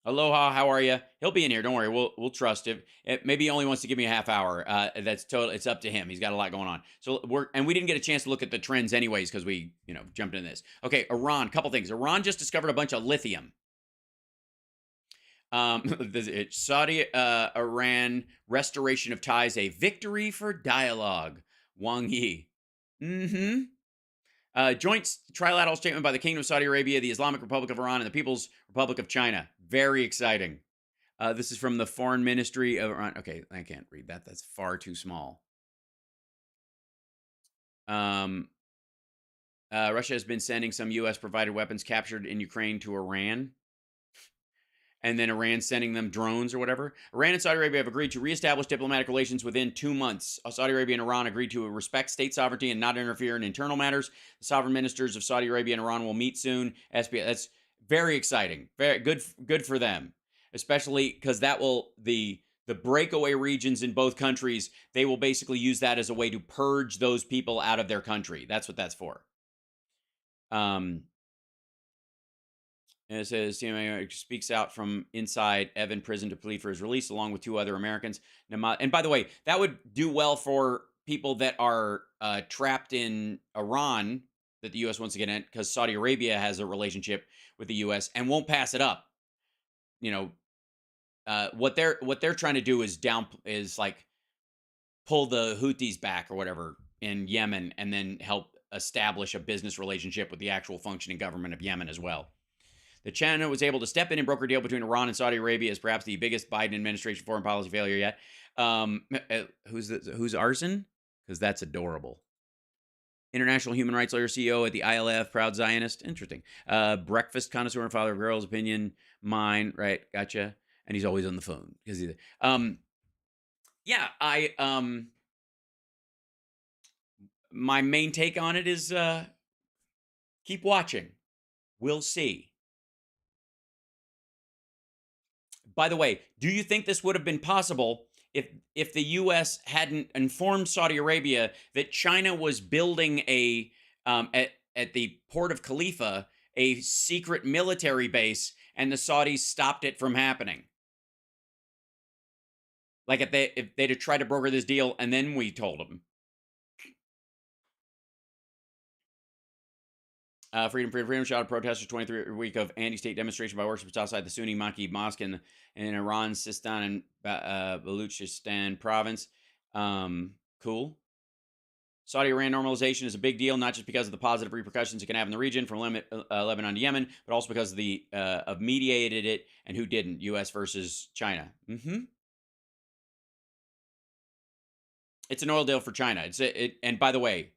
S1: Aloha, how are you? He'll be in here. Don't worry. We'll trust him. Maybe he only wants to give me a half hour. That's total. It's up to him. He's got a lot going on. So we didn't get a chance to look at the trends anyways because we jumped into this. Okay, Iran. Couple things. Iran just discovered a bunch of lithium. Saudi Iran restoration of ties, a victory for dialogue. Wang Yi. Joint trilateral statement by the Kingdom of Saudi Arabia, the Islamic Republic of Iran, and the People's Republic of China. Very exciting. This is from the Foreign Ministry of Iran. Okay, I can't read that. That's far too small. Russia has been sending some U.S.-provided weapons captured in Ukraine to Iran. And then Iran sending them drones or whatever. Iran and Saudi Arabia have agreed to reestablish diplomatic relations within 2 months. Saudi Arabia and Iran agreed to respect state sovereignty and not interfere in internal matters. The sovereign ministers of Saudi Arabia and Iran will meet soon. That's very exciting. Very good for them, especially because that will the breakaway regions in both countries. They will basically use that as a way to purge those people out of their country. That's what that's for. And it says CMA speaks out from inside Evan prison to plead for his release, along with 2 other Americans. And by the way, that would do well for people that are trapped in Iran that the U.S. wants to get in, because Saudi Arabia has a relationship with the U.S. and won't pass it up. What they're trying to do is like pull the Houthis back or whatever in Yemen, and then help establish a business relationship with the actual functioning government of Yemen as well. The China was able to step in and broker a deal between Iran and Saudi Arabia as perhaps the biggest Biden administration foreign policy failure yet. Who's arson? Because that's adorable. International human rights lawyer, CEO at the ILF, proud Zionist. Interesting. Breakfast connoisseur and father of girls, opinion, mine. Right, gotcha. And he's always on the phone because he's. My main take on it is keep watching. We'll see. By the way, do you think this would have been possible if the U.S. hadn't informed Saudi Arabia that China was building at the port of Khalifa a secret military base, and the Saudis stopped it from happening? Like if they'd have tried to broker this deal and then we told them. Freedom. Shot of protesters 23 week of anti-state demonstration by worshippers outside the Sunni Maki Mosque in Iran, Sistan, and Baluchistan province. Cool. Saudi-Iran normalization is a big deal, not just because of the positive repercussions it can have in the region, from Lebanon to Yemen, but also because of mediated it and who didn't. U.S. versus China. It's an oil deal for China. And by the way,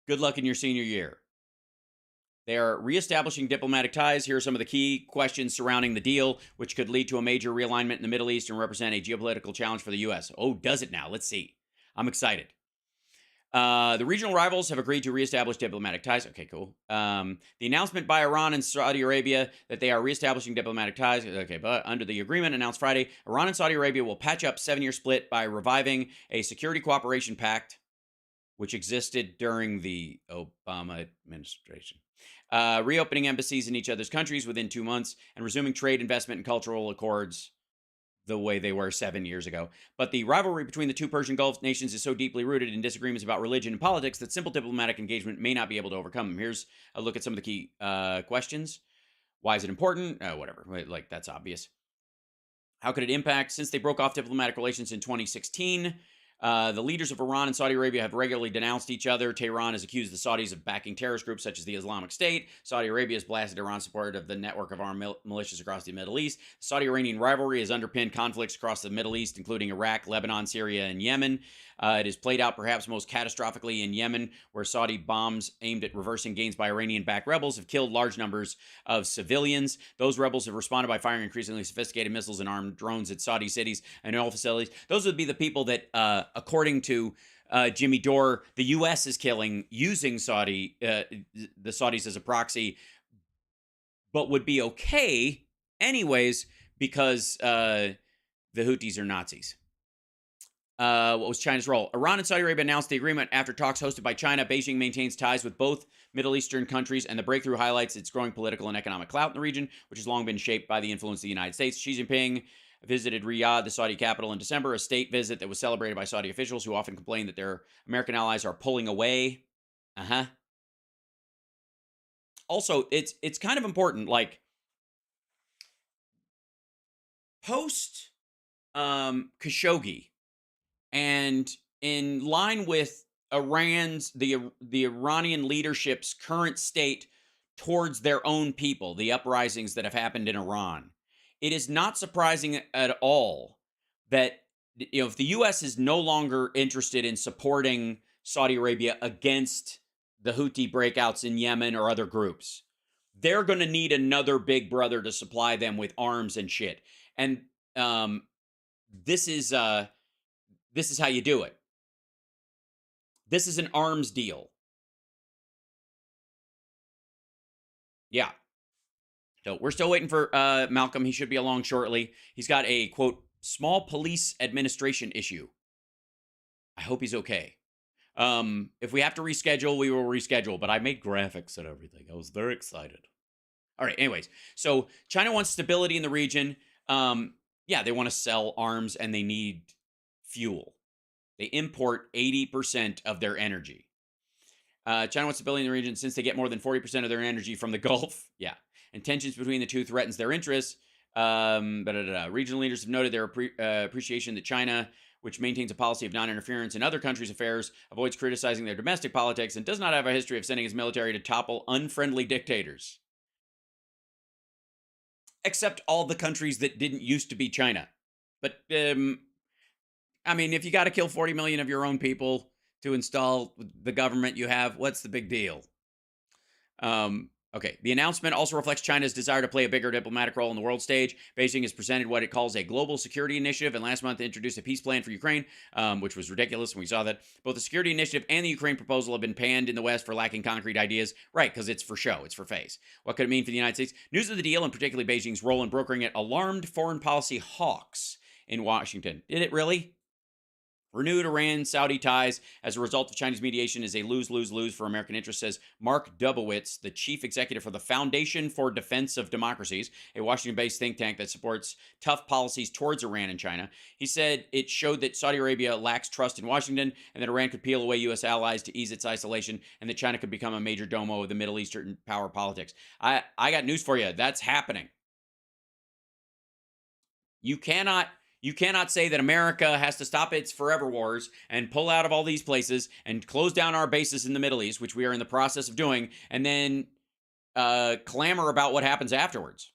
S1: good luck in your senior year. They are reestablishing diplomatic ties. Here are some of the key questions surrounding the deal, which could lead to a major realignment in the Middle East and represent a geopolitical challenge for the U.S. Oh, does it now? Let's see. I'm excited. The regional rivals have agreed to reestablish diplomatic ties. Okay, cool. The announcement by Iran and Saudi Arabia that they are reestablishing diplomatic ties. Okay, but under the agreement announced Friday, Iran and Saudi Arabia will patch up 7-year split by reviving a security cooperation pact, which existed during the Obama administration. Reopening embassies in each other's countries within 2 months and resuming trade, investment, and cultural accords the way they were 7 years ago. But the rivalry between the two Persian Gulf nations is so deeply rooted in disagreements about religion and politics that simple diplomatic engagement may not be able to overcome them. Here's a look at some of the key questions. Why is it important? Whatever. Like, that's obvious. How could it impact? Since they broke off diplomatic relations in 2016, the leaders of Iran and Saudi Arabia have regularly denounced each other. Tehran has accused the Saudis of backing terrorist groups such as the Islamic State. Saudi Arabia has blasted Iran's support of the network of armed militias across the Middle East. The Saudi-Iranian rivalry has underpinned conflicts across the Middle East, including Iraq, Lebanon, Syria, and Yemen. It has played out perhaps most catastrophically in Yemen, where Saudi bombs aimed at reversing gains by Iranian-backed rebels have killed large numbers of civilians. Those rebels have responded by firing increasingly sophisticated missiles and armed drones at Saudi cities and oil facilities. Those would be the people that, according to Jimmy Dore, the U.S. is killing using the Saudis as a proxy, but would be okay anyways because the Houthis are Nazis. What was China's role? Iran and Saudi Arabia announced the agreement after talks hosted by China. Beijing maintains ties with both Middle Eastern countries, and the breakthrough highlights its growing political and economic clout in the region, which has long been shaped by the influence of the United States. Xi Jinping visited Riyadh, the Saudi capital, in December, a state visit that was celebrated by Saudi officials who often complain that their American allies are pulling away. Also, it's kind of important, like, post Khashoggi, and in line with the Iranian leadership's current state towards their own people, the uprisings that have happened in Iran, it is not surprising at all that, if the U.S. is no longer interested in supporting Saudi Arabia against the Houthi breakouts in Yemen or other groups, they're going to need another big brother to supply them with arms and shit. And this is how you do it. This is an arms deal. Yeah. So we're still waiting for Malcolm. He should be along shortly. He's got a, quote, small police administration issue. I hope he's okay. If we have to reschedule, we will reschedule. But I made graphics and everything. I was very excited. All right, anyways. So China wants stability in the region. Yeah, they want to sell arms and they need fuel. They import 80% of their energy. China wants stability in the region since they get more than 40% of their energy from the Gulf. Yeah. And tensions between the two threatens their interests. Regional leaders have noted their appreciation that China, which maintains a policy of non-interference in other countries' affairs, avoids criticizing their domestic politics, and does not have a history of sending its military to topple unfriendly dictators. Except all the countries that didn't used to be China. But, I mean, if you got to kill 40 million of your own people to install the government you have, what's the big deal? Okay, the announcement also reflects China's desire to play a bigger diplomatic role on the world stage. Beijing has presented what it calls a global security initiative, and last month introduced a peace plan for Ukraine, which was ridiculous when we saw that. Both the security initiative and the Ukraine proposal have been panned in the West for lacking concrete ideas. Right, because it's for show, it's for face. What could it mean for the United States? News of the deal, and particularly Beijing's role in brokering it, alarmed foreign policy hawks in Washington. Did it really? Renewed Iran-Saudi ties as a result of Chinese mediation is a lose-lose-lose for American interests, says Mark Dubowitz, the chief executive for the Foundation for Defense of Democracies, a Washington-based think tank that supports tough policies towards Iran and China. He said it showed that Saudi Arabia lacks trust in Washington and that Iran could peel away U.S. allies to ease its isolation and that China could become a major domo of the Middle Eastern power politics. I got news for you. That's happening. You cannot say that America has to stop its forever wars and pull out of all these places and close down our bases in the Middle East, which we are in the process of doing, and then clamor about what happens afterwards.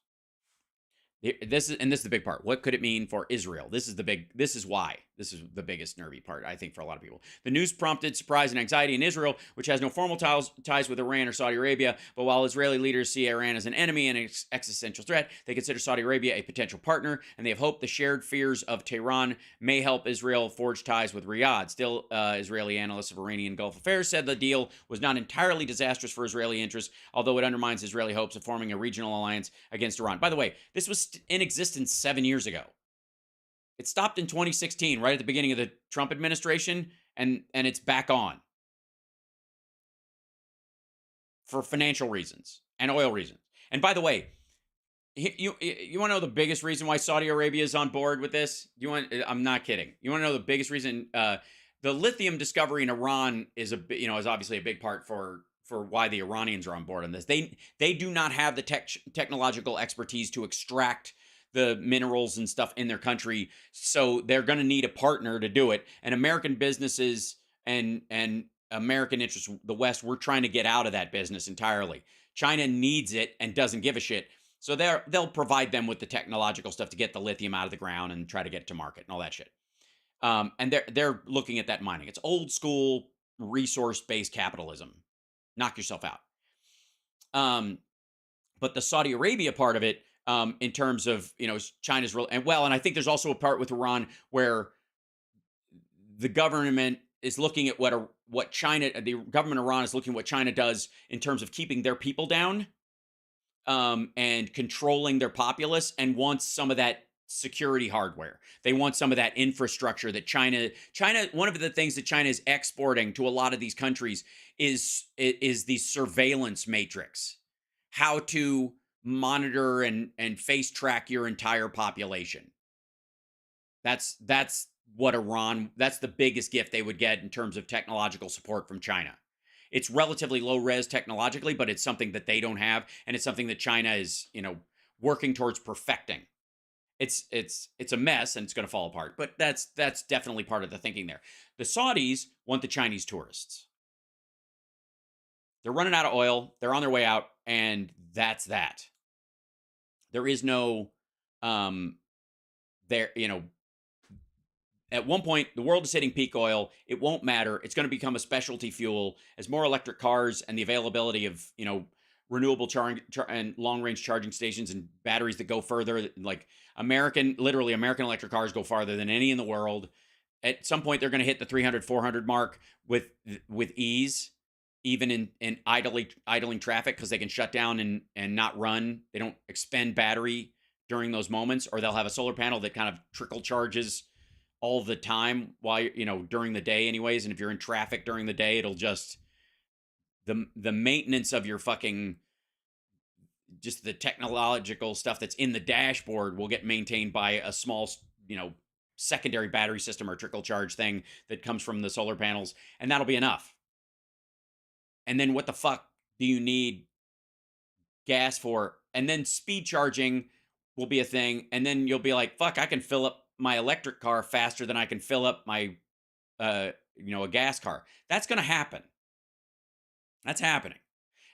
S1: This is the big part. What could it mean for Israel? This is the biggest nervy part, I think, for a lot of people. The news prompted surprise and anxiety in Israel, which has no formal ties with Iran or Saudi Arabia. But while Israeli leaders see Iran as an enemy and an existential threat, they consider Saudi Arabia a potential partner, and they have hoped the shared fears of Tehran may help Israel forge ties with Riyadh. Still, Israeli analysts of Iranian Gulf affairs said the deal was not entirely disastrous for Israeli interests, although it undermines Israeli hopes of forming a regional alliance against Iran. By the way, this was in existence 7 years ago. It stopped in 2016, right at the beginning of the Trump administration, and it's back on for financial reasons and oil reasons. And by the way, you want to know the biggest reason why Saudi Arabia is on board with this? I'm not kidding. You want to know the biggest reason? The lithium discovery in Iran is obviously a big part for why the Iranians are on board on this. They do not have the technological expertise to extract the minerals and stuff in their country, so they're going to need a partner to do it. And American businesses and American interests, the West, we're trying to get out of that business entirely. China needs it and doesn't give a shit. So they'll provide them with the technological stuff to get the lithium out of the ground and try to get it to market and all that shit. And they're looking at that mining. It's old school resource-based capitalism. Knock yourself out. But the Saudi Arabia part of it, in terms of China's role, and I think there's also a part with Iran where the government is looking at what China, the government of Iran is looking at what China does in terms of keeping their people down, and controlling their populace, and wants some of that security hardware. They want some of that infrastructure that China, one of the things that China is exporting to a lot of these countries is the surveillance matrix. How to monitor and face track your entire population. That's what Iran, that's the biggest gift they would get in terms of technological support from China. It's relatively low res technologically, but it's something that they don't have, and it's something that China is, working towards perfecting. It's a mess and it's going to fall apart, but that's definitely part of the thinking there. The Saudis want the Chinese tourists. They're running out of oil, they're on their way out, and that's that. There is no at one point, the world is hitting peak oil. It won't matter. It's going to become a specialty fuel as more electric cars and the availability of, renewable charging and long-range charging stations and batteries that go further. Like American electric cars go farther than any in the world. At some point, they're going to hit the 300, 400 mark with ease, even in idling traffic, because they can shut down and not run. They don't expend battery during those moments, or they'll have a solar panel that kind of trickle charges all the time while during the day anyways. And if you're in traffic during the day, it'll just the maintenance of your fucking, just the technological stuff that's in the dashboard will get maintained by a small, secondary battery system or trickle charge thing that comes from the solar panels, and that'll be enough. And then what the fuck do you need gas for? And then speed charging will be a thing, and then you'll be like, fuck, I can fill up my electric car faster than I can fill up my a gas car. That's going to happen. That's happening.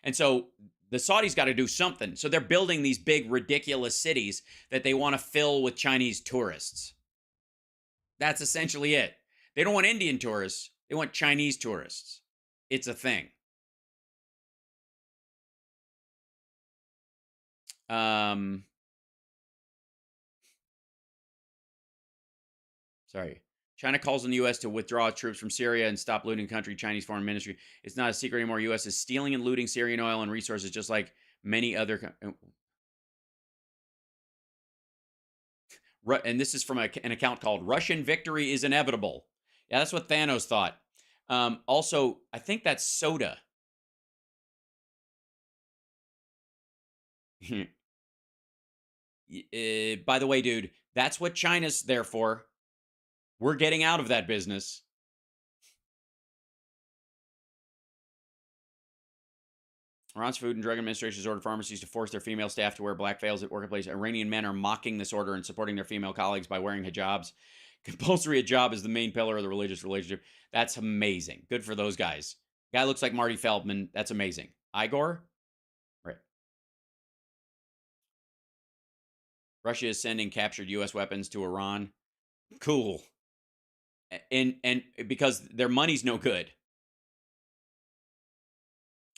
S1: And so the Saudis got to do something. So they're building these big, ridiculous cities that they want to fill with Chinese tourists. That's essentially it. They don't want Indian tourists. They want Chinese tourists. It's a thing. Sorry. China calls on the U.S. to withdraw troops from Syria and stop looting country, Chinese Foreign Ministry. It's not a secret anymore. U.S. is stealing and looting Syrian oil and resources just like many other... And this is from an account called Russian Victory is Inevitable. Yeah, that's what Thanos thought. Also, I think that's soda. By the way, dude, that's what China's there for. We're getting out of that business. Iran's Food and Drug Administration has ordered pharmacies to force their female staff to wear black veils at workplace. Iranian men are mocking this order and supporting their female colleagues by wearing hijabs. Compulsory hijab is the main pillar of the religious relationship. That's amazing. Good for those guys. Guy looks like Marty Feldman. That's amazing. Igor? Right. Russia is sending captured U.S. weapons to Iran. Cool. And because their money's no good.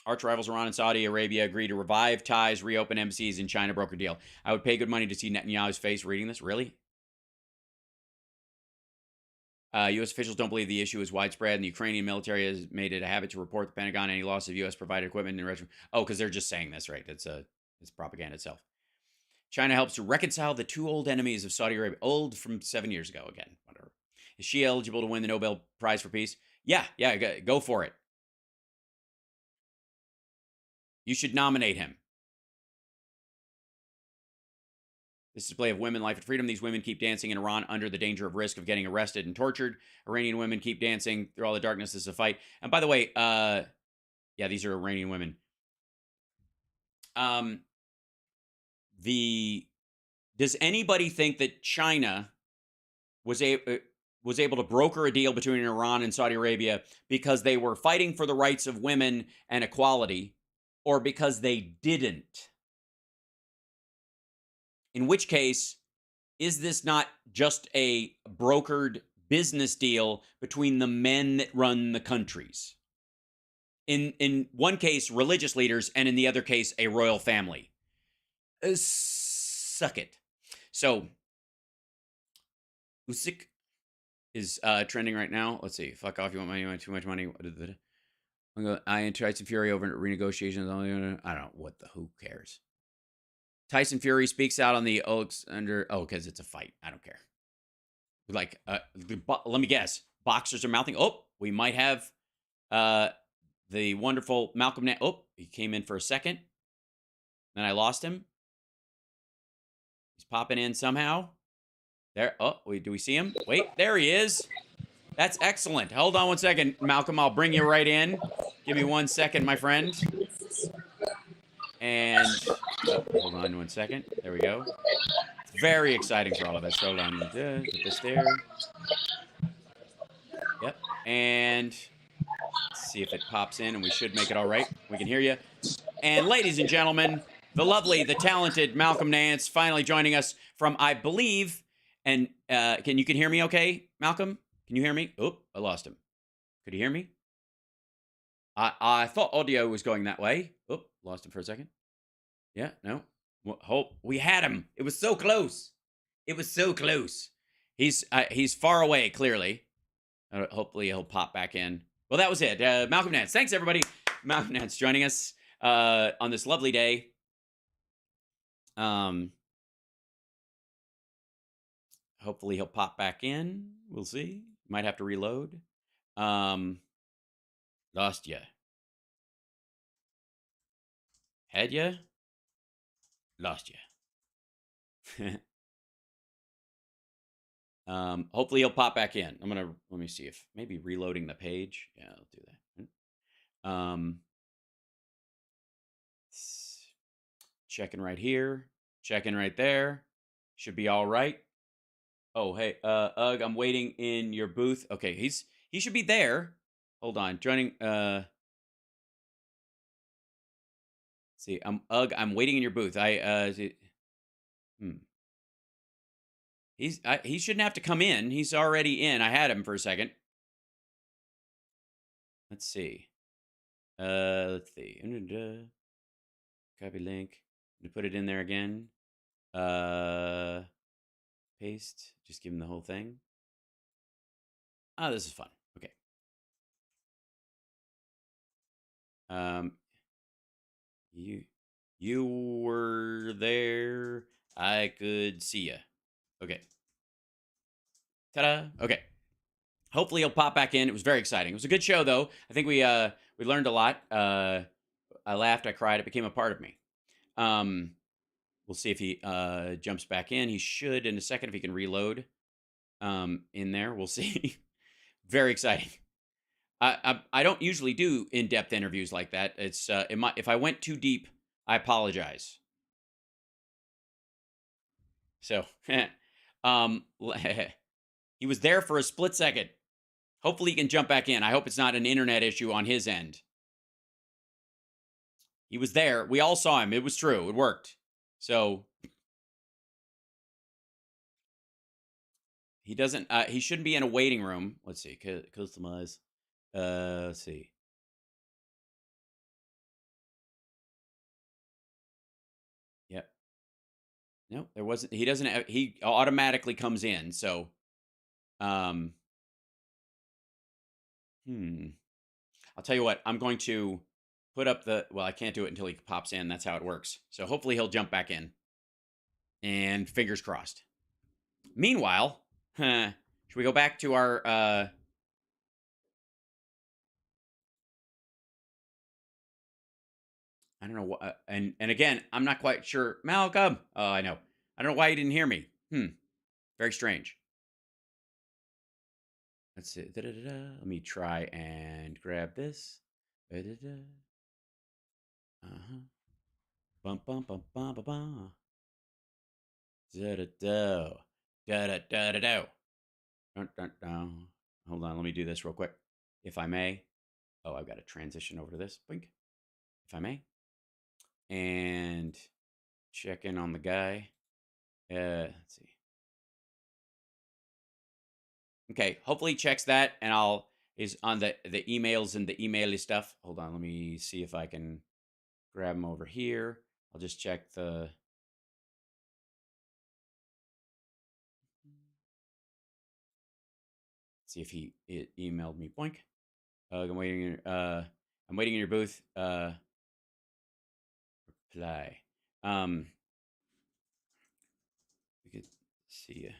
S1: Arch rivals Iran and Saudi Arabia agree to revive ties, reopen embassies, and China broker deal. I would pay good money to see Netanyahu's face reading this. Really? U.S. officials don't believe the issue is widespread, and the Ukrainian military has made it a habit to report the Pentagon any loss of U.S. provided equipment and because they're just saying this, right? It's propaganda itself. China helps to reconcile the two old enemies of Saudi Arabia. Old from 7 years ago, again, whatever. Is she eligible to win the Nobel Prize for Peace? Yeah, go for it. You should nominate him. This display of women, life, and freedom. These women keep dancing in Iran under the danger of risk of getting arrested and tortured. Iranian women keep dancing through all the darkness. This is a fight. And by the way, yeah, these are Iranian women. Does anybody think that China was able to broker a deal between Iran and Saudi Arabia because they were fighting for the rights of women and equality, or because they didn't? In which case, is this not just a brokered business deal between the men that run the countries? In one case, religious leaders, and in the other case, a royal family. Suck it. So, Usyk is trending right now. Let's see. Fuck off. You want money? You want too much money? I and Tyson Fury over renegotiations. I don't know. What the? Who cares? Tyson Fury speaks out on the because it's a fight. I don't care. Like, let me guess. Boxers are mouthing. Oh, we might have the wonderful Malcolm Nance. Oh, he came in for a second. Then I lost him. He's popping in somehow. There. Oh, wait, do we see him? Wait, there he is. That's excellent. Hold on one second, Malcolm. I'll bring you right in. Give me 1 second, my friend. And hold on 1 second. There we go. It's very exciting for all of us. Hold on. Put this there. Yep. And let's see if it pops in, and we should make it all right. We can hear you. And ladies and gentlemen, the lovely, the talented Malcolm Nance finally joining us from, I believe, and can you hear me okay, Malcolm? Can you hear me? Oh, I lost him. Could you hear me? I thought audio was going that way. Oh, lost him for a second. Yeah, no. We had him. It was so close. It was so close. He's far away, clearly. Hopefully he'll pop back in. Well, that was it. Malcolm Nance. Thanks, everybody. Malcolm Nance joining us on this lovely day. Hopefully he'll pop back in. We'll see. Might have to reload. Lost ya. Had ya? Lost ya. Hopefully he'll pop back in. Let me see if maybe reloading the page. Yeah, I'll do that. Checking right here. Checking right there. Should be all right. Oh, hey, Ugg, I'm waiting in your booth. Okay, he should be there. Hold on, joining. See, I'm waiting in your booth. He shouldn't have to come in. He's already in. I had him for a second. Let's see. Let's see. Copy link. To put it in there again. Paste. Just give him the whole thing. Oh, this is fun. Okay. You were there. I could see you. Okay. Ta-da. Okay. Hopefully he'll pop back in. It was very exciting. It was a good show, though. I think we learned a lot. I laughed. I cried. It became a part of me. We'll see if he jumps back in. He should in a second if he can reload in there. We'll see. Very exciting. I don't usually do in-depth interviews like that. It's if I went too deep, I apologize. So, he was there for a split second. Hopefully he can jump back in. I hope it's not an internet issue on his end. He was there. We all saw him. It was true. It worked. So, He doesn't. He shouldn't be in a waiting room. Let's see. Customize. Let's see. Yep. No, there wasn't. He doesn't. He automatically comes in. So, I'll tell you what. I'm going to put up the. Well, I can't do it until he pops in. That's how it works. So hopefully he'll jump back in. And fingers crossed. Meanwhile, should we go back to our? I don't know what. And again, I'm not quite sure. Malcolm. Oh, I know. I don't know why you didn't hear me. Very strange. Let's see. Let me try and grab this. Bum bum bum bum bum bum. Hold on, let me do this real quick, if I may. Oh, I've got to transition over to this. Blink, if I may, and check in on the guy. Let's see. Okay, hopefully he checks that, and is on the emails and the emaily stuff. Hold on, let me see if I can grab him over here. I'll just check the. See if he emailed me. Boink. I'm waiting. I'm waiting in your booth. Reply. We could see you.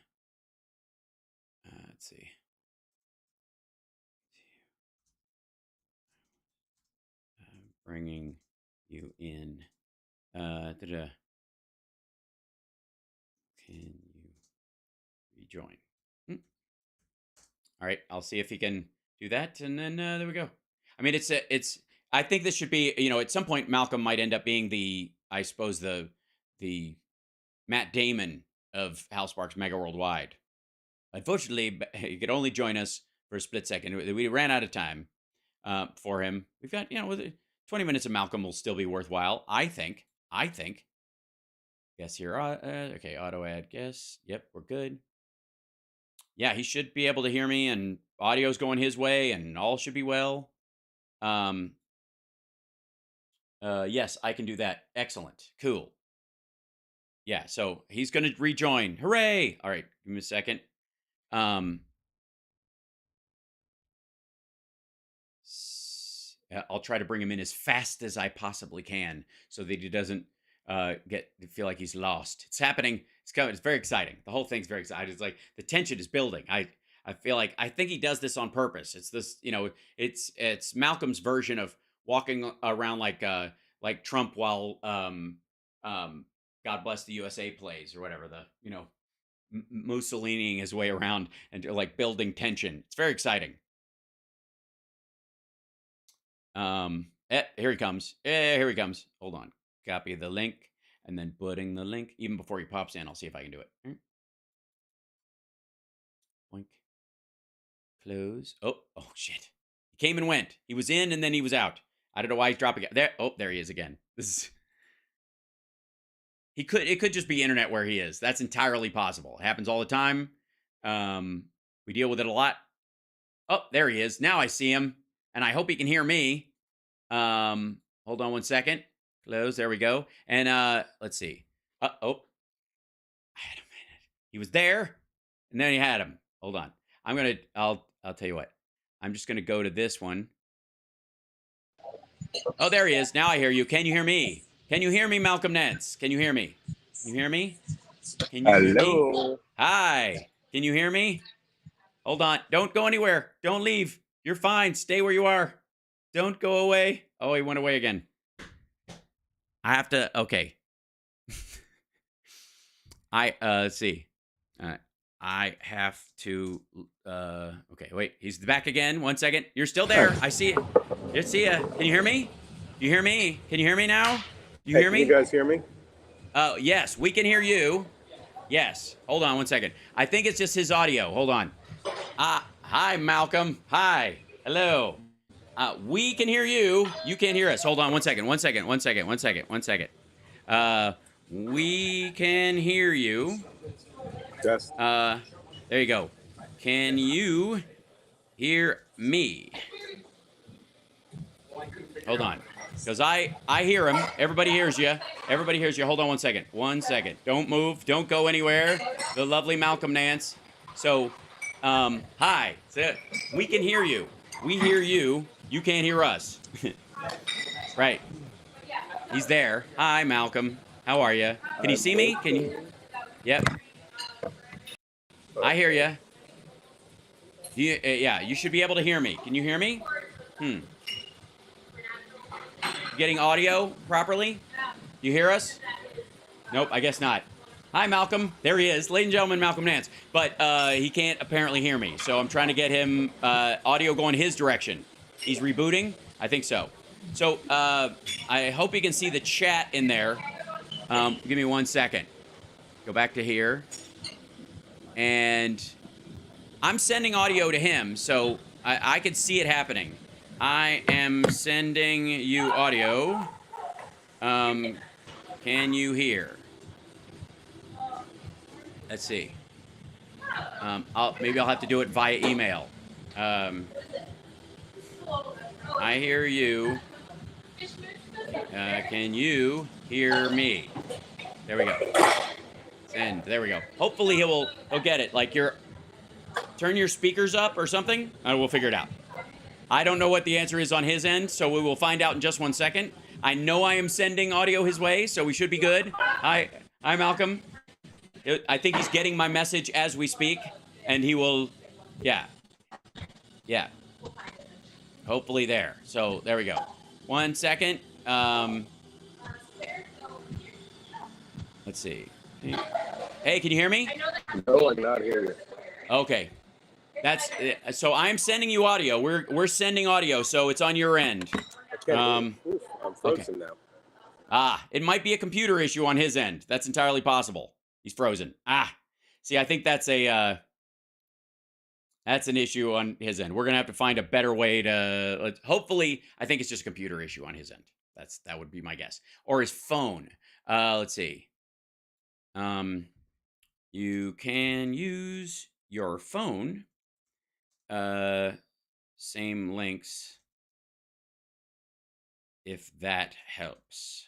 S1: Let's see. Bringing you in. Can you rejoin? All right, I'll see if he can do that, and then there we go. I mean, it's. I think this should be. At some point, Malcolm might end up being I suppose the Matt Damon of HAL Sparks Mega Worldwide. Unfortunately, he could only join us for a split second. We ran out of time for him. We've got 20 minutes of Malcolm will still be worthwhile. I think. Guess here. Okay, auto add guess. Yep, we're good. Yeah, he should be able to hear me, and audio's going his way, and all should be well. Yes, I can do that. Excellent. Cool. Yeah, so he's going to rejoin. Hooray! All right, give me a second. I'll try to bring him in as fast as I possibly can so that he doesn't feel like he's lost. It's happening. It's coming. It's very exciting. The whole thing's very exciting. It's like the tension is building. I think he does this on purpose. It's this, it's Malcolm's version of walking around like Trump while God Bless the USA plays or whatever, Mussoliniing his way around and like building tension. It's very exciting. Here he comes. Here he comes. Hold on. Copy the link and then putting the link even before he pops in. I'll see if I can do it. Boink. Close. Oh shit. He came and went. He was in and then he was out. I don't know why he's dropping it. There. Oh, there he is again. It could just be internet where he is. That's entirely possible. It happens all the time. We deal with it a lot. Oh, there he is. Now I see him. And I hope he can hear me. Hold on one second. Close. There we go. And let's see. I had a minute. He was there, and then he had him. Hold on. I'll tell you what. I'm just gonna go to this one. Oh, there he is. Now I hear you. Can you hear me? Can you hear me, Malcolm Nance? Can you hear me? Can you hear me? Can you hear me? Hi. Can you hear me? Hold on. Don't go anywhere. Don't leave. You're fine. Stay where you are. Don't go away. Oh, he went away again. I have to. Okay. Let's see. I have to. Okay, wait. He's back again. 1 second. You're still there. I see it. I see ya. Can you hear me? You hear me? Can you hear me now? You hear me?
S11: Can you guys hear me?
S1: Oh, yes. We can hear you. Yes. Hold on 1 second. I think it's just his audio. Hold on. Hi, Malcolm. Hi. Hello. We can hear you. You can't hear us. Hold on 1 second. 1 second. 1 second. 1 second. 1 second. We can hear you.
S11: Yes.
S1: There you go. Can you hear me? Hold on. Because I hear him. Everybody hears you. Everybody hears you. Hold on 1 second. 1 second. Don't move. Don't go anywhere. The lovely Malcolm Nance. So, hi. So, we can hear you. We hear you. You can't hear us. Right. He's there. Hi, Malcolm. How are you? Can you see me? Can you? Yep. I hear you. Yeah, you should be able to hear me. Can you hear me? Getting audio properly? You hear us? Nope, I guess not. Hi, Malcolm. There he is. Ladies and gentlemen, Malcolm Nance. But he can't apparently hear me, so I'm trying to get him audio going his direction. He's rebooting? I think so. So I hope you can see the chat in there. Give me 1 second. Go back to here. And I'm sending audio to him, so I can see it happening. I am sending you audio. Can you hear? Let's see. Maybe I'll have to do it via email. I hear you. Can you hear me? There we go. Send. There we go. Hopefully he'll get it. Like turn your speakers up or something. We'll figure it out. I don't know what the answer is on his end, so we will find out in just 1 second. I know I am sending audio his way, so we should be good. Hi, Malcolm. I think he's getting my message as we speak, and he will, yeah. Hopefully there. So there we go. 1 second. Let's see. Hey, can you hear me?
S11: No, I cannot hear you.
S1: Okay. So I'm sending you audio. We're sending audio, so it's on your end.
S11: I'm frozen now.
S1: It might be a computer issue on his end. That's entirely possible. He's frozen. See, I think that's an issue on his end. We're gonna have to find a better way to. Hopefully, I think it's just a computer issue on his end. That would be my guess, or his phone. Let's see. You can use your phone. Same links. If that helps.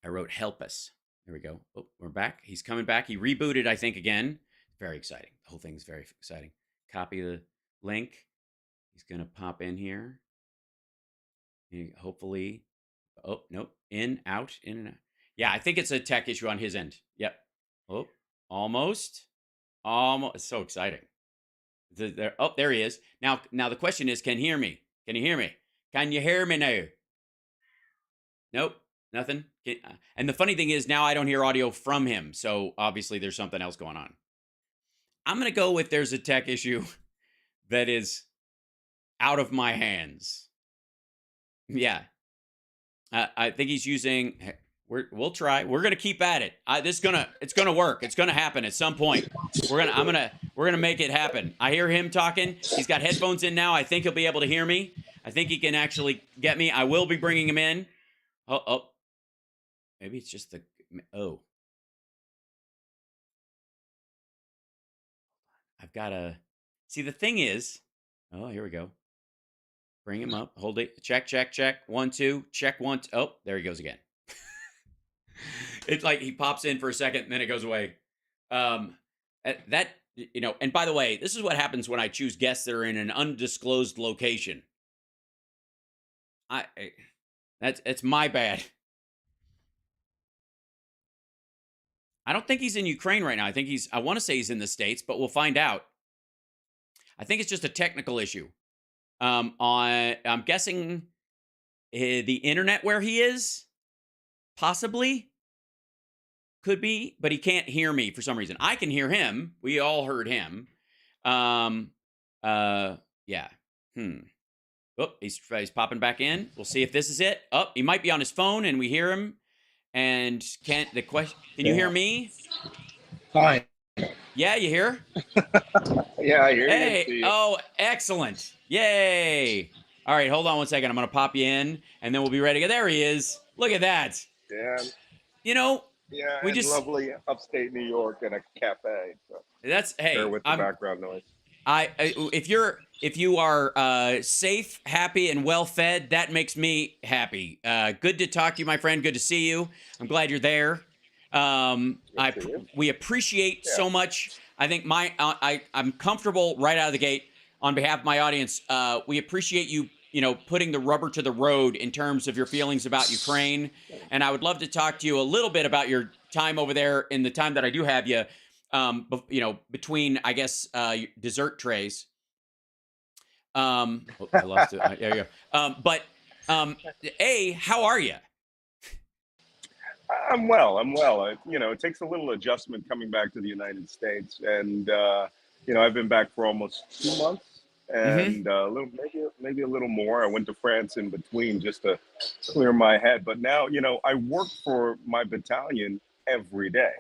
S1: I wrote help us. There we go. Oh, we're back. He's coming back. He rebooted, I think, again. Very exciting. The whole thing's very exciting. Copy the link. He's going to pop in here. Hopefully. Oh, nope. In, out, in and out. Yeah, I think it's a tech issue on his end. Yep. Oh, almost. It's so exciting. There he is. Now the question is, can you hear me? Can you hear me? Can you hear me now? Nope, nothing. And the funny thing is, now I don't hear audio from him, so obviously there's something else going on. I'm going to go with there's a tech issue that is out of my hands. Yeah. I think he's using... We'll try. We're gonna keep at it. It's gonna work. It's gonna happen at some point. We're gonna make it happen. I hear him talking. He's got headphones in now. I think he'll be able to hear me. I think he can actually get me. I will be bringing him in. Oh. Maybe it's just I've got to see. The thing is, here we go. Bring him up. Hold it. Check. 1, 2. Check 1. Oh, there he goes again. It's like he pops in for a second and then it goes away. And by the way, this is what happens when I choose guests that are in an undisclosed location. It's my bad. I don't think he's in Ukraine right now. I want to say he's in the States, but we'll find out. I think it's just a technical issue. I'm guessing the internet where he is. Possibly. Could be, but he can't hear me for some reason. I can hear him. We all heard him. Yeah. Oh, he's popping back in. We'll see if this is it. Oh, he might be on his phone and we hear him. And can you hear me?
S11: Hi.
S1: Yeah, you hear?
S11: Yeah, I hear you.
S1: Hey, oh, excellent. Yay. All right, hold on 1 second. I'm going to pop you in and then we'll be ready to go. There he is. Look at that.
S11: Yeah.
S1: You know,
S11: Yeah,
S1: We
S11: and
S1: just
S11: lovely upstate New York and a cafe. So
S1: that's
S11: bear
S1: hey,
S11: with the background noise.
S1: if you are safe, happy, and well fed, that makes me happy. Good to talk to you, my friend. Good to see you. I'm glad you're there. We appreciate so much. I think I'm comfortable right out of the gate on behalf of my audience. We appreciate you, putting the rubber to the road in terms of your feelings about Ukraine. And I would love to talk to you a little bit about your time over there in the time that I do have you. Between, I guess, dessert trays. I lost it. There you go. How are you?
S11: I'm well. I'm well. It takes a little adjustment coming back to the United States, and I've been back for almost 2 months, and maybe a little more. I went to France in between just to clear my head, but now I work for my battalion every day.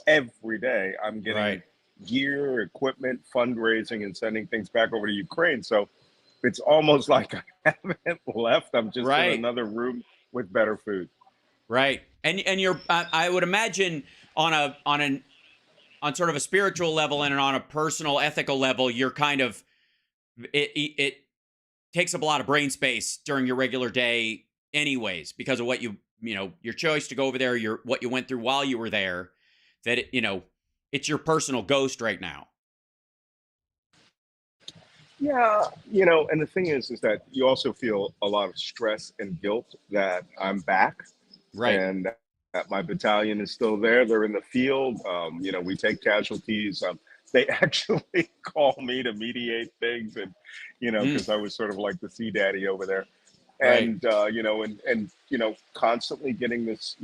S11: Every day, I'm getting gear, equipment, fundraising, and sending things back over to Ukraine. So it's almost like I haven't left. I'm just in another room with better food.
S1: Right. And you're, I would imagine on sort of a spiritual level and on a personal, ethical level, you're kind of, it takes up a lot of brain space during your regular day anyways, because of what your choice to go over there, what you went through while you were there, that, it's your personal ghost right now.
S11: Yeah, and the thing is that you also feel a lot of stress and guilt that I'm back.
S1: Right.
S11: And that my battalion is still there. They're in the field. We take casualties. They actually call me to mediate things, and because I was sort of like the sea daddy over there, and constantly getting this,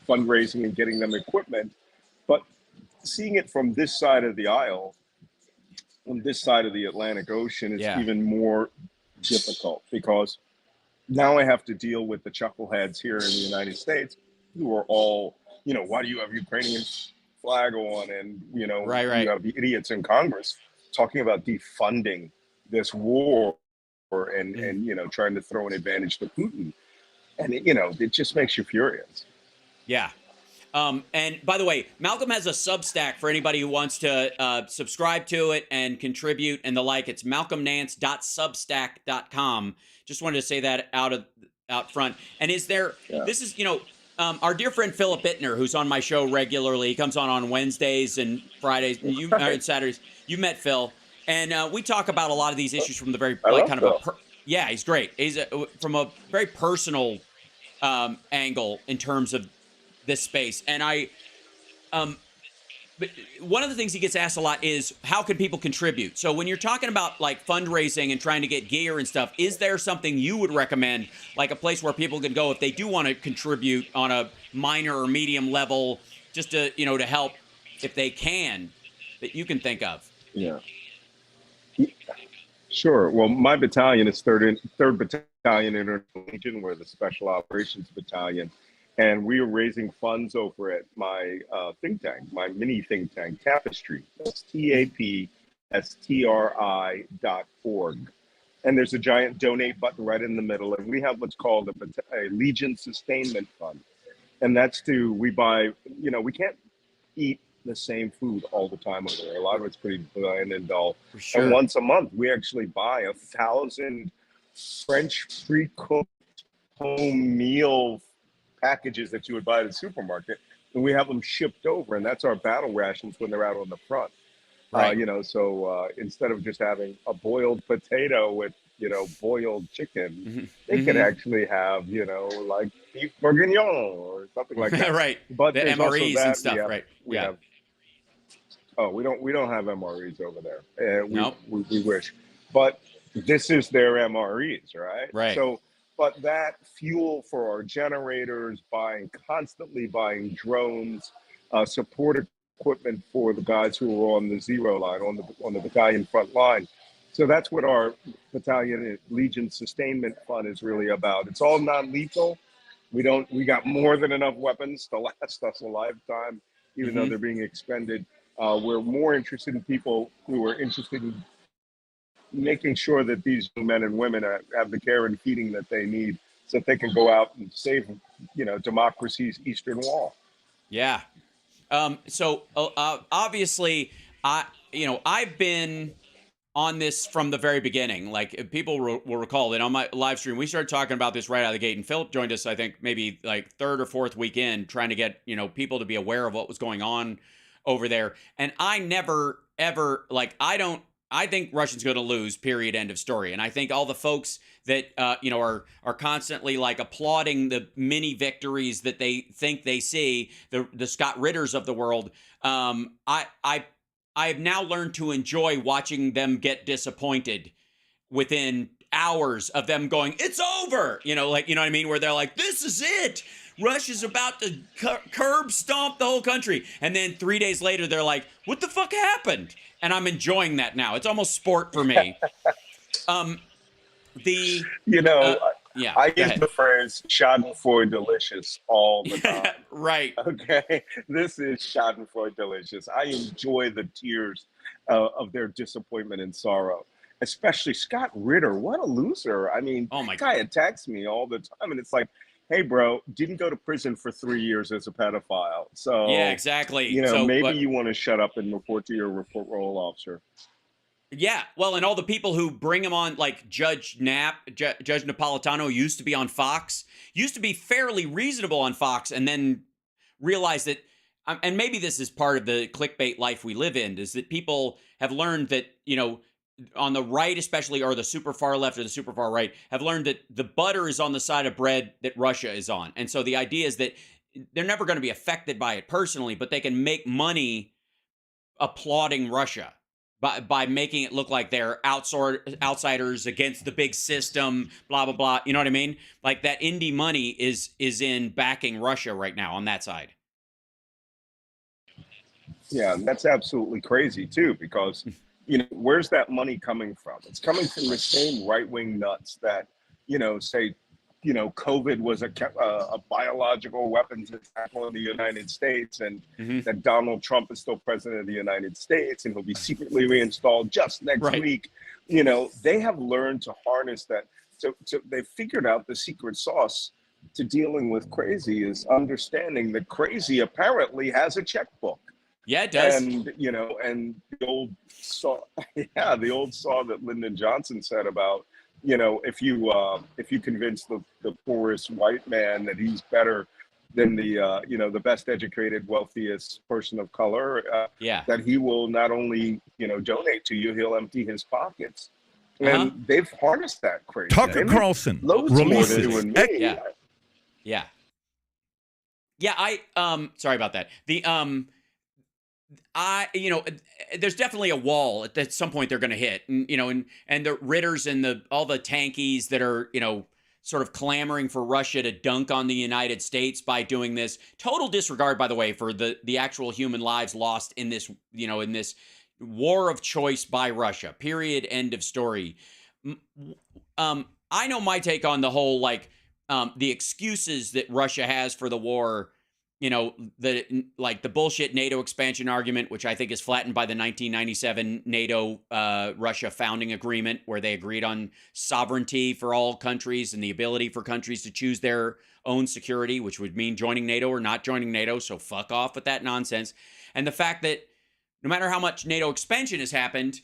S11: fundraising and getting them equipment, but seeing it from this side of the aisle, on this side of the Atlantic Ocean, is even more difficult because now I have to deal with the chuckleheads here in the United States who are all, why do you have Ukrainian flag on? And, you have the idiots in Congress talking about defunding this war and trying to throw an advantage to Putin. And, it just makes you furious.
S1: Yeah. And by the way, Malcolm has a Substack for anybody who wants to subscribe to it and contribute and the like. It's malcolmnance.substack.com. Just wanted to say that out front. And this is, our dear friend Philip Bittner, who's on my show regularly. He comes on Wednesdays and Fridays and Saturdays. You've met Phil. And we talk about a lot of these issues from the very, he's great. He's from a very personal angle in terms of this space. And but one of the things he gets asked a lot is how can people contribute? So when you're talking about like fundraising and trying to get gear and stuff, is there something you would recommend, like a place where people can go if they do want to contribute on a minor or medium level, just to, to help if they can, that you can think of?
S11: Yeah. Sure. Well, my battalion is 3rd Battalion International Legion. We're the Special Operations Battalion. And we are raising funds over at my think tank, my mini think tank, Tapestry. That's TAPSTRI.org. And there's a giant donate button right in the middle. And we have what's called a Legion Sustainment Fund. And that's we buy, we can't eat the same food all the time over there. A lot of it's pretty bland and dull. For sure. And once a month, we actually buy 1,000 French pre-cooked home meal packages that you would buy at a supermarket, and we have them shipped over, and that's our battle rations when they're out on the front. Right. So instead of just having a boiled potato with boiled chicken, they could actually have like beef bourguignon or something like that.
S1: Right.
S11: But
S1: the MREs and stuff. We
S11: have we don't have MREs over there.
S1: Nope.
S11: We wish, but this is their MREs, right?
S1: Right.
S11: So. But that fuel for our generators, constantly buying drones, support equipment for the guys who are on the zero line, on the battalion front line. So that's what our Battalion Legion Sustainment Fund is really about. It's all non-lethal. We got more than enough weapons to last us a lifetime, even though they're being expended. We're more interested in people who are interested in making sure that these men and women have the care and feeding that they need so that they can go out and save, democracy's Eastern Wall.
S1: Yeah. Obviously, I've been on this from the very beginning. Like people will recall that on my live stream, we started talking about this right out of the gate, and Philip joined us, I think, maybe like third or fourth weekend, trying to get people to be aware of what was going on over there. And I never ever I think Russia's going to lose. Period. End of story. And I think all the folks that are constantly like applauding the mini victories that they think they see, the Scott Ritters of the world. I have now learned to enjoy watching them get disappointed within hours of them going, it's over. You know what I mean? Where they're like, this is it. Russia's about to curb stomp the whole country. And then 3 days later, they're like, what the fuck happened? And I'm enjoying that now. It's almost sport for me. Yeah,
S11: I use the phrase schadenfreude delicious all the time.
S1: Right.
S11: Okay. This is schadenfreude delicious. I enjoy the tears of their disappointment and sorrow, especially Scott Ritter. What a loser. I mean,
S1: oh my
S11: guy attacks me all the time. And it's like, hey, bro, didn't go to prison for 3 years as a pedophile. So,
S1: yeah, exactly.
S11: Maybe you want to shut up and report to your parole officer.
S1: Yeah, well, and all the people who bring him on, like Judge Napolitano used to be on Fox, used to be fairly reasonable on Fox, and then realized that, and maybe this is part of the clickbait life we live in, is that people have learned that, on the right especially, or the super far left or the super far right, have learned that the butter is on the side of bread that Russia is on. And so the idea is that they're never going to be affected by it personally, but they can make money applauding Russia by making it look like they're outsiders against the big system, blah, blah, blah. You know what I mean? Like that indie money is in backing Russia right now on that side.
S11: Yeah, that's absolutely crazy too, because, where's that money coming from? It's coming from the same right-wing nuts that, say, COVID was a biological weapons attack on the United States, and that Donald Trump is still president of the United States, and he'll be secretly reinstalled just next week. They have learned to harness that. So they've figured out the secret sauce to dealing with crazy is understanding that crazy apparently has a checkbook.
S1: Yeah, it does.
S11: And, and the old saw that Lyndon Johnson said about, if you convince the poorest white man that he's better than the best educated, wealthiest person of color, that he will not only, donate to you, he'll empty his pockets. And they've harnessed that crazy.
S12: Tucker Carlson releases.
S1: Yeah. Sorry about that. There's definitely a wall at some point they're going to hit, and the Ritters and all the tankies that are, sort of clamoring for Russia to dunk on the United States by doing this. Total disregard, by the way, for the actual human lives lost in this, in this war of choice by Russia. Period. End of story. I know my take on the whole, the excuses that Russia has for the war. The bullshit NATO expansion argument, which I think is flattened by the 1997 NATO Russia founding agreement, where they agreed on sovereignty for all countries and the ability for countries to choose their own security, which would mean joining NATO or not joining NATO. So fuck off with that nonsense. And the fact that no matter how much NATO expansion has happened,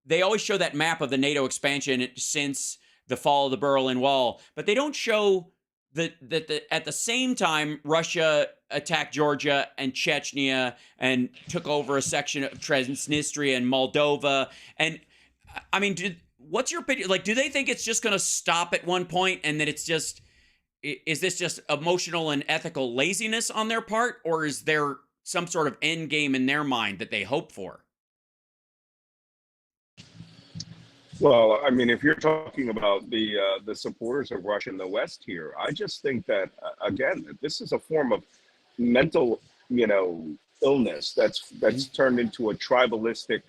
S1: they always show that map of the NATO expansion since the fall of the Berlin Wall, but they don't show that at the same time, Russia attacked Georgia and Chechnya and took over a section of Transnistria and Moldova. And I mean, what's your opinion? Do they think it's just going to stop at one point, and that is this just emotional and ethical laziness on their part, or is there some sort of end game in their mind that they hope for?
S11: Well, I mean, if you're talking about the supporters of Russia in the West here, I just think that, again, this is a form of mental, illness that's turned into a tribalistic,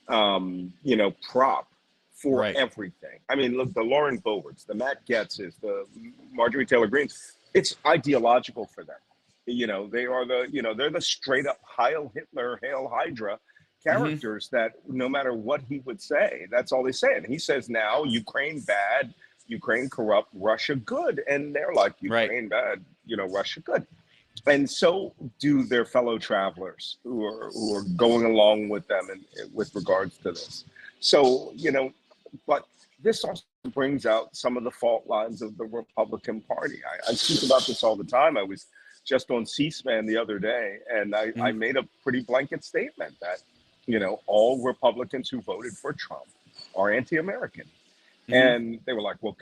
S11: prop for everything. I mean, look, the Lauren Boeberts, the Matt Getzes, the Marjorie Taylor Greens, it's ideological for them. They are they're the straight up Heil Hitler, Hail Hydra characters that no matter what he would say, that's all they say. And he says now, Ukraine bad, Ukraine corrupt, Russia good. And they're like, Ukraine bad, Russia good. And so do their fellow travelers who are going along with them with regards to this. So, but this also brings out some of the fault lines of the Republican Party. I speak about this all the time. I was just on C-SPAN the other day, and I made a pretty blanket statement that, all Republicans who voted for Trump are anti-American. And they were like, well,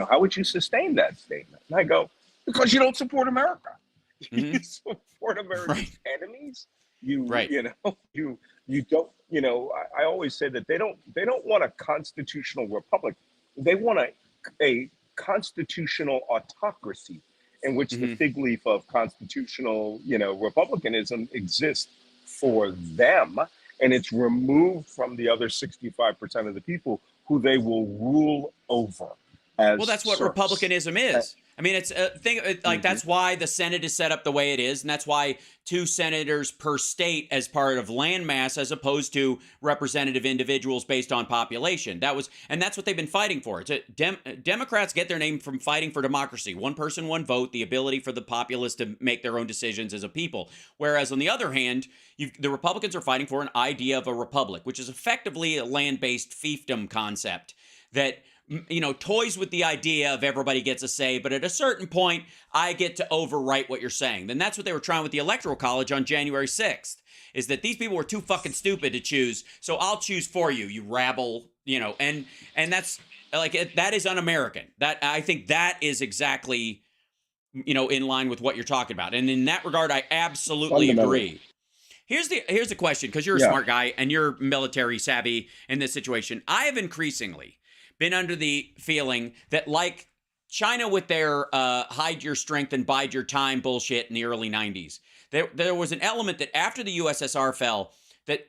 S11: how would you sustain that statement? And I go, because you don't support America. You support America's enemies. You don't, I always say that they don't want a constitutional republic. They want a constitutional autocracy in which the fig leaf of constitutional, republicanism exists for them. And it's removed from the other 65% of the people who they will rule over. Well,
S1: that's what republicanism is. I mean, it's a thing like that's why the Senate is set up the way it is. And that's why 2 senators per state as part of landmass, as opposed to representative individuals based on population. And that's what they've been fighting for. Democrats get their name from fighting for democracy. One person, one vote, the ability for the populace to make their own decisions as a people. Whereas on the other hand, the Republicans are fighting for an idea of a republic, which is effectively a land-based fiefdom concept that toys with the idea of everybody gets a say, but at a certain point, I get to overwrite what you're saying. Then that's what they were trying with the Electoral College on January 6th, is that these people were too fucking stupid to choose, so I'll choose for you, you rabble, and that's, like, that is un-American. That, I think that is exactly, in line with what you're talking about. And in that regard, I absolutely agree. Here's the question, because you're a smart guy, and you're military savvy in this situation. I have increasingly been under the feeling that, like China with their hide your strength and bide your time bullshit in the early 90s, there was an element that after the USSR fell, that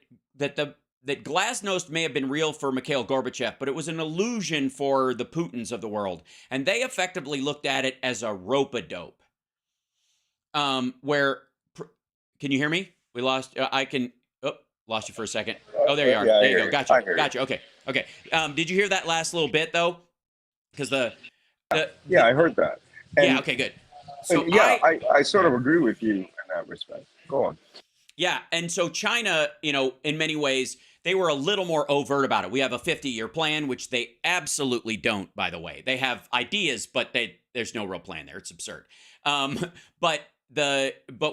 S1: glasnost may have been real for Mikhail Gorbachev, but it was an illusion for the Putins of the world. And they effectively looked at it as a rope-a-dope. Can you hear me? We lost, lost you for a second. Oh, there you are.
S11: Yeah,
S1: there you go. Gotcha. Okay. Did you hear that last little bit though? Because I
S11: heard that.
S1: And, okay, good. So
S11: I sort of agree with you in that respect. Go on.
S1: Yeah, and so China, in many ways, they were a little more overt about it. We have a 50-year plan, which they absolutely don't, by the way. They have ideas, but there's no real plan there. It's absurd. But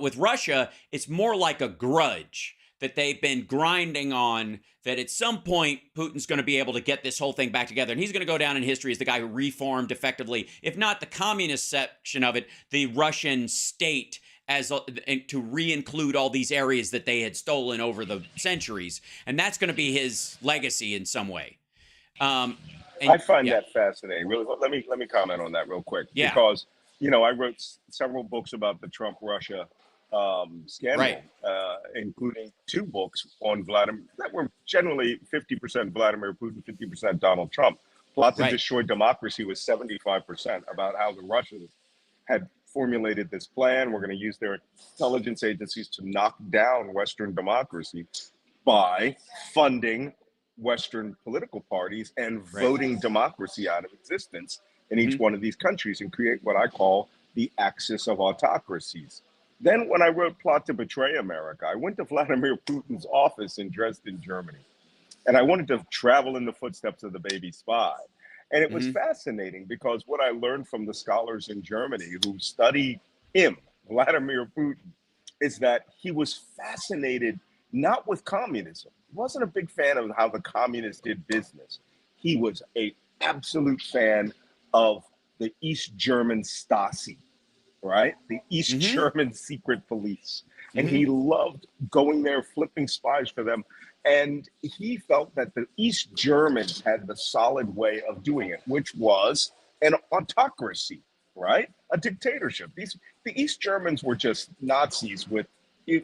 S1: with Russia, it's more like a grudge that they've been grinding on, that at some point Putin's going to be able to get this whole thing back together. And he's going to go down in history as the guy who reformed effectively, if not the communist section of it, the Russian state, to re-include all these areas that they had stolen over the centuries. And that's going to be his legacy in some way.
S11: I find that fascinating. Really, let me comment on that real quick. Yeah. Because, I wrote several books about the Trump-Russia scandal, including 2 books on Vladimir that were generally 50% Vladimir Putin, 50% Donald Trump. Plot to Destroy Democracy was 75% about how the Russians had formulated this plan. We're going to use their intelligence agencies to knock down Western democracy by funding Western political parties and voting democracy out of existence in each one of these countries, and create what I call the axis of autocracies. Then when I wrote Plot to Betray America, I went to Vladimir Putin's office in Dresden, Germany, and I wanted to travel in the footsteps of the baby spy. And it was fascinating, because what I learned from the scholars in Germany who study him, Vladimir Putin, is that he was fascinated not with communism. He wasn't a big fan of how the communists did business. He was an absolute fan of the East German Stasi, right? The East German secret police. And he loved going there, flipping spies for them. And he felt that the East Germans had the solid way of doing it, which was an autocracy, right? A dictatorship. The East Germans were just Nazis with the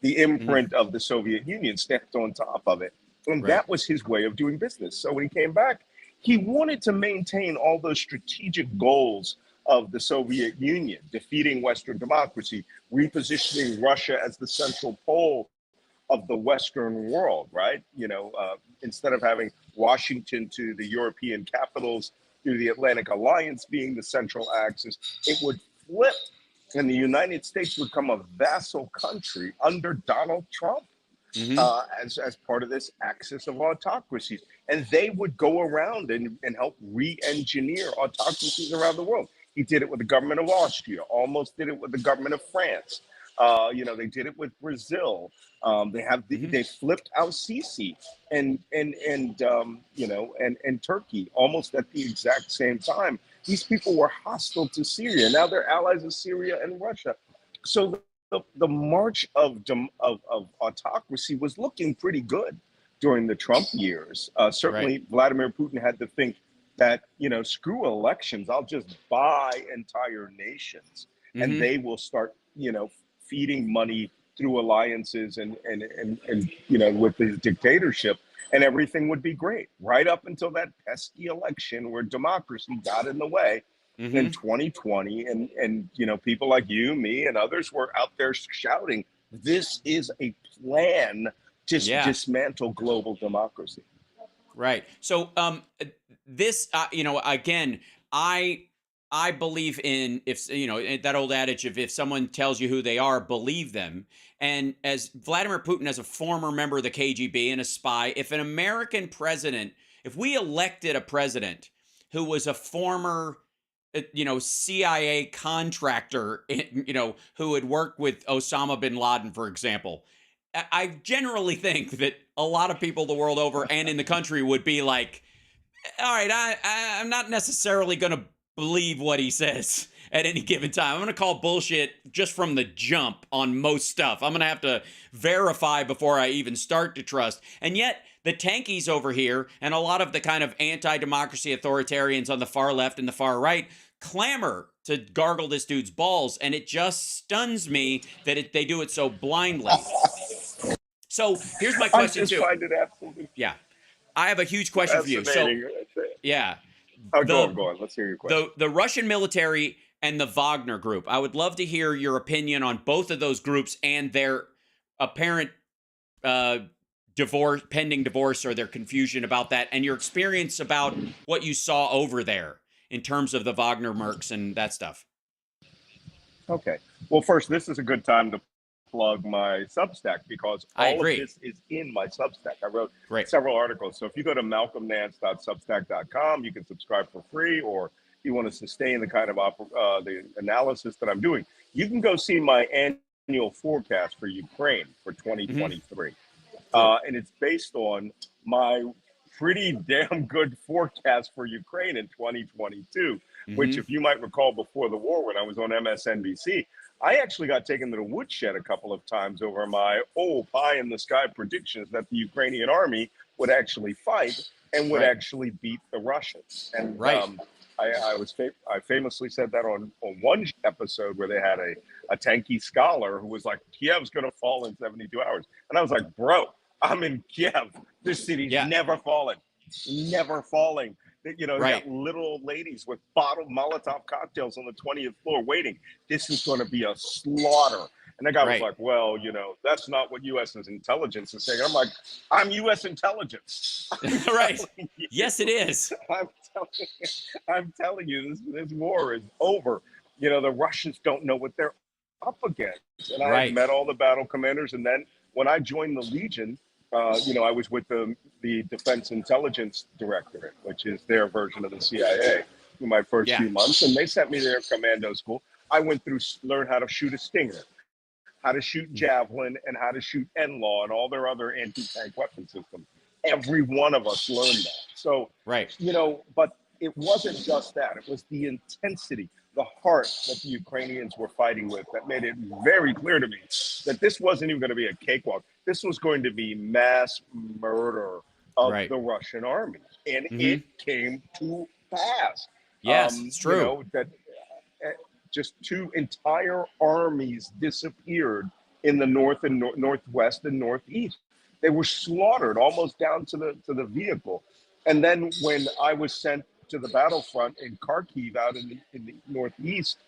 S11: imprint of the Soviet Union stamped on top of it. And that was his way of doing business. So when he came back, he wanted to maintain all those strategic goals of the Soviet Union, defeating Western democracy, repositioning Russia as the central pole of the Western world, right? Instead of having Washington to the European capitals through the Atlantic Alliance being the central axis, it would flip and the United States would become a vassal country under Donald Trump. As part of this axis of autocracies. And they would go around and help re-engineer autocracies around the world. He did it with the government of Austria, almost did it with the government of France. They did it with Brazil. They flipped al-Sisi and Turkey almost at the exact same time. These people were hostile to Syria. Now they're allies of Syria and Russia. So the march of autocracy was looking pretty good during the Trump years. Certainly, Vladimir Putin had to think that, screw elections, I'll just buy entire nations, and they will start, feeding money through alliances and with his dictatorship, and everything would be great. Right up until that pesky election where democracy got in the way. In 2020, and people like you, me, and others were out there shouting, "This is a plan to dismantle global democracy."
S1: Right. So, this, again, I believe in, if that old adage of, if someone tells you who they are, believe them. And as Vladimir Putin, as a former member of the KGB and a spy, if an American president, if we elected a president who was a former CIA contractor, who had worked with Osama bin Laden, for example, I generally think that a lot of people the world over and in the country would be like, all right, I'm not necessarily going to believe what he says at any given time. I'm going to call bullshit just from the jump on most stuff. I'm going to have to verify before I even start to trust. And yet, the tankies over here and a lot of the kind of anti-democracy authoritarians on the far left and the far right clamor to gargle this dude's balls, and it just stuns me that they do it so blindly. So here's my question too.
S11: I just find it absolutely
S1: I have a huge question for you. So
S11: go on. Let's hear your question.
S1: The Russian military and the Wagner Group. I would love to hear your opinion on both of those groups and their apparent pending divorce, or their confusion about that, and your experience about what you saw over there in terms of the Wagner mercs and that stuff.
S11: Okay. Well, first, this is a good time to plug my Substack, because all of this is in my Substack. I wrote several articles. So if you go to malcolmnance.substack.com, you can subscribe for free, or if you want to sustain the kind of the analysis that I'm doing, you can go see my annual forecast for Ukraine for 2023. And it's based on my pretty damn good forecast for Ukraine in 2022, which, if you might recall, before the war, when I was on MSNBC, I actually got taken to the woodshed a couple of times over my pie in the sky predictions that the Ukrainian army would actually fight and would actually beat the Russians. And I famously said that on one episode where they had a tanky scholar who was like, Kiev's going to fall in 72 hours. And I was like, bro, I'm in Kiev. This city's never fallen. Never falling. You got little old ladies with bottled Molotov cocktails on the 20th floor waiting. This is going to be a slaughter. And the guy was like, well, that's not what U.S. intelligence is saying. I'm like, I'm U.S. intelligence.
S1: Yes, it is.
S11: I'm telling you, this war is over. The Russians don't know what they're up against. And I met all the battle commanders. And then when I joined the Legion, I was with the Defense Intelligence Directorate, which is their version of the CIA, in my first few months. And they sent me to commando school. I went through, learned how to shoot a Stinger, how to shoot Javelin, and how to shoot NLAW and all their other anti-tank weapon systems. Every one of us learned that. So, but it wasn't just that. It was the intensity, the heart that the Ukrainians were fighting with that made it very clear to me that this wasn't even going to be a cakewalk. This was going to be mass murder of the Russian army. And it came to pass.
S1: Yes, it's true.
S11: That just two entire armies disappeared in the north and northwest and northeast. They were slaughtered almost down to the vehicle. And then when I was sent to the battlefront in Kharkiv out in the northeast,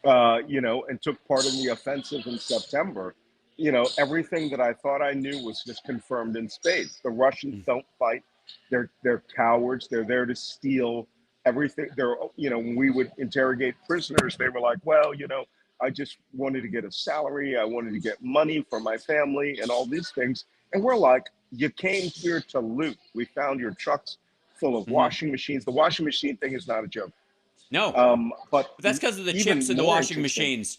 S11: and took part in the offensive in September, everything that I thought I knew was just confirmed in spades. The Russians don't fight. They're cowards. They're there to steal everything. When we would interrogate prisoners, they were like, well, I just wanted to get a salary. I wanted to get money for my family and all these things. And we're like, you came here to loot. We found your trucks full of
S1: Mhm.
S11: washing machines. The washing machine thing is not a joke.
S1: No.
S11: But
S1: But that's because of the chips
S11: even
S1: in the
S11: more
S1: washing
S11: interesting,
S1: machines.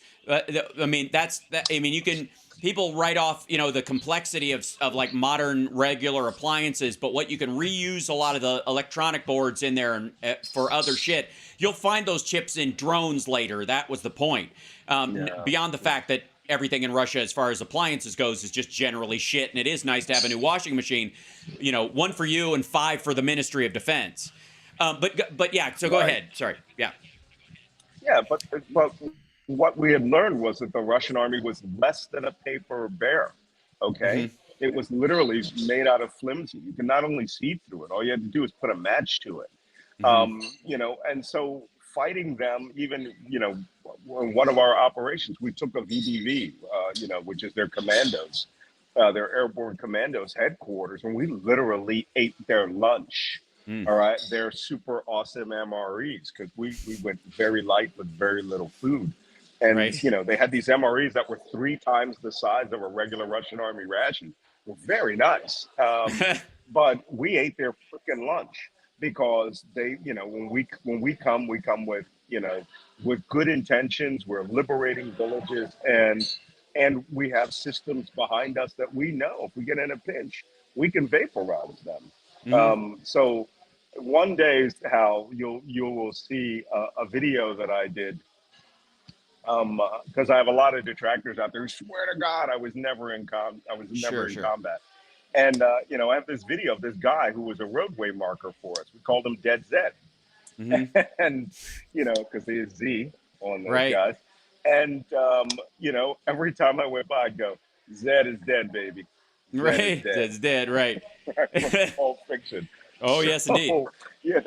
S1: I mean, I mean, you can people write off, the complexity of like modern regular appliances, but what you can reuse a lot of the electronic boards in there and for other shit. You'll find those chips in drones later. That was the point. Beyond the fact that everything in Russia, as far as appliances goes, is just generally shit, and it is nice to have a new washing machine. One for you and 5 for the Ministry of Defense. But yeah. So go
S11: right?
S1: ahead. Sorry. Yeah.
S11: Yeah, but what we had learned was that the Russian army was less than a paper bear. Okay,
S1: Hmm.
S11: it was literally made out of flimsy. You can not only see through it; all you had to do is put a match to it.
S1: Hmm.
S11: And so fighting them, even in one of our operations, we took a VDV, which is their commandos, their airborne commandos headquarters, and we literally ate their lunch.
S1: Mm.
S11: All right, they're super awesome MREs because we went very light with very little food, and
S1: Right.
S11: they had these MREs that were 3 times the size of a regular Russian army ration. Were very nice, but we ate their freaking lunch because they, when we come with with good intentions. We're liberating villages, and we have systems behind us that we know if we get in a pinch, we can vaporize them.
S1: Hmm.
S11: So one day, Hal, you will see a video that I did because I have a lot of detractors out there who swear to God I was never in
S1: Sure. Sure.
S11: combat. And I have this video of this guy who was a roadway marker for us. We called him Dead Zed,
S1: Hmm.
S11: and because he is Z on those
S1: Right.
S11: guys. And every time I went by, I'd go, "Zed is dead, baby. Zed is
S1: Right.
S11: dead."
S1: That's dead. Right.
S11: From Pulp Fiction.
S1: Oh yes, indeed.
S11: So yeah.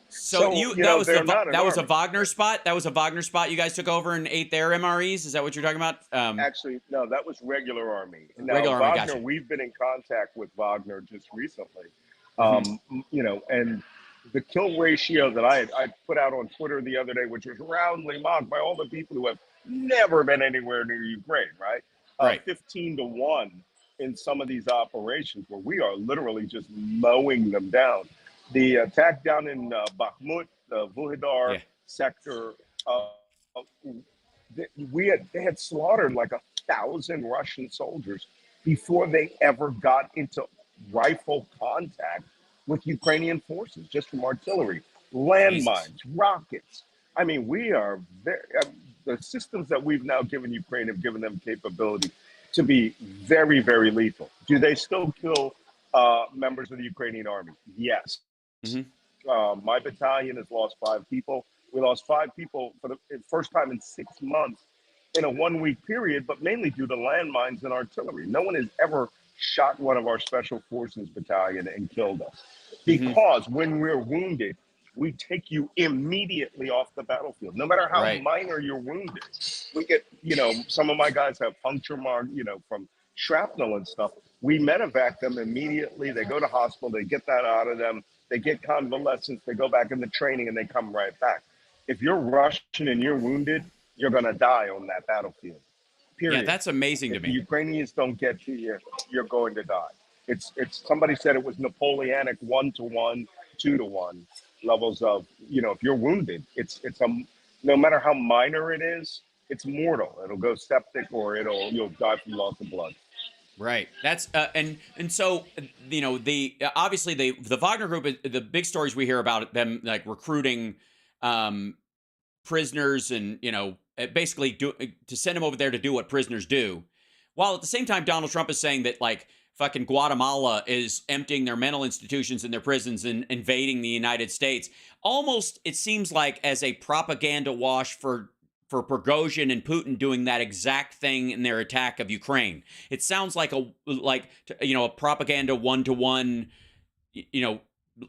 S1: So
S11: So they're not an
S1: that was a
S11: army.
S1: Wagner spot. That was a Wagner spot. You guys took over and ate their MREs. Is that what you're talking about?
S11: Actually, no, that was regular army. Now,
S1: Regular army.
S11: Wagner,
S1: Gotcha.
S11: we've been in contact with Wagner just recently.
S1: Mhm.
S11: And the kill ratio that I put out on Twitter the other day, which was roundly mocked by all the people who have never been anywhere near Ukraine, right?
S1: Right.
S11: 15-1 in some of these operations where we are literally just mowing them down. The attack down in Bakhmut, the Vuhedar
S1: Yeah.
S11: sector, uh, they had slaughtered like 1,000 Russian soldiers before they ever got into rifle contact with Ukrainian forces, just from artillery,
S1: Jesus.
S11: landmines, rockets. I mean, we are very, the systems that we've now given Ukraine have given them capability to be very, very lethal. Do they still kill members of the Ukrainian army? Yes.
S1: Hmm.
S11: My battalion has lost 5 people. We lost 5 people for the first time in 6 months in a 1-week period, but mainly due to landmines and artillery. No one has ever shot one of our special forces battalion and killed us.
S1: Hmm.
S11: Because when we're wounded, we take you immediately off the battlefield, no matter how
S1: Right.
S11: minor you're wounded. We get, some of my guys have puncture mark, from shrapnel and stuff. We medevac them immediately. They go to hospital, they get that out of them. They get convalescence, they go back into training, and they come right back. If you're Russian and you're wounded, you're going to die on that battlefield.
S1: Yeah,
S11: Period.
S1: that's amazing to
S11: If the
S1: me.
S11: Ukrainians don't get you, you're going to die. It's somebody said it was Napoleonic 1-to-1, 2-to-1 levels of, if you're wounded, it's no matter how minor it is, it's mortal. It'll go septic or you'll die from loss of blood.
S1: Right. That's and so the obviously the Wagner group, the big stories we hear about them like recruiting prisoners and basically to send them over there to do what prisoners do, while at the same time Donald Trump is saying that like fucking Guatemala is emptying their mental institutions and their prisons and invading the United States. Almost it seems like as a propaganda wash for Prigozhin and Putin doing that exact thing in their attack of Ukraine. It sounds like a propaganda 1-to-1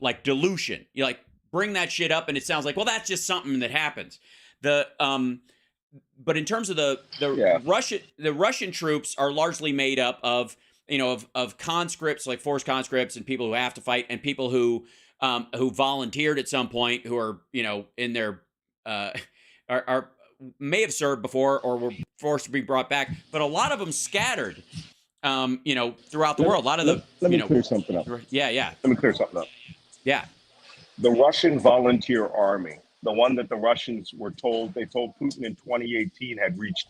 S1: like dilution. You like bring that shit up and it sounds like, well, that's just something that happens. But in terms of the Russian troops are largely made up of of conscripts, like forced conscripts, and people who have to fight, and people who volunteered at some point, who are in their are may have served before or were forced to be brought back, but a lot of them scattered, throughout the world. A lot of
S11: let me clear something up.
S1: Yeah.
S11: Let me clear something up.
S1: Yeah.
S11: The Russian volunteer army, the one that the Russians were told, they told Putin in 2018 had reached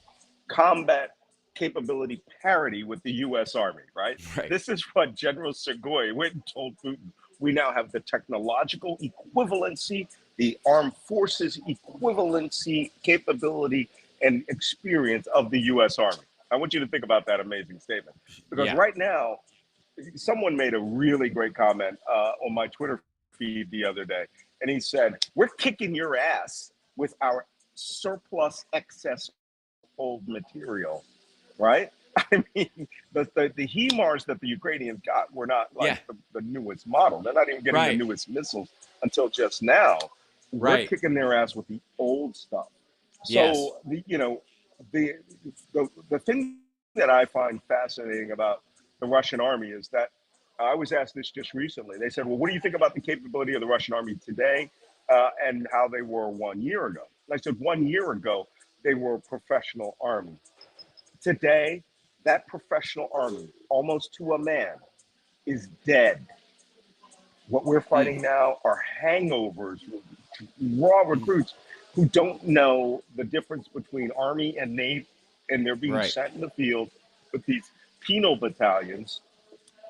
S11: combat capability parity with the U.S. Army, right? This is what General Sergei went and told Putin. We now have the technological equivalency, the armed forces equivalency, capability, and experience of the U.S. Army. I want you to think about that amazing statement. Because right now, someone made a really great comment on my Twitter feed the other day. And he said, we're kicking your ass with our surplus excess old material, right? I mean, the HIMARS that the Ukrainians got were not like the newest model. They're not even getting the newest missiles until just now. We're kicking their ass with the old stuff. So, the thing that I find fascinating about the Russian army is that I was asked this just recently. They said, well, what do you think about the capability of the Russian army today and how they were 1 year ago? And I said, 1 year ago, they were a professional army. Today, that professional army, almost to a man, is dead. What we're fighting now are hangovers, raw recruits who don't know the difference between Army and Navy, and they're being sent in the field with these penal battalions,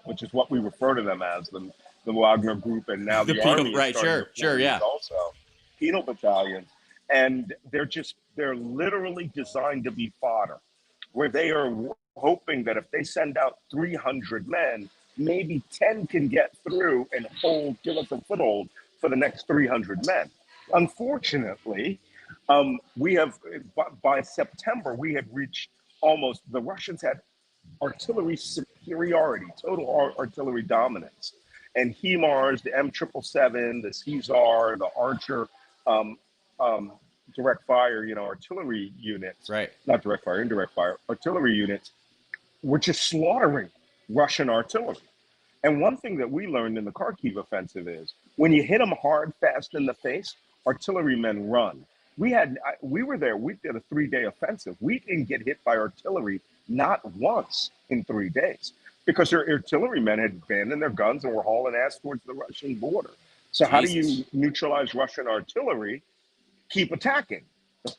S11: which is what we refer to them as, the Wagner Group, and now the Army is starting to use also penal battalions, and they're literally designed to be fodder, where they are hoping that if they send out 300 men, maybe 10 can get through and give us a foothold for the next 300 men. Unfortunately, we have, by September, we had reached the Russians had artillery superiority, total artillery dominance. And HIMARS, the M777, the Caesar, the Archer, direct fire, artillery units, not direct fire, indirect fire, artillery units, were just slaughtering Russian artillery. And one thing that we learned in the Kharkiv offensive is when you hit them hard, fast in the face, artillerymen run. We were there, we did a 3-day offensive. We didn't get hit by artillery not once in 3 days because their artillerymen had abandoned their guns and were hauling ass towards the Russian border. So how do you neutralize Russian artillery? Keep attacking,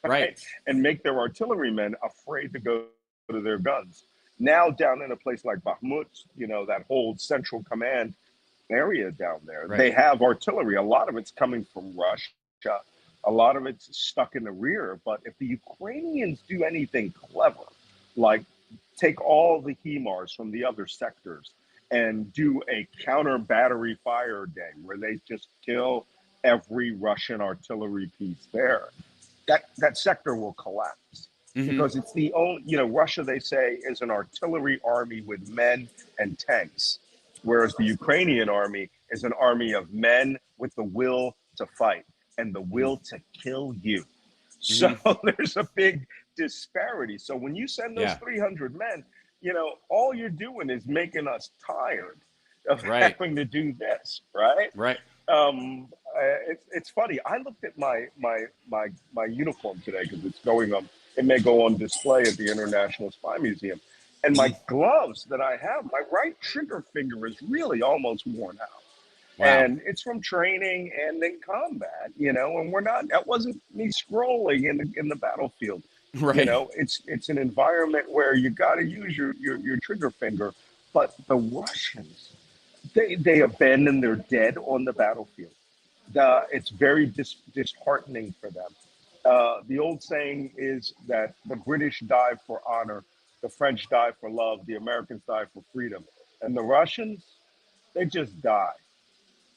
S11: right? And make their artillerymen afraid to go to their guns. Now down in a place like Bakhmut, that whole central command area down there, they have artillery. A lot of it's coming from Russia. A lot of it's stuck in the rear. But if the Ukrainians do anything clever, like take all the HIMARS from the other sectors and do a counter battery fire day where they just kill every Russian artillery piece there, that sector will collapse. Because it's the only, Russia, they say, is an artillery army with men and tanks, whereas the Ukrainian army is an army of men with the will to fight and the will to kill you. So there's a big disparity. So when you send those 300 men, all you're doing is making us tired of having to do this, right? It's funny. I looked at my uniform today because it's going on. It may go on display at the International Spy Museum. And my gloves that I have, my right trigger finger is really almost worn out. And it's from training and in combat, and that wasn't me scrolling in the battlefield. It's an environment where you got to use your trigger finger. But the Russians, they abandon their dead on the battlefield. It's very disheartening for them. The old saying is that the British die for honor, the French die for love, the Americans die for freedom. And the Russians, they just die.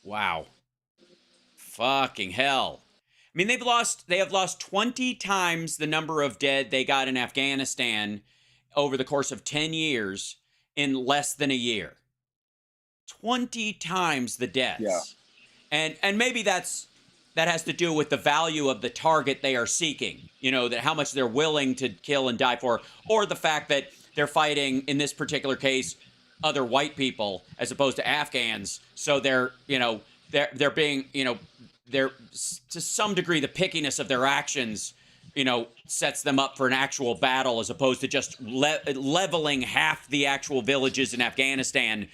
S1: Wow. Fucking hell. I mean, they have lost 20 times the number of dead they got in Afghanistan over the course of 10 years in less than a year. 20 times the deaths. And maybe that has to do with the value of the target they are seeking, that how much they're willing to kill and die for, or the fact that they're fighting, in this particular case, other white people as opposed to Afghans. So they're being, they're to some degree, the pickiness of their actions, sets them up for an actual battle as opposed to just leveling half the actual villages in Afghanistan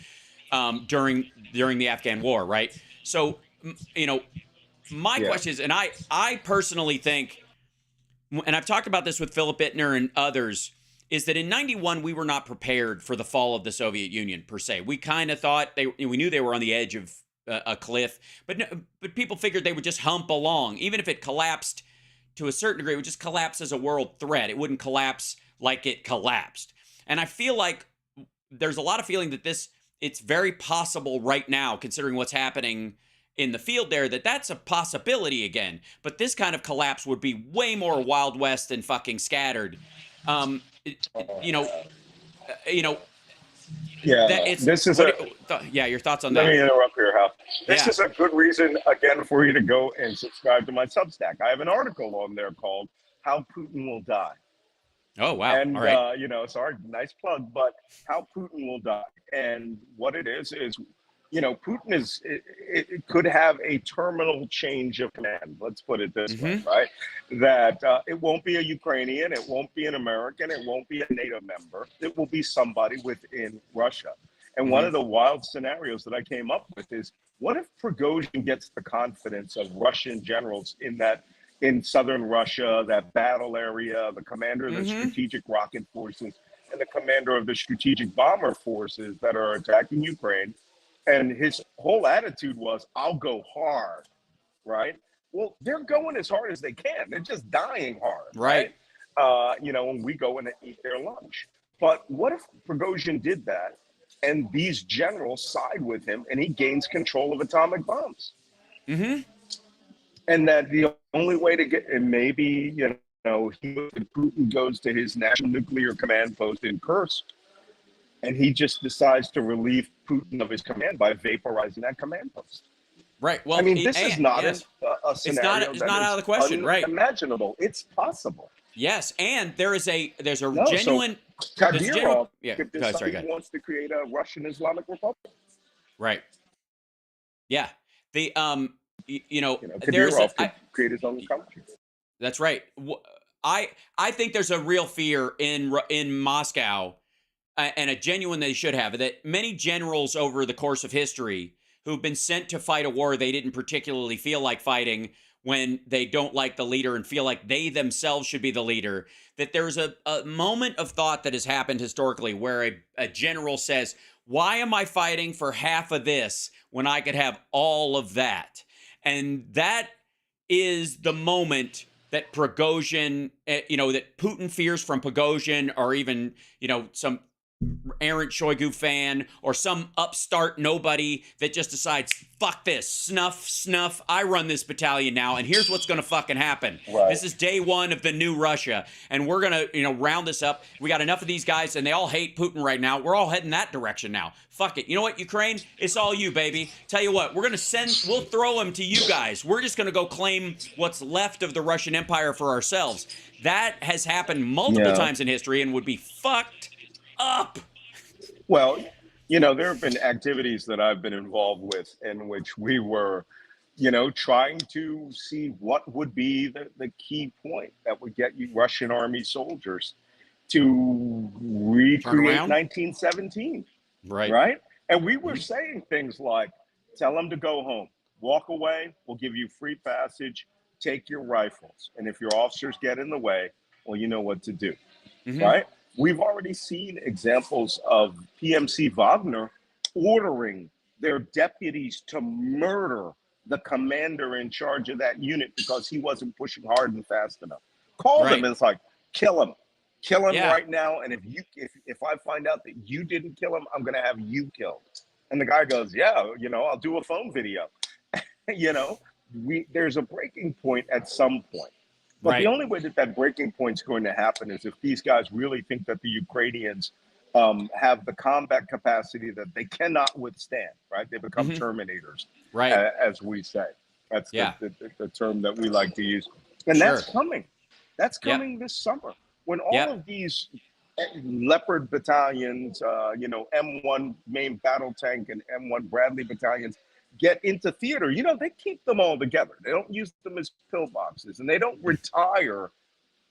S1: during the Afghan war, right? So, my question is, and I personally think, and I've talked about this with Philip Bittner and others, is that in '91 we were not prepared for the fall of the Soviet Union per se. We kind of thought we knew they were on the edge of a cliff, but people figured they would just hump along, even if it collapsed to a certain degree. It would just collapse as a world threat. It wouldn't collapse like it collapsed. And I feel like there's a lot of feeling that it's very possible right now, considering what's happening in the field there, that's a possibility again. But this kind of collapse would be way more Wild West and fucking scattered.
S11: Yeah,
S1: your thoughts on that?
S11: Let me interrupt here, Hal. This is a good reason, again, for you to go and subscribe to my Substack. I have an article on there called "How Putin Will Die."
S1: Oh, wow.
S11: And,
S1: all right.
S11: Sorry, nice plug, but How Putin Will Die. And what it is, Putin it could have a terminal change of command. Let's put it this way, right? That it won't be a Ukrainian, it won't be an American, it won't be a NATO member. It will be somebody within Russia. And one of the wild scenarios that I came up with is, what if Prigozhin gets the confidence of Russian generals in southern Russia, that battle area, the commander of the strategic rocket forces and the commander of the strategic bomber forces that are attacking Ukraine? And his whole attitude was, I'll go hard, right? Well, they're going as hard as they can. They're just dying hard, right? When we go in and eat their lunch. But what if Prigozhin did that and these generals side with him and he gains control of atomic bombs? And that the only way to get, and maybe, Putin goes to his national nuclear command post in Kursk, and he just decides to relieve Putin of his command by vaporizing that command post.
S1: Right. Well,
S11: I mean, this is not a scenario
S1: it's not out of the question, right?
S11: Imaginable. It's possible.
S1: Yes, and there's a
S11: So
S1: genuine.
S11: Kadyrov
S1: could decide
S11: he wants to create a Russian Islamic Republic.
S1: Right. Yeah. The
S11: Kadyrov could create his own country.
S1: That's right. I think there's a real fear in Moscow, and a genuine they should have, that many generals over the course of history who've been sent to fight a war they didn't particularly feel like fighting when they don't like the leader and feel like they themselves should be the leader, that there's a moment of thought that has happened historically where a general says, why am I fighting for half of this when I could have all of that? And that is the moment that Prigozhin, that Putin fears from Prigozhin, or even, some errant Shoigu fan or some upstart nobody that just decides, fuck this, snuff, I run this battalion now, and here's what's going to fucking happen. Right. This is day one of the new Russia, and we're going to, round this up. We got enough of these guys, and they all hate Putin right now. We're all heading that direction now. Fuck it. You know what, Ukraine? It's all you, baby. Tell you what, we'll throw them to you guys. We're just going to go claim what's left of the Russian Empire for ourselves. That has happened multiple times in history and would be fucked up.
S11: Well, there have been activities that I've been involved with in which we were, trying to see what would be the key point that would get you Russian army soldiers to recreate 1917. Right. And we were saying things like, tell them to go home, walk away, we'll give you free passage, take your rifles. And if your officers get in the way, well, you know what to do. Right. We've already seen examples of PMC Wagner ordering their deputies to murder the commander in charge of that unit because he wasn't pushing hard and fast enough. Call them and it's like, kill him right now. And if I find out that you didn't kill him, I'm going to have you killed. And the guy goes, I'll do a phone video. There's a breaking point at some point. But the only way that breaking point is going to happen is if these guys really think that the Ukrainians have the combat capacity that they cannot withstand, right? They become terminators, as we say. That's the term that we like to use. And that's coming. That's coming this summer. When all of these Leopard battalions, M1 main battle tank and M1 Bradley battalions get into theater, they keep them all together. They don't use them as pillboxes, and they don't retire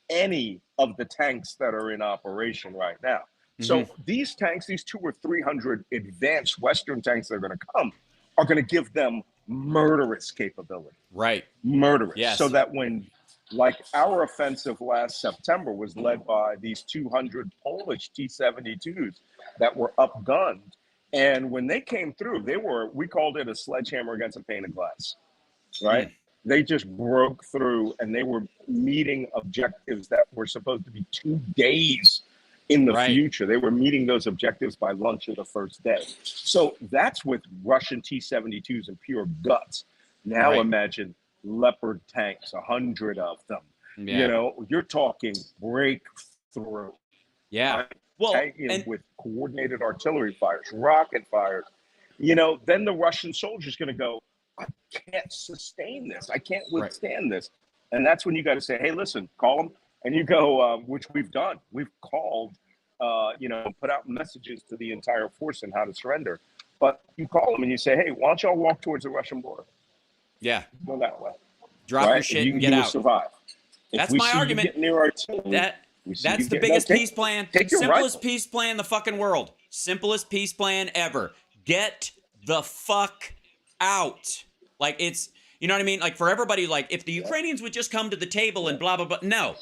S11: any of the tanks that are in operation right now. So these tanks, these 200 or 300 advanced Western tanks that are going to come, are going to give them murderous capability.
S1: Right.
S11: Murderous.
S1: Yes.
S11: So that when, like, our offensive last September was led by these 200 Polish T-72s that were upgunned. And when they came through, we called it a sledgehammer against a pane of glass, right? They just broke through, and they were meeting objectives that were supposed to be 2 days in the future. They were meeting those objectives by lunch of the first day. So that's with Russian T-72s and pure guts. Now imagine Leopard tanks, 100 of them.
S1: Yeah.
S11: You know, you're talking breakthrough.
S1: Yeah.
S11: Right?
S1: Well,
S11: and with coordinated artillery fires, rocket fires, you know, then the Russian soldier's going to go, I can't sustain this. I can't withstand this. And that's when you got to say, hey, listen, call them. And you go, which we've done. We've called, you know, put out messages to the entire force on how to surrender. But you call them and you say, hey, why don't y'all walk towards the Russian border?
S1: Yeah.
S11: Go that way.
S1: Drop your shit and get out.
S11: Survive.
S1: That's my argument. That's the biggest peace plan. Simplest peace plan in the fucking world. Simplest peace plan ever. Get the fuck out. Like, it's, you know what I mean? Like, for everybody, like, if the Ukrainians would just come to the table and blah, blah, blah. No.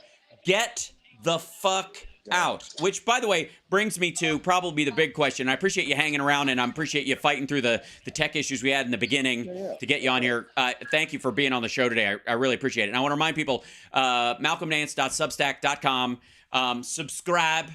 S1: Get the fuck out. Which, by the way, brings me to probably the big question. I appreciate you hanging around, and I appreciate you fighting through the tech issues we had in the beginning to get you on here. Thank you for being on the show today. I really appreciate it. And I want to remind people, malcolmnance.substack.com. Subscribe.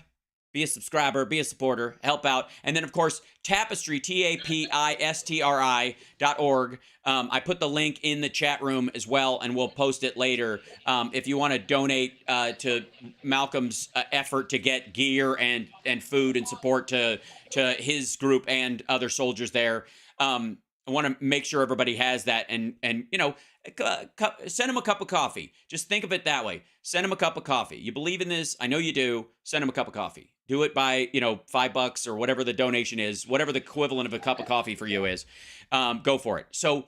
S1: Be a subscriber, be a supporter, help out. And then, of course, Tapestry, TAPISTRI.org. I put the link in the chat room as well, and we'll post it later. If you want to donate to Malcolm's effort to get gear and food and support to his group and other soldiers there, I want to make sure everybody has that. And you know, send him a cup of coffee. Just think of it that way. Send him a cup of coffee. You believe in this? I know you do. Send him a cup of coffee. Do it by, you know, $5 or whatever the donation is, whatever the equivalent of a cup of coffee for you is. Go for it. So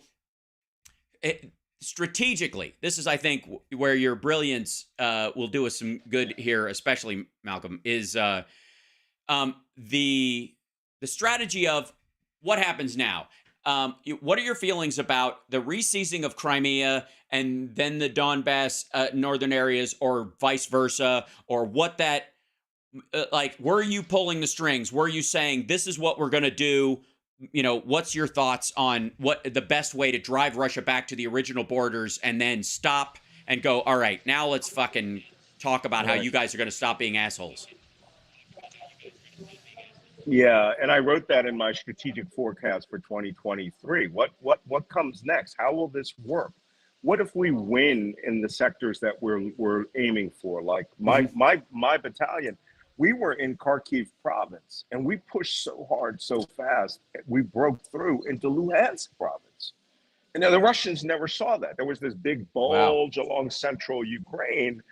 S1: strategically, this is, I think, where your brilliance will do us some good here, especially Malcolm, is the strategy of what happens now. What are your feelings about the reseizing of Crimea and then the Donbass northern areas, or vice versa, or what that, like, were you pulling the strings? Were you saying, this is what we're going to do? You know, what's your thoughts on what the best way to drive Russia back to the original borders and then stop and go, all right, now let's fucking talk about how you guys are going to stop being assholes?
S11: Yeah, and I wrote that in my strategic forecast for 2023. What comes next? How will this work? What if we win in the sectors that we're aiming for? Like my battalion, we were in Kharkiv province, and we pushed so hard, so fast, we broke through into Luhansk province. And now the Russians never saw that. There was this big bulge along central Ukraine.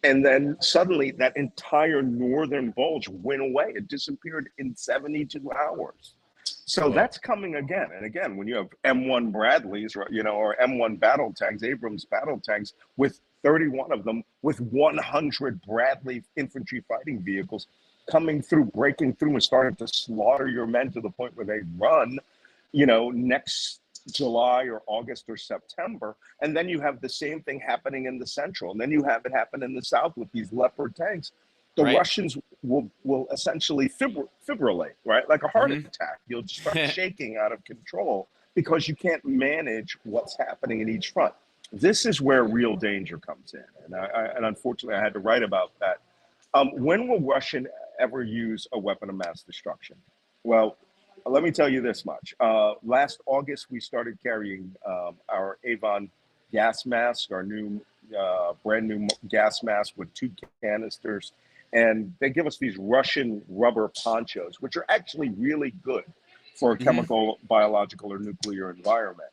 S11: And then suddenly that entire northern bulge went away. It disappeared in 72 hours. So that's coming again. And again, when you have M1 Bradleys, you know, or M1 battle tanks, Abrams battle tanks, with 31 of them, with 100 Bradley infantry fighting vehicles coming through, breaking through and starting to slaughter your men to the point where they run, you know, next July or August or September. And then you have the same thing happening in the central. And then you have it happen in the south with these Leopard tanks. The Russians will essentially fibrillate, right? Like a heart attack. You'll start shaking out of control because you can't manage what's happening in each front. This is where real danger comes in. And unfortunately, I had to write about that. When will Russia ever use a weapon of mass destruction? Well, let me tell you this much. Last August, we started carrying our Avon gas mask, our new, brand new gas mask with 2 canisters. And they give us these Russian rubber ponchos, which are actually really good for a chemical, biological, or nuclear environment.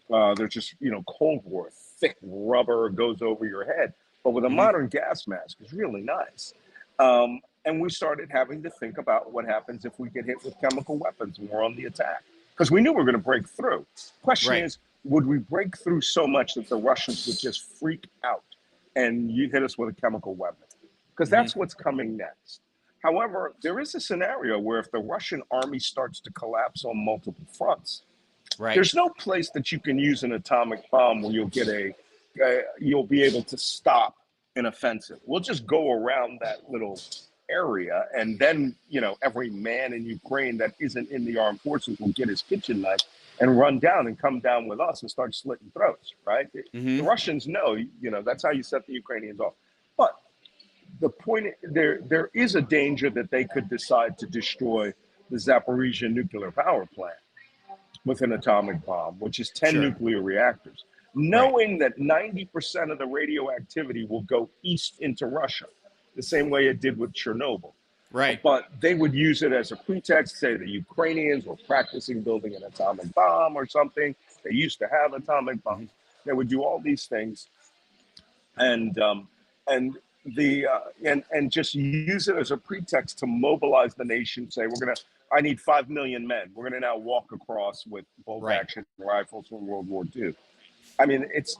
S11: They're just, you know, Cold War, thick rubber goes over your head. But with a modern gas mask, it's really nice. And we started having to think about what happens if we get hit with chemical weapons and we're on the attack. Because we knew we were going to break through. Question is, would we break through so much that the Russians would just freak out and you hit us with a chemical weapon, because that's what's coming next. However, there is a scenario where if the Russian army starts to collapse on multiple fronts, there's no place that you can use an atomic bomb where you'll get you'll be able to stop an offensive. We'll just go around that little area, and then, you know, every man in Ukraine that isn't in the armed forces will get his kitchen knife and run down and come down with us and start slitting throats, right? The Russians know, you know, that's how you set the Ukrainians off. But the point, there is a danger that they could decide to destroy the Zaporizhia nuclear power plant with an atomic bomb, which is 10 nuclear reactors, knowing that 90% of the radioactivity will go east into Russia, the same way it did with Chernobyl. But they would use it as a pretext, say the Ukrainians were practicing building an atomic bomb or something. They used to have atomic bombs. They would do all these things, and just use it as a pretext to mobilize the nation. Say, I need 5 million men. We're gonna now walk across with bolt action rifles from World War II. I mean, it's,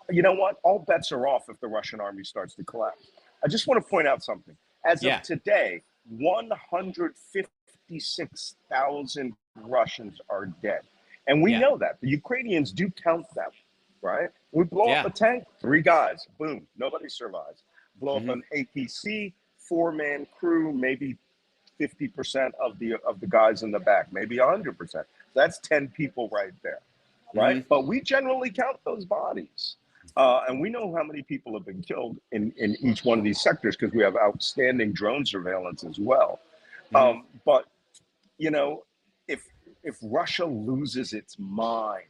S11: you know what? All bets are off if the Russian army starts to collapse. I just want to point out something. As of today, 156,000 Russians are dead. And we know that. The Ukrainians do count them, right? We blow up a tank, 3 guys, boom, nobody survives. Blow up an APC, 4-man crew, maybe 50% of the guys in the back, maybe 100%. That's 10 people right there, right? But we generally count those bodies. And we know how many people have been killed in each one of these sectors because we have outstanding drone surveillance as well. But, you know, if Russia loses its mind,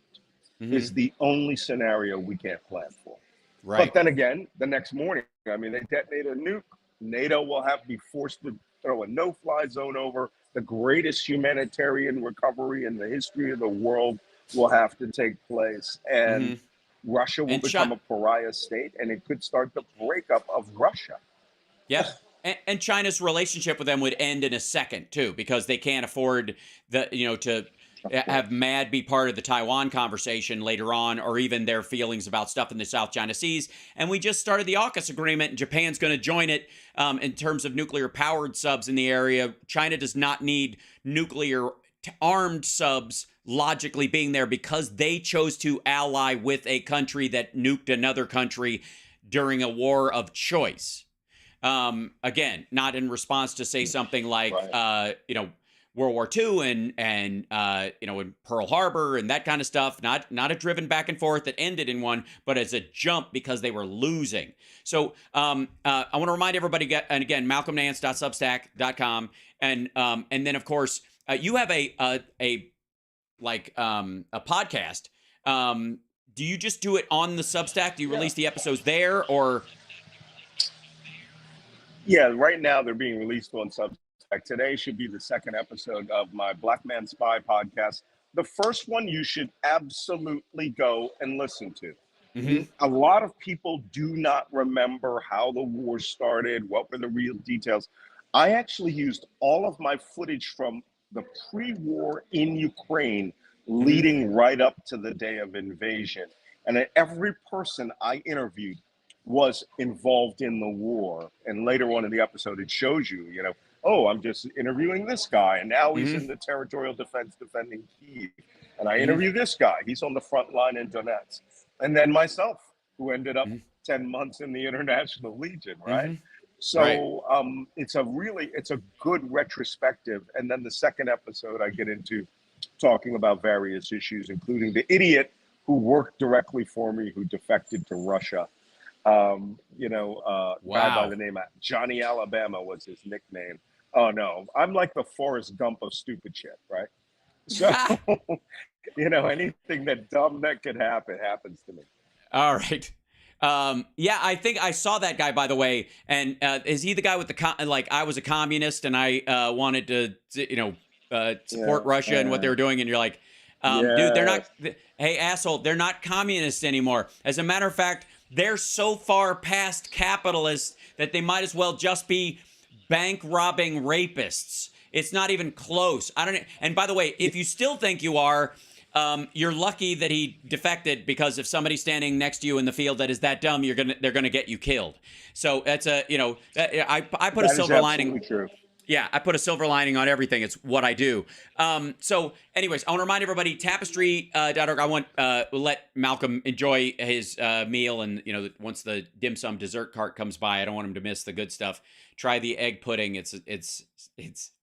S11: is the only scenario we can't plan for. But then again, the next morning, I mean, they detonate a nuke. NATO will have to be forced to throw a no-fly zone over. The greatest humanitarian recovery in the history of the world will have to take place. And Russia will become a pariah state, and it could start the breakup of Russia.
S1: Yeah. And China's relationship with them would end in a second, too, because they can't afford to have MAD be part of the Taiwan conversation later on, or even their feelings about stuff in the South China Seas. And we just started the AUKUS agreement, and Japan's going to join it in terms of nuclear-powered subs in the area. China does not need nuclear-armed subs logically being there because they chose to ally with a country that nuked another country during a war of choice. Again, not in response to say something like, World War II and in Pearl Harbor and that kind of stuff. Not a driven back and forth that ended in one, but as a jump because they were losing. So I want to remind everybody, and again, malcolmnance.substack.com, and then of course you have a podcast. Do you just do it on the Substack? Do you release the episodes there, or?
S11: Yeah, right now they're being released on Substack. Today should be the second episode of my Black Man Spy podcast. The first one you should absolutely go and listen to. A lot of people do not remember how the war started, what were the real details. I actually used all of my footage from the pre-war in Ukraine leading right up to the day of invasion. And every person I interviewed was involved in the war. And later on in the episode, it shows you, oh, I'm just interviewing this guy, and now he's in the territorial defense defending Kyiv. And I interview this guy. He's on the front line in Donetsk. And then myself, who ended up 10 months in the International Legion, right? So it's a good retrospective. And then the second episode, I get into talking about various issues, including the idiot who worked directly for me, who defected to Russia. Guy by the name of Johnny Alabama was his nickname. Oh no, I'm like the Forrest Gump of stupid shit, right? So, anything dumb that could happen happens to me.
S1: All right. I think I saw that guy, by the way. And is he the guy with I was a communist and I wanted to, support Russia and what they were doing, and you're like, dude, they're not. Hey, asshole, they're not communists anymore. As a matter of fact, they're so far past capitalists that they might as well just be bank robbing rapists. It's not even close. And by the way, if you still think you are, you're lucky that he defected, because if somebody's standing next to you in the field that is that dumb, they're gonna get you killed. So that's I put a silver lining.
S11: True.
S1: Yeah, I put a silver lining on everything. It's what I do. So anyways, I want to remind everybody, tapestry.org. I want let Malcolm enjoy his meal, and once the dim sum dessert cart comes by, I don't want him to miss the good stuff. Try the egg pudding. It's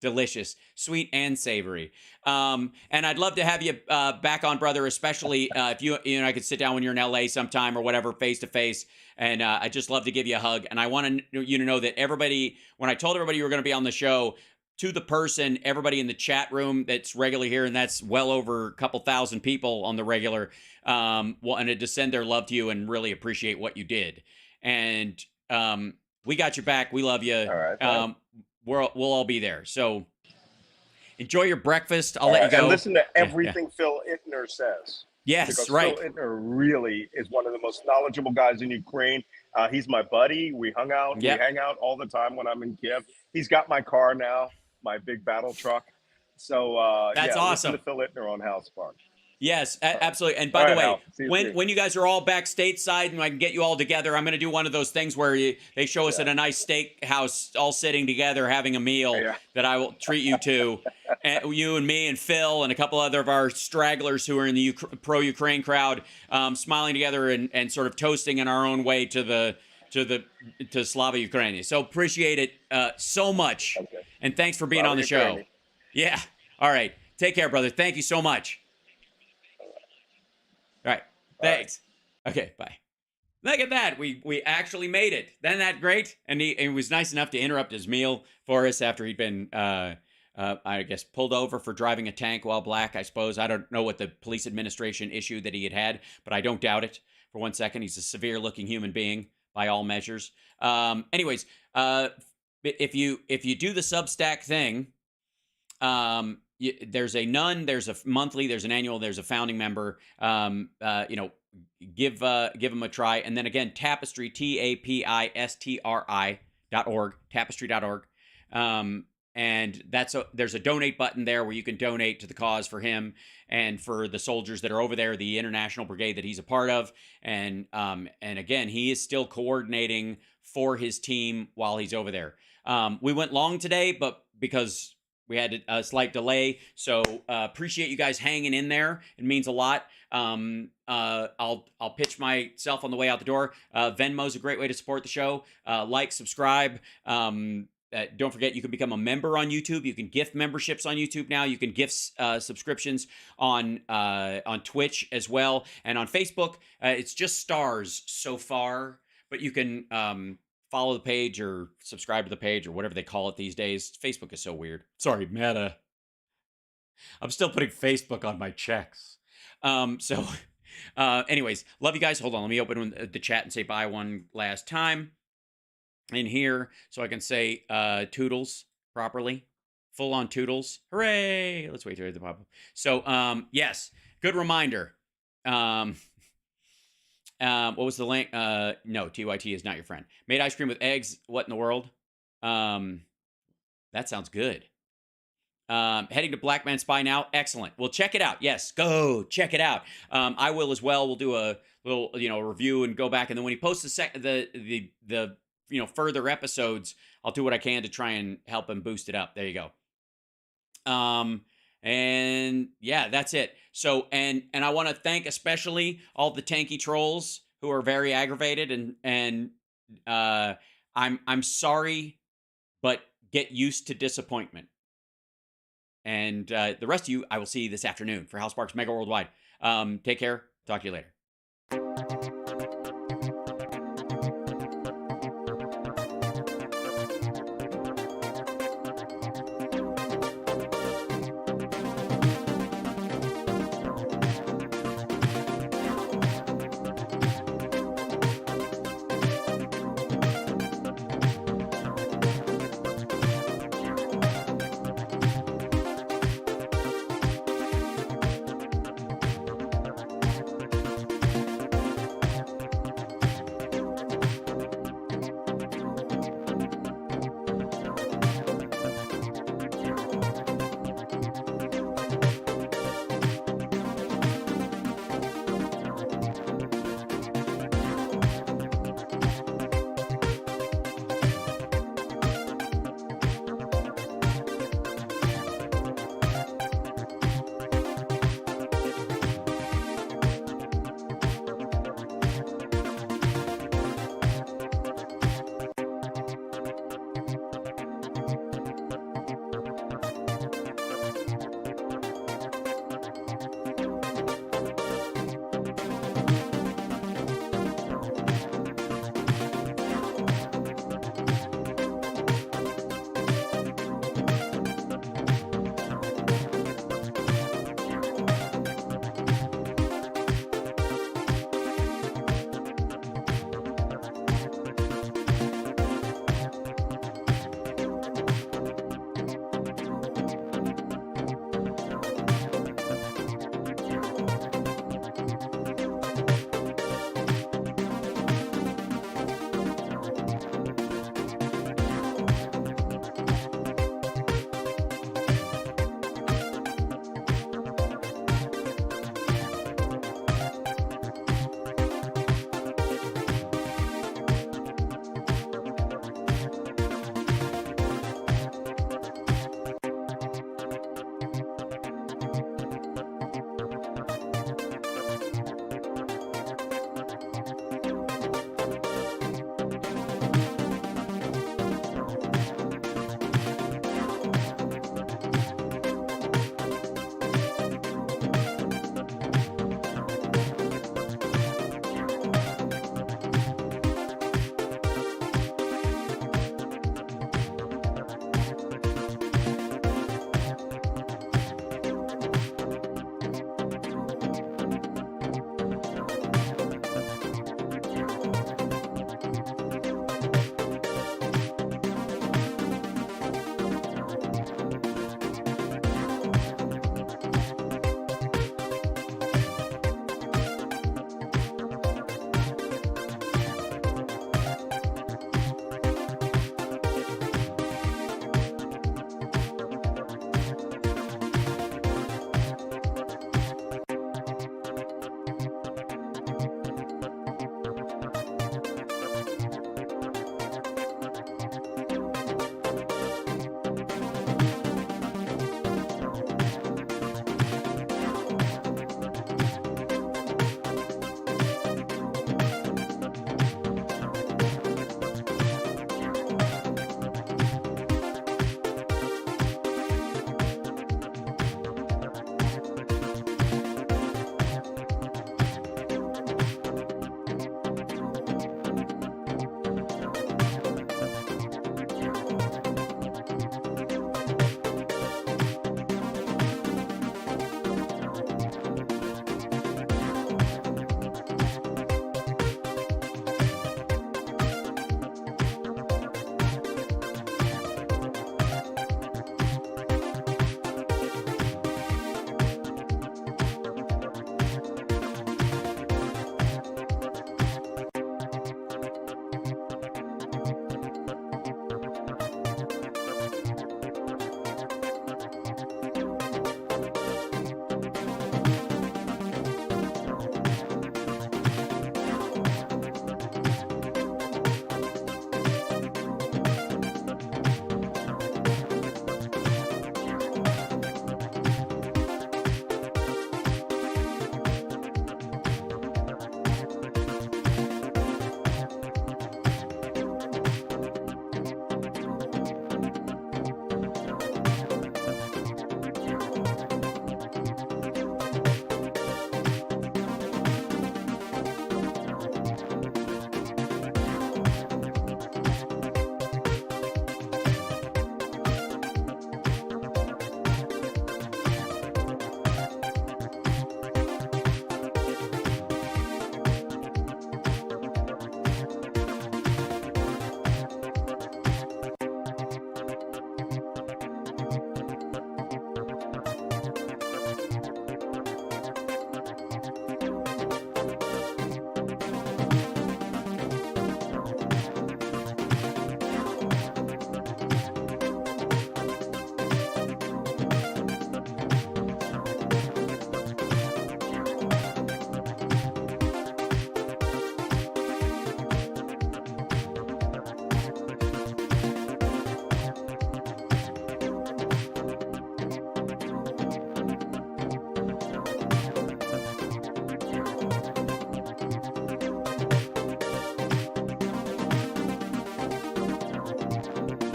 S1: delicious, sweet and savory. And I'd love to have you back on, brother, especially if you and I could sit down when you're in LA sometime or whatever, face to face. And I'd just love to give you a hug. And I want you to know that everybody, when I told everybody you were going to be on the show, to the person, everybody in the chat room that's regularly here, and that's well over a couple thousand people on the regular, wanted to send their love to you and really appreciate what you did. And we got your back. We love you.
S11: All right.
S1: We'll all be there. So enjoy your breakfast. I'll let you go.
S11: And listen to everything Phil Ittner says.
S1: Yes,
S11: because
S1: right.
S11: Phil Ittner really is one of the most knowledgeable guys in Ukraine. He's my buddy. We hung out.
S1: Yep.
S11: We hang out all the time when I'm in Kiev. He's got my car now, my big battle truck. So
S1: that's awesome.
S11: Listen to Phil Ittner on HAL SPARKS.
S1: Yes, absolutely. And by the way,
S11: Hal,
S1: when you guys are all back stateside and I can get you all together, I'm going to do one of those things where they show us at a nice steakhouse, all sitting together having a meal that I will treat you to. And you and me and Phil and a couple other of our stragglers who are in the pro-Ukraine crowd, smiling together and sort of toasting in our own way to Slava Ukraini. So appreciate it so much. Okay. And thanks for being on the show. Yeah. All right. Take care, brother. Thank you so much. All right. Thanks. Okay. Bye. Look at that. We actually made it. Isn't that great? And he was nice enough to interrupt his meal for us after he'd been, I guess, pulled over for driving a tank while black, I suppose. I don't know what the police administration issue that he had, but I don't doubt it for 1 second. He's a severe-looking human being by all measures. Anyways, if you do the Substack thing, there's a none, there's a monthly, there's an annual, there's a founding member. Give them a try. And then again, Tapestry, tapistri.org, tapestry.org. And there's a donate button there where you can donate to the cause for him and for the soldiers that are over there, the international brigade that he's a part of. And again, he is still coordinating for his team while he's over there. We went long today, but because we had a slight delay, so appreciate you guys hanging in there. It means a lot. I'll pitch myself on the way out the door. Venmo's a great way to support the show. Like, subscribe. Don't forget, you can become a member on YouTube. You can gift memberships on YouTube now. You can gift subscriptions on Twitch as well, and on Facebook. It's just stars so far, but you can follow the page or subscribe to the page or whatever they call it these days. Facebook is so weird. Sorry, Meta. I'm still putting Facebook on my checks. Anyways, love you guys. Hold on, let me open the chat and say bye one last time in here so I can say toodles properly. Full on toodles. Hooray! Let's wait till the pop up. So, yes, good reminder. What was the link? No, TYT is not your friend. Made ice cream with eggs. What in the world? That sounds good. Heading to Black Man Spy now. Excellent. Well, check it out. Yes, go check it out. I will as well. We'll do a little, review and go back. And then when he posts the further episodes, I'll do what I can to try and help him boost it up. There you go. And yeah, that's it. So, and I want to thank especially all the tanky trolls who are very aggravated and I'm sorry, but get used to disappointment. And the rest of you, I will see you this afternoon for HAL SPARKS Mega Worldwide. Take care. Talk to you later.